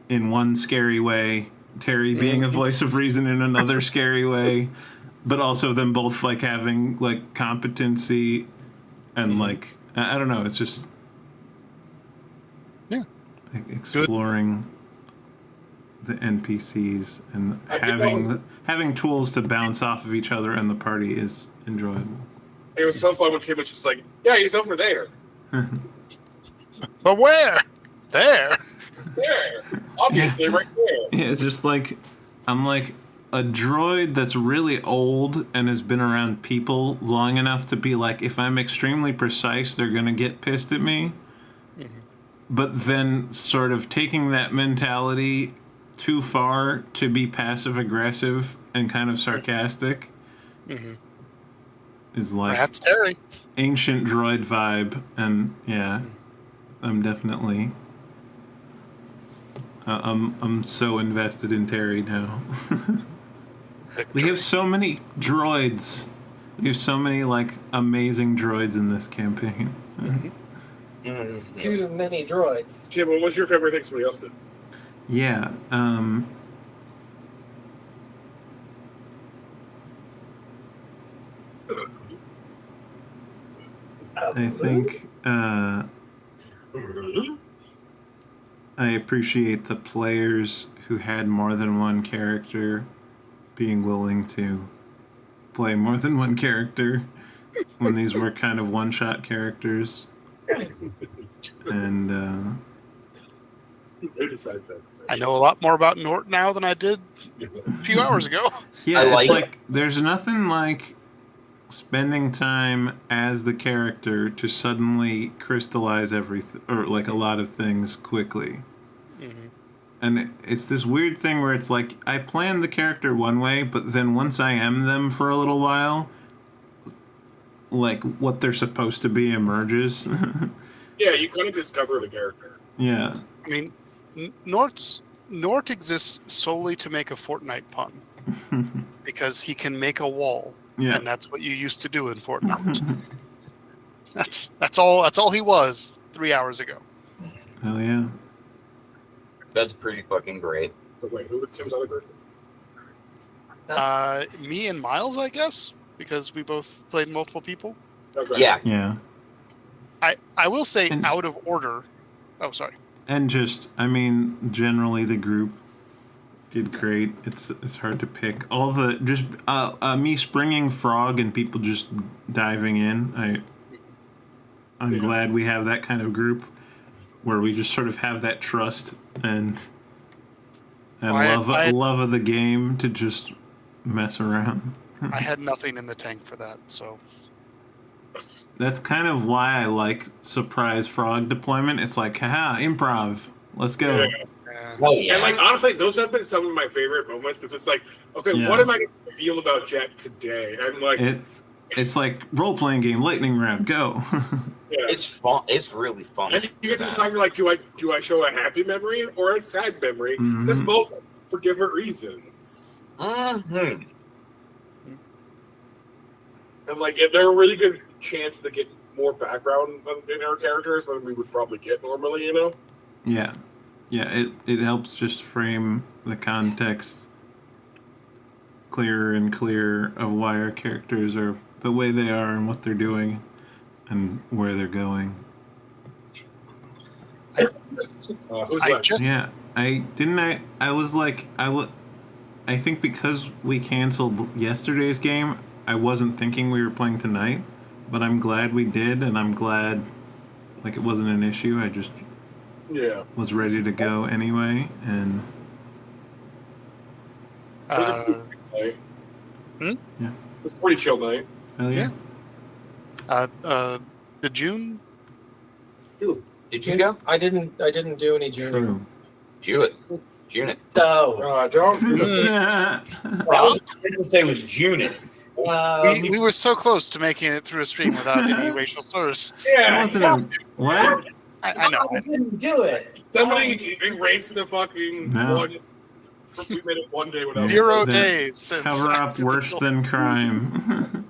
in one scary way, Terry being a voice of reason in another scary way, but also them both like having like competency and like I don't know, it's just exploring the NPCs and having tools to bounce off of each other and the party is enjoyable. It was so fun when Tim was just like, yeah, he's over there. But where? There. There. Obviously, right there. Yeah, it's just like I'm like a droid that's really old and has been around people long enough to be like, if I'm extremely precise, they're going to get pissed at me. But then sort of taking that mentality too far to be passive-aggressive and kind of sarcastic is like that's Terry. Ancient droid vibe. And yeah, I'm definitely... I'm so invested in Terry now. We have so many droids. We have so many like amazing droids in this campaign. Too many droids. Jim, what was your favorite thing somebody else did? Yeah. I think I appreciate the players who had more than one character being willing to play more than one character when these were kind of one-shot characters. And Who decided that? I know a lot more about Nort now than I did a few hours ago. yeah, I it's like like there's nothing like spending time as the character to suddenly crystallize everything or like a lot of things quickly. Mm-hmm. And it's this weird thing where it's like I plan the character one way, but then once I am them for a little while, like what they're supposed to be emerges. Yeah, you kind of discover the character. Yeah. I mean, Nort exists solely to make a Fortnite pun because he can make a wall, Yeah. and that's what you used to do in Fortnite. that's all he was 3 hours ago. Hell yeah. That's pretty fucking great. But wait, who was Tim's other group? Me and Miles, I guess, because we both played multiple people. Okay. Yeah. Yeah. I will say And- out of order. Oh, sorry. And just, I mean, generally the group did great. It's hard to pick. All the just me springing Frog and people just diving in. I'm glad we have that kind of group where we just sort of have that trust and love of the game to just mess around. I had nothing in the tank for that, so That's kind of why I like surprise Frog deployment. It's like, haha, improv. Let's go. Yeah. Oh yeah. And like honestly, those have been some of my favorite moments because it's like, okay, Yeah. what am I going to feel about Jack today? I'm like, It's like role playing game, lightning round, go. yeah. It's fun. It's really fun. And you get to decide, you're like, do I show a happy memory or a sad memory? Because Mhm. both for different reasons. Mm-hmm. And like, if they're a really good chance to get more background in our characters than we would probably get normally, you know? Yeah. Yeah, it helps just frame the context clearer and clearer of why our characters are the way they are and what they're doing and where they're going. Who's I left? just Yeah, I think because we canceled yesterday's game, I wasn't thinking we were playing tonight, but I'm glad we did, and I'm glad like it wasn't an issue. I just Yeah. was ready to go anyway, and Night. Hmm? Yeah. It was a pretty chill night. hell yeah. the June. Did you go? I didn't do any June. True. June it. No. Don't do the Mm. I didn't say it was June it. We were so close to making it through a stream without any racial slurs. That wasn't a what? I know. I didn't do it. Somebody erased the fucking No. one. We made it one day without 0 The days since Cover up worse than crime.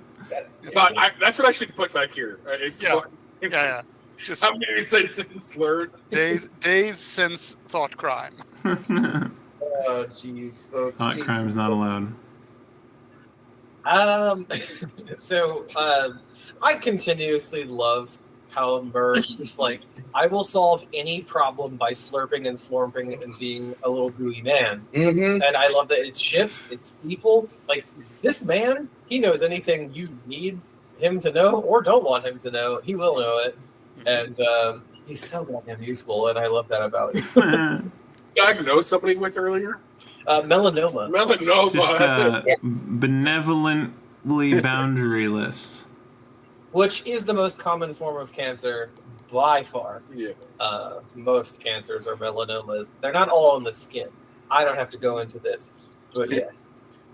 God, that's what I should put back here. It's Yeah. fucking- Yeah. Just How many say slurred? days since thought crime. Oh, jeez, folks. Thought crime's not allowed. So I continuously love how Bird is like, I will solve any problem by slurping and slurping and being a little gooey man. Mm-hmm. And I love that it's ships, it's people. Like, this man, he knows anything you need him to know or don't want him to know. He will know it. And he's so goddamn useful, and I love that about him. Diagnosed somebody with earlier? Melanoma. Melanoma. Just benevolently boundaryless. Which is the most common form of cancer by far. Yeah. Most cancers are melanomas. They're not all on the skin. I don't have to go into this, but yes.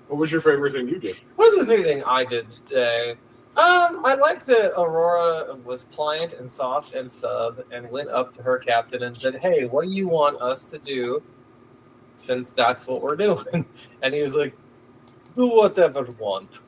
What was your favorite thing you did? What was the big thing I did today? I liked that Aurora was pliant and soft and sub and went up to her captain and said, "Hey, what do you want us to do? Since that's what we're doing." And he was like, "Do whatever you want."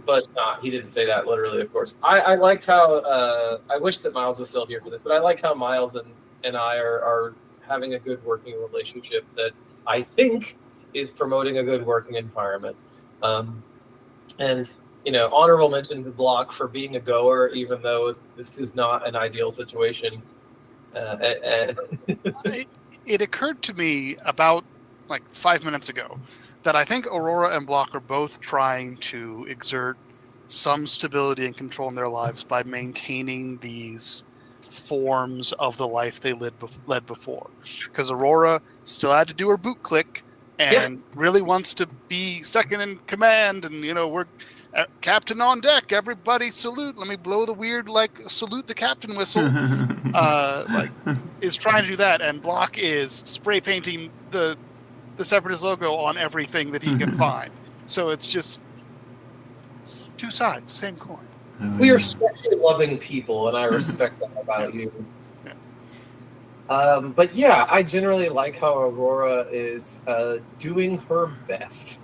But he didn't say that literally, of course. I liked how I wish that Miles is still here for this, but I like how Miles and I are having a good working relationship that I think is promoting a good working environment. And honorable mention to Block for being a goer, even though this is not an ideal situation. It occurred to me about 5 minutes ago that I think Aurora and Block are both trying to exert some stability and control in their lives by maintaining these forms of the life they led before. Because Aurora still had to do her boot click and really wants to be second in command, and we're captain on deck, everybody salute, let me blow the weird salute the captain whistle. Is trying to do that, and Block is spray painting the Separatist logo on everything that he can find. So it's just two sides, same coin. We are structure loving people, and I respect that about you. But yeah, I generally like how Aurora is doing her best.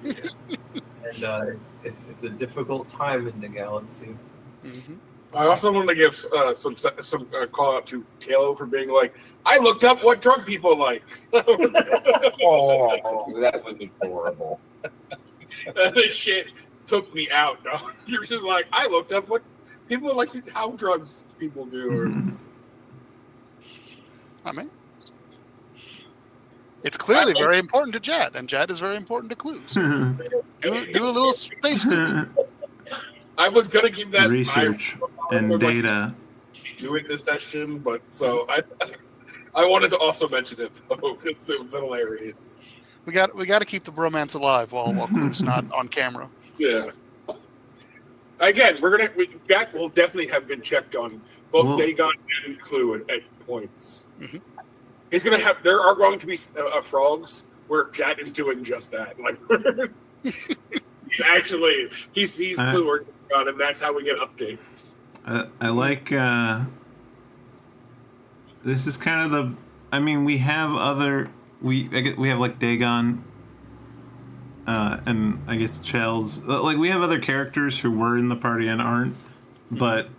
And it's a difficult time in the galaxy. Mm-hmm. I also want to give some call out to Kalo for being like, I looked up what drug people like. Oh, that was adorable. This shit took me out, dog. You're just like, I looked up what people like, how drugs people do. I mean, it's clearly very important to Jet, and Jet is very important to Clue. So do a little space Google. I was gonna give that research and data. Doing this session, but so I wanted to also mention it though because it was hilarious. We got to keep the bromance alive while Clue's not on camera. Yeah. Again, Jack will definitely have been checked on both Dagon and Clue at points. Mm-hmm. He's gonna have. There are going to be frogs where Jack is doing just that. Actually, he sees Clue working on, and that's how we get updates. I like. This is kind of the. I mean, we have other. We have Dagon. And I guess Chels. We have other characters who were in the party and aren't, but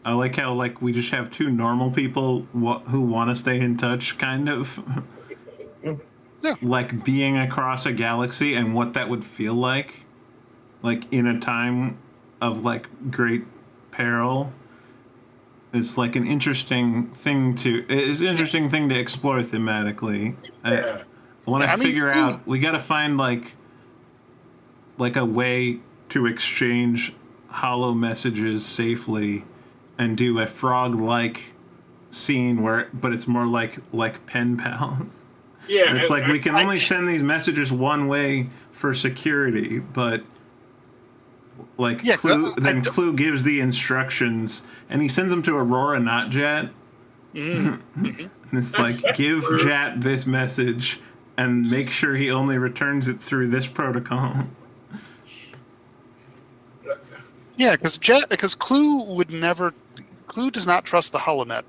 I like how we just have two normal people who want to stay in touch, kind of. Yeah. Being across a galaxy and what that would feel like in a time of great peril. It's an interesting thing to explore thematically. I want to figure out. We got to find a way to exchange hollow messages safely, and do a frog-like scene but it's more like pen pals. Yeah, it's we can only send these messages one way for security, but Clue gives the instructions, and he sends them to Aurora, not Jet. Mm-hmm. It's give Jet this message, and make sure he only returns it through this protocol. Yeah, because Clue does not trust the HoloNet,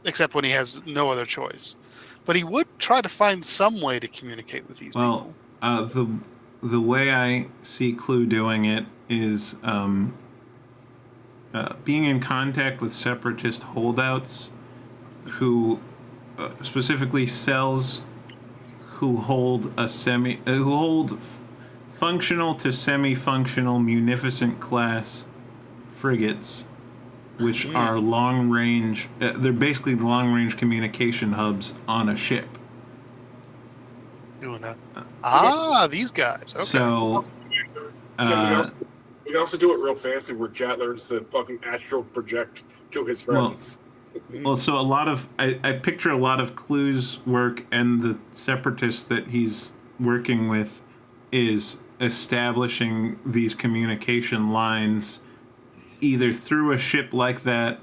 except when he has no other choice. But he would try to find some way to communicate with these people. The way I see Clue doing it is being in contact with separatist holdouts, who specifically cells who hold functional to semi-functional munificent class frigates, which are long-range. They're basically long-range communication hubs on a ship. Doing that. These guys. Okay. So we can also do it real fancy, where Jet learns to fucking astral project to his friends. Well, so a lot of I picture a lot of Clue's work and the separatists that he's working with is establishing these communication lines, either through a ship like that,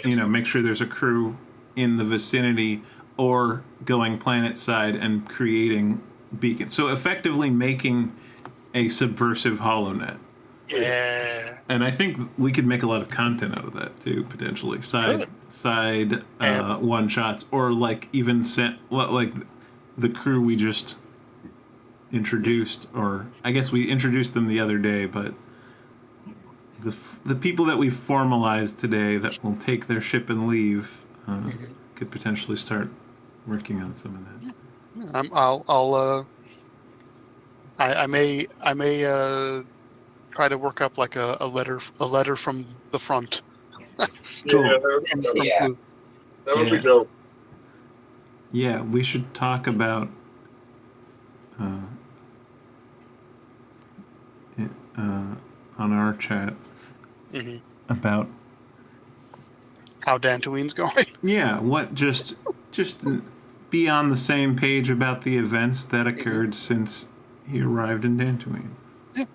make sure there's a crew in the vicinity, or going planet side and creating beacons. So effectively making a subversive HoloNet. Yeah. And I think we could make a lot of content out of that too, potentially. Side one shots, or even sent the crew we just introduced, or I guess we introduced them the other day, but the people that we formalized today that will take their ship and leave could potentially start working on some of that. I may try to work up like a letter from the front. Cool. Yeah, that would be dope. Yeah, we should talk about on our chat about how Dantooine's going. Yeah, what just be on the same page about the events that occurred since he arrived in Dantooine. Yeah.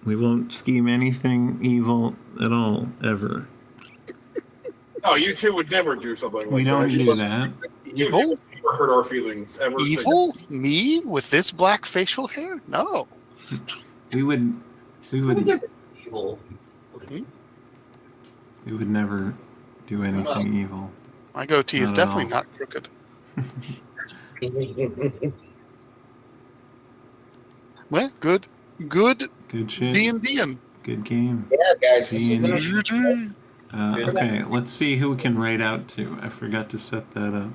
We won't scheme anything evil at all, ever. Oh, you two would never do something like that. We don't do that. Evil? Never hurt our feelings ever. Evil? Me with this black facial hair? No. We would Evil. we would never do anything evil. My goatee is definitely not crooked. Well, good shit. D&D. Good game. Yeah, guys. D&D. Okay, let's see who we can raid out to. I forgot to set that up.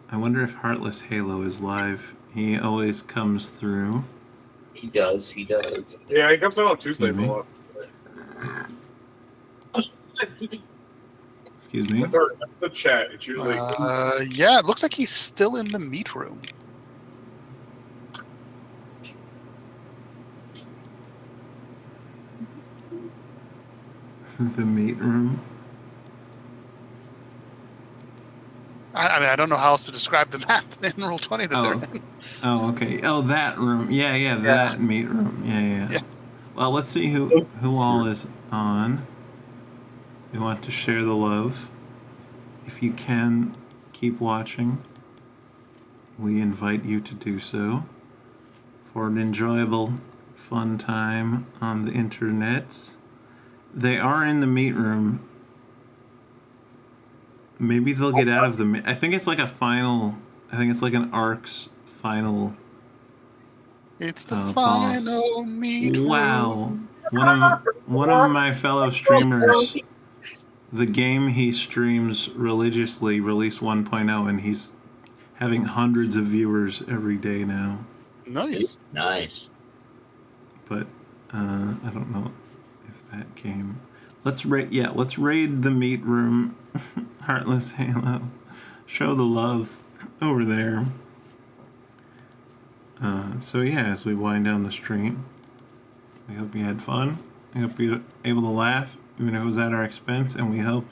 I wonder if Heartless Halo is live. He always comes through. He does. Yeah, he comes out on Tuesdays a lot. Excuse me? That's the chat. It's usually... Yeah, it looks like he's still in the meat room. The meat room? I mean, I don't know how else to describe the map in Roll20 that they're in. Oh, okay. Oh, that room. Yeah, that meat room. Yeah. Well, let's see who all is on. We want to share the love. If you can, keep watching. We invite you to do so for an enjoyable, fun time on the internet. They are in the meat room. Maybe they'll get out of the... I think it's like a final... I think it's like an ARC's final... It's the final meat room. Wow. One of my fellow streamers, the game he streams religiously released 1.0, and he's having hundreds of viewers every day now. Nice. But I don't know if that came. Let's raid the meat room. Heartless Halo. Show the love over there. So yeah, as we wind down the stream, we hope you had fun. I hope you're able to laugh, even if it was at our expense, and we hope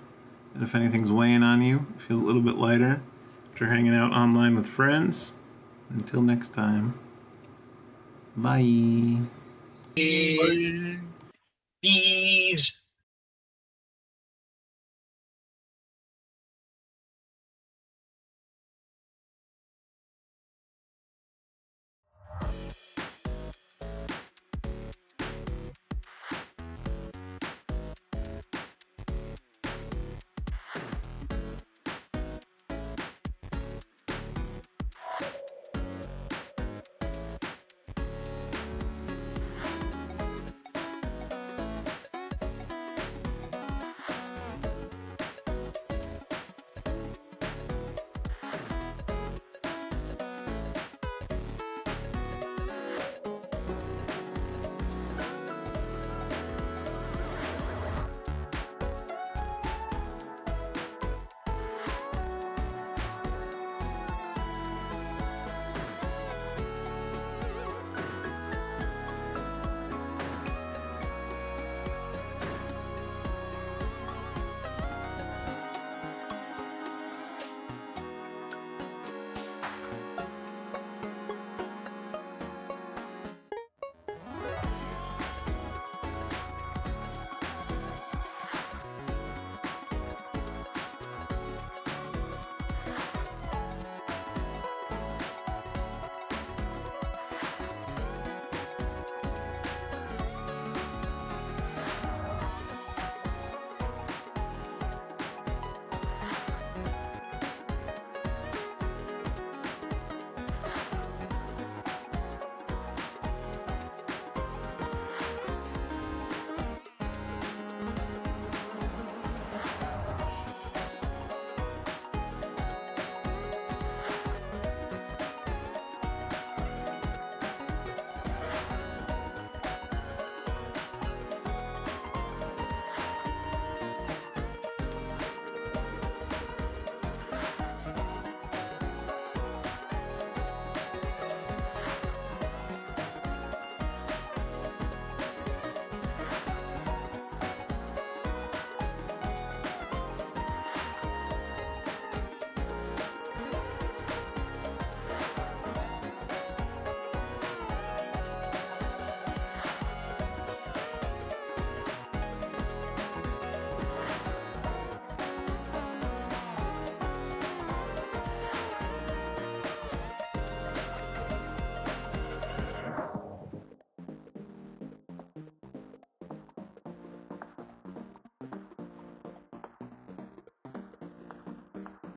that if anything's weighing on you, it feels a little bit lighter after hanging out online with friends. Until next time, bye. Bees.